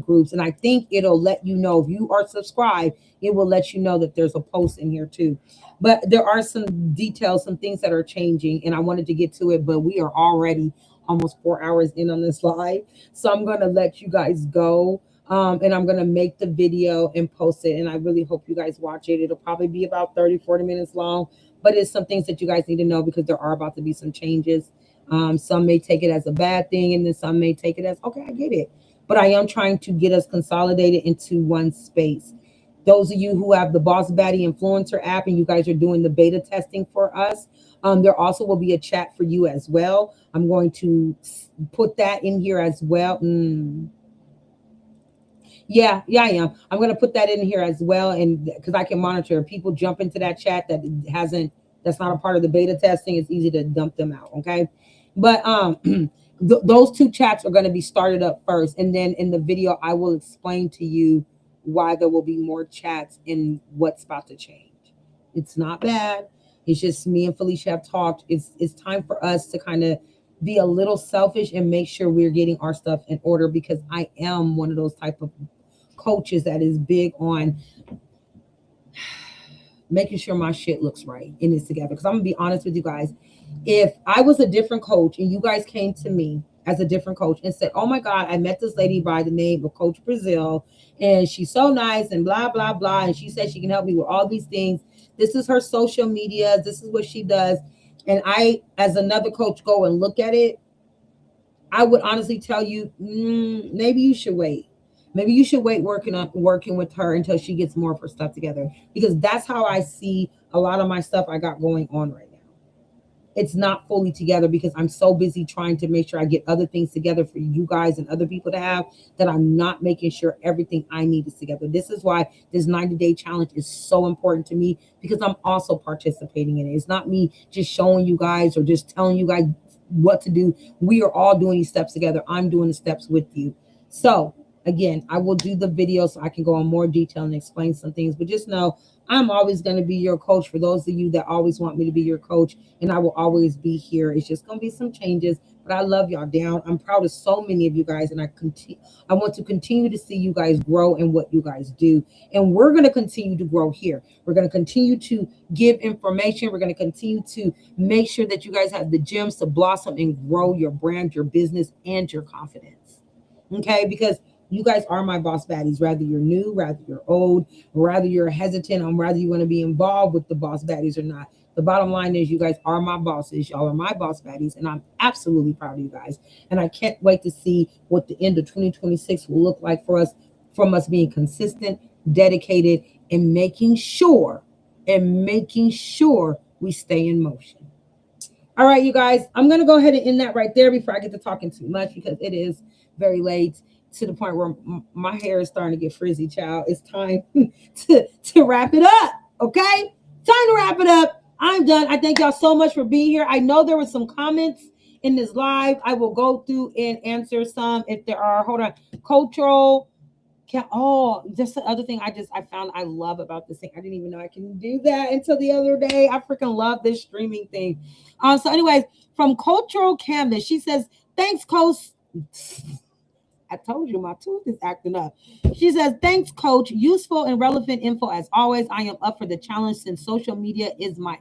groups. And I think it'll let you know if you are subscribed. It will let you know that there's a post in here too. But there are some details, some things that are changing, and I wanted to get to it. But we are already almost 4 hours in on this live, so I'm gonna let you guys go. And I'm going to make the video and post it. And I really hope you guys watch it. It'll probably be about 30-40 minutes long, but it's some things that you guys need to know because there are about to be some changes. Some may take it as a bad thing, and then some may take it as, okay, I get it. But I am trying to get us consolidated into one space. Those of you who have the Boss Baddie Influencer app and you guys are doing the beta testing for us, there also will be a chat for you as well. I'm going to put that in here as well. Yeah, I am. I'm going to put that in here as well. And because I can monitor if people jump into that chat that's not a part of the beta testing, it's easy to dump them out. Okay. But those two chats are going to be started up first. And then in the video, I will explain to you why there will be more chats and what's about to change. It's not bad. It's just me and Felicia have talked. It's time for us to kind of be a little selfish and make sure we're getting our stuff in order, because I am one of those type of coaches that is big on making sure my shit looks right and is together. Because I'm gonna be honest with you guys, if I was a different coach and you guys came to me as a different coach and said, oh my God, I met this lady by the name of Coach Brazil and she's so nice and blah, blah, blah. And she said she can help me with all these things. This is her social media. This is what she does. And I, as another coach, go and look at it, I would honestly tell you, maybe you should wait. Maybe you should wait working with her until she gets more of her stuff together, because that's how I see a lot of my stuff I got going on right now. it's not fully together because I'm so busy trying to make sure I get other things together for you guys and other people to have, that I'm not making sure everything I need is together. This is why this 90-day challenge is so important to me, because I'm also participating in it. It's not me just showing you guys or just telling you guys what to do. We are all doing these steps together. I'm doing the steps with you. So again, I will do the video so I can go in more detail and explain some things, but just know I'm always going to be your coach for those of you that always want me to be your coach, and I will always be here. It's just going to be some changes, but I love y'all down. I'm proud of so many of you guys, and I want to continue to see you guys grow in what you guys do, and we're going to continue to grow here. We're going to continue to give information. We're going to continue to make sure that you guys have the gems to blossom and grow your brand, your business, and your confidence. Okay, because you guys are my boss baddies, whether you're new, whether you're old, whether you're hesitant on whether you want to be involved with the boss baddies or not. The bottom line is you guys are my bosses. Y'all are my boss baddies, and I'm absolutely proud of you guys. And I can't wait to see what the end of 2026 will look like for us, from us being consistent, dedicated, and making sure we stay in motion. All right, you guys, I'm going to go ahead and end that right there before I get to talking too much, because it is very late, to the point where my hair is starting to get frizzy, child. It's time to wrap it up, okay? Time to wrap it up. I'm done. I thank y'all so much for being here. I know there were some comments in this live. I will go through and answer some if there are. Hold on. Cultural. Oh, just the other thing I found I love about this thing. I didn't even know I can do that until the other day. I freaking love this streaming thing. So anyways, from Cultural Canvas, she says, thanks, Coach. I told you my tooth is acting up. She says, thanks, Coach. Useful and relevant info as always. I am up for the challenge since social media is my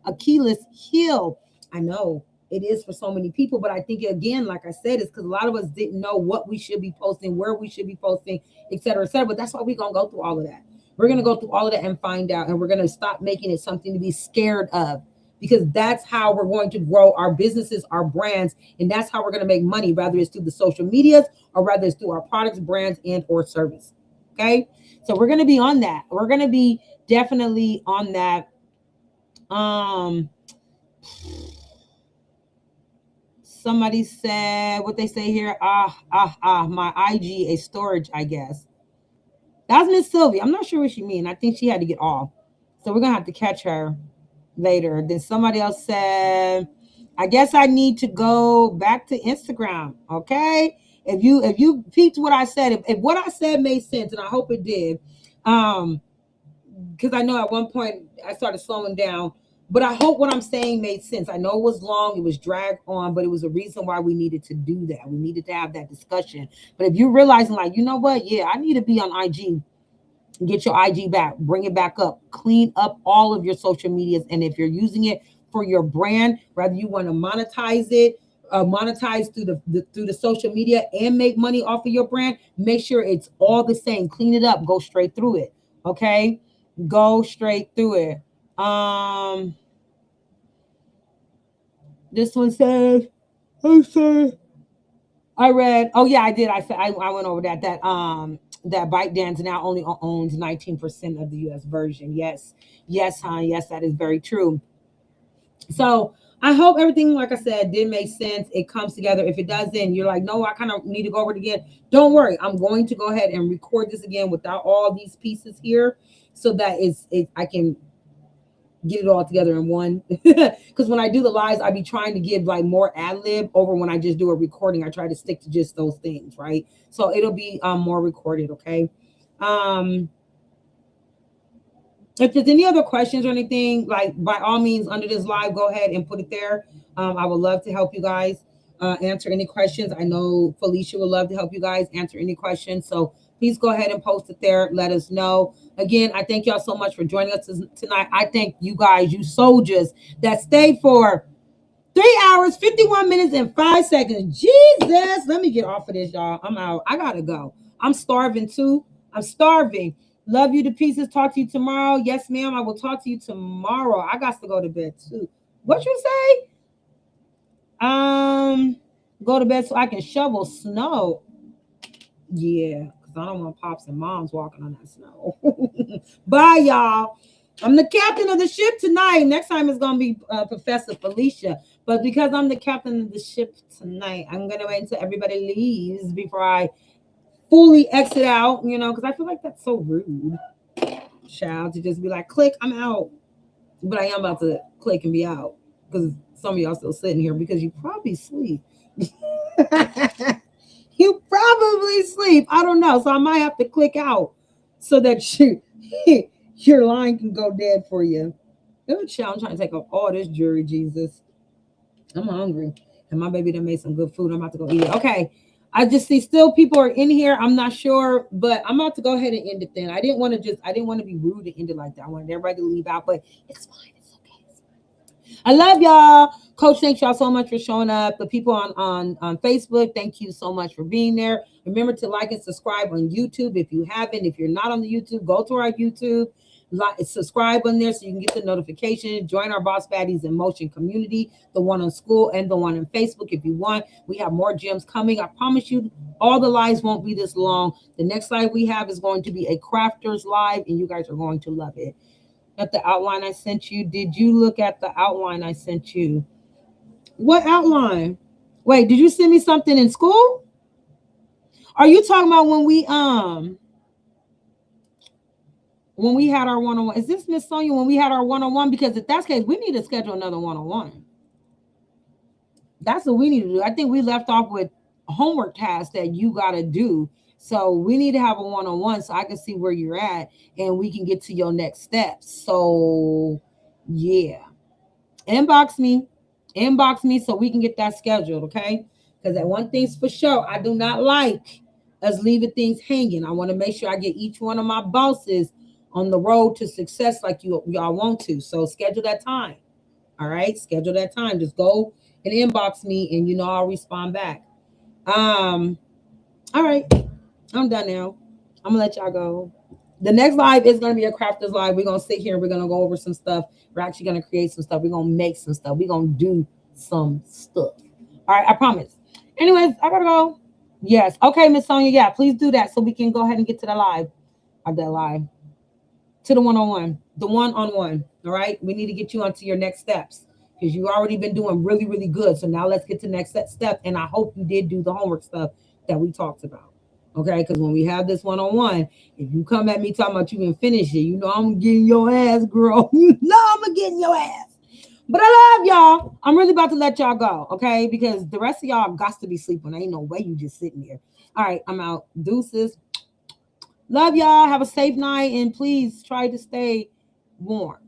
Achilles heel. I know it is for so many people, but I think, again, like I said, it's because a lot of us didn't know what we should be posting, where we should be posting, et cetera, et cetera. But that's why we're going to go through all of that. We're going to go through all of that and find out, and we're going to stop making it something to be scared of, because that's how we're going to grow our businesses, our brands, and that's how we're going to make money, whether it's through the social medias or whether it's through our products, brands, and or service. Okay, so we're going to be on that. We're going to be definitely on that. Somebody said what they say here. My IG a storage, I guess. That's Miss Sylvia. I'm not sure what she mean. I think she had to get off, so we're gonna have to catch her later. Then somebody else said, I guess I need to go back to Instagram. Okay. If you peeped what I said, if what I said made sense, and I hope it did, because I know at one point I started slowing down, but I hope what I'm saying made sense. I know it was long, it was dragged on, but it was a reason why we needed to do that. We needed to have that discussion. But if you're realizing, like, you know what, yeah, I need to be on IG, get your IG back, bring it back up, clean up all of your social medias. And if you're using it for your brand, whether you want to monetize it, monetize through the social media and make money off of your brand, make sure it's all the same. Clean it up, go straight through it. Okay, go straight through it. This one says, I read. Oh yeah, I did. I said I went over that. That ByteDance now only owns 19% of the U.S. version. Yes, hon. Yes, that is very true. So I hope everything, like I said, did make sense. It comes together. If it doesn't, you're like, no, I kind of need to go over it again. Don't worry. I'm going to go ahead and record this again without all these pieces here, so that I can get it all together in one. Because when I do the lives, I be trying to give like more ad lib over when I just do a recording. I try to stick to just those things, right? So it'll be more recorded. Okay. If there's any other questions or anything, like, by all means, under this live, go ahead and put it there. I would love to help you guys answer any questions. I know Felicia would love to help you guys answer any questions. So please go ahead and post it there. Let us know. Again, I thank y'all so much for joining us tonight. I thank you guys, you soldiers that stayed for 3 hours, 51 minutes, and 5 seconds. Jesus, let me get off of this, y'all. I'm out. I gotta go. I'm starving too. I'm starving. Love you to pieces. Talk to you tomorrow. Yes, ma'am. I will talk to you tomorrow. I got to go to bed too. What you say? Go to bed so I can shovel snow. Yeah, because I don't want pops and moms walking on that snow. Bye, y'all. I'm the captain of the ship tonight. Next time it's gonna be Professor Felicia. But because I'm the captain of the ship tonight, I'm gonna wait until everybody leaves before I fully exit out. You know, because I feel like that's so rude, child, to just be like, "Click, I'm out." But I am about to click and be out because some of y'all still sitting here because you probably sleep. You probably sleep. I don't know. So I might have to click out so that your line can go dead for you. Ooh, child, I'm trying to take off all this jewelry, Jesus. I'm hungry. And my baby done made some good food. I'm about to go eat it. Okay. I just see still people are in here. I'm not sure, but I'm about to go ahead and end it then. I didn't want to be rude to end it like that. I wanted everybody to leave out, but it's fine. It's okay. I love y'all. Coach, thanks y'all so much for showing up. The people on Facebook, thank you so much for being there. Remember to like and subscribe on YouTube if you haven't. If you're not on the YouTube, go to our YouTube. Like, subscribe on there so you can get the notification. Join our Boss Baddies in Motion community, the one on school and the one on Facebook if you want. We have more gems coming. I promise you, all the lives won't be this long. The next live we have is going to be a crafters live, and you guys are going to love it. At the outline I sent you, did you look at the outline I sent you? What outline? Wait, did you send me something in school? Are you talking about when we had our one-on-one? Is this Miss Sonia when we had our one-on-one? Because if that's the case, we need to schedule another one-on-one. That's what we need to do. I think we left off with homework tasks that you got to do. So we need to have a one-on-one so I can see where you're at and we can get to your next steps. So yeah. Inbox me so we can get that scheduled, okay? Because that one thing's for sure, I do not like us leaving things hanging. I want to make sure I get each one of my bosses on the road to success like y'all want to. So schedule that time. All right, schedule that time. Just go and inbox me, and I'll respond back. All right, I'm done now. I'm gonna let y'all go. The next live is gonna be a crafters live. We're gonna sit here. We're gonna go over some stuff. We're actually gonna create some stuff. We're gonna make some stuff. We're gonna do some stuff. All right, I promise. Anyways, I gotta go. Yes. Okay, Miss Sonia. Yeah, please do that so we can go ahead and get to the live. Or that live. To the one-on-one. The one-on-one. All right. We need to get you onto your next steps because you've already been doing really, really good. So now let's get to the next step. And I hope you did do the homework stuff that we talked about. Okay, because when we have this one-on-one, if you come at me talking about you can finish it, I'm getting your ass, girl. I'm getting your ass. But I love y'all. I'm really about to let y'all go, okay? Because the rest of y'all got to be sleeping. Ain't no way you just sitting here. All right, I'm out. Deuces. Love y'all. Have a safe night, and please try to stay warm.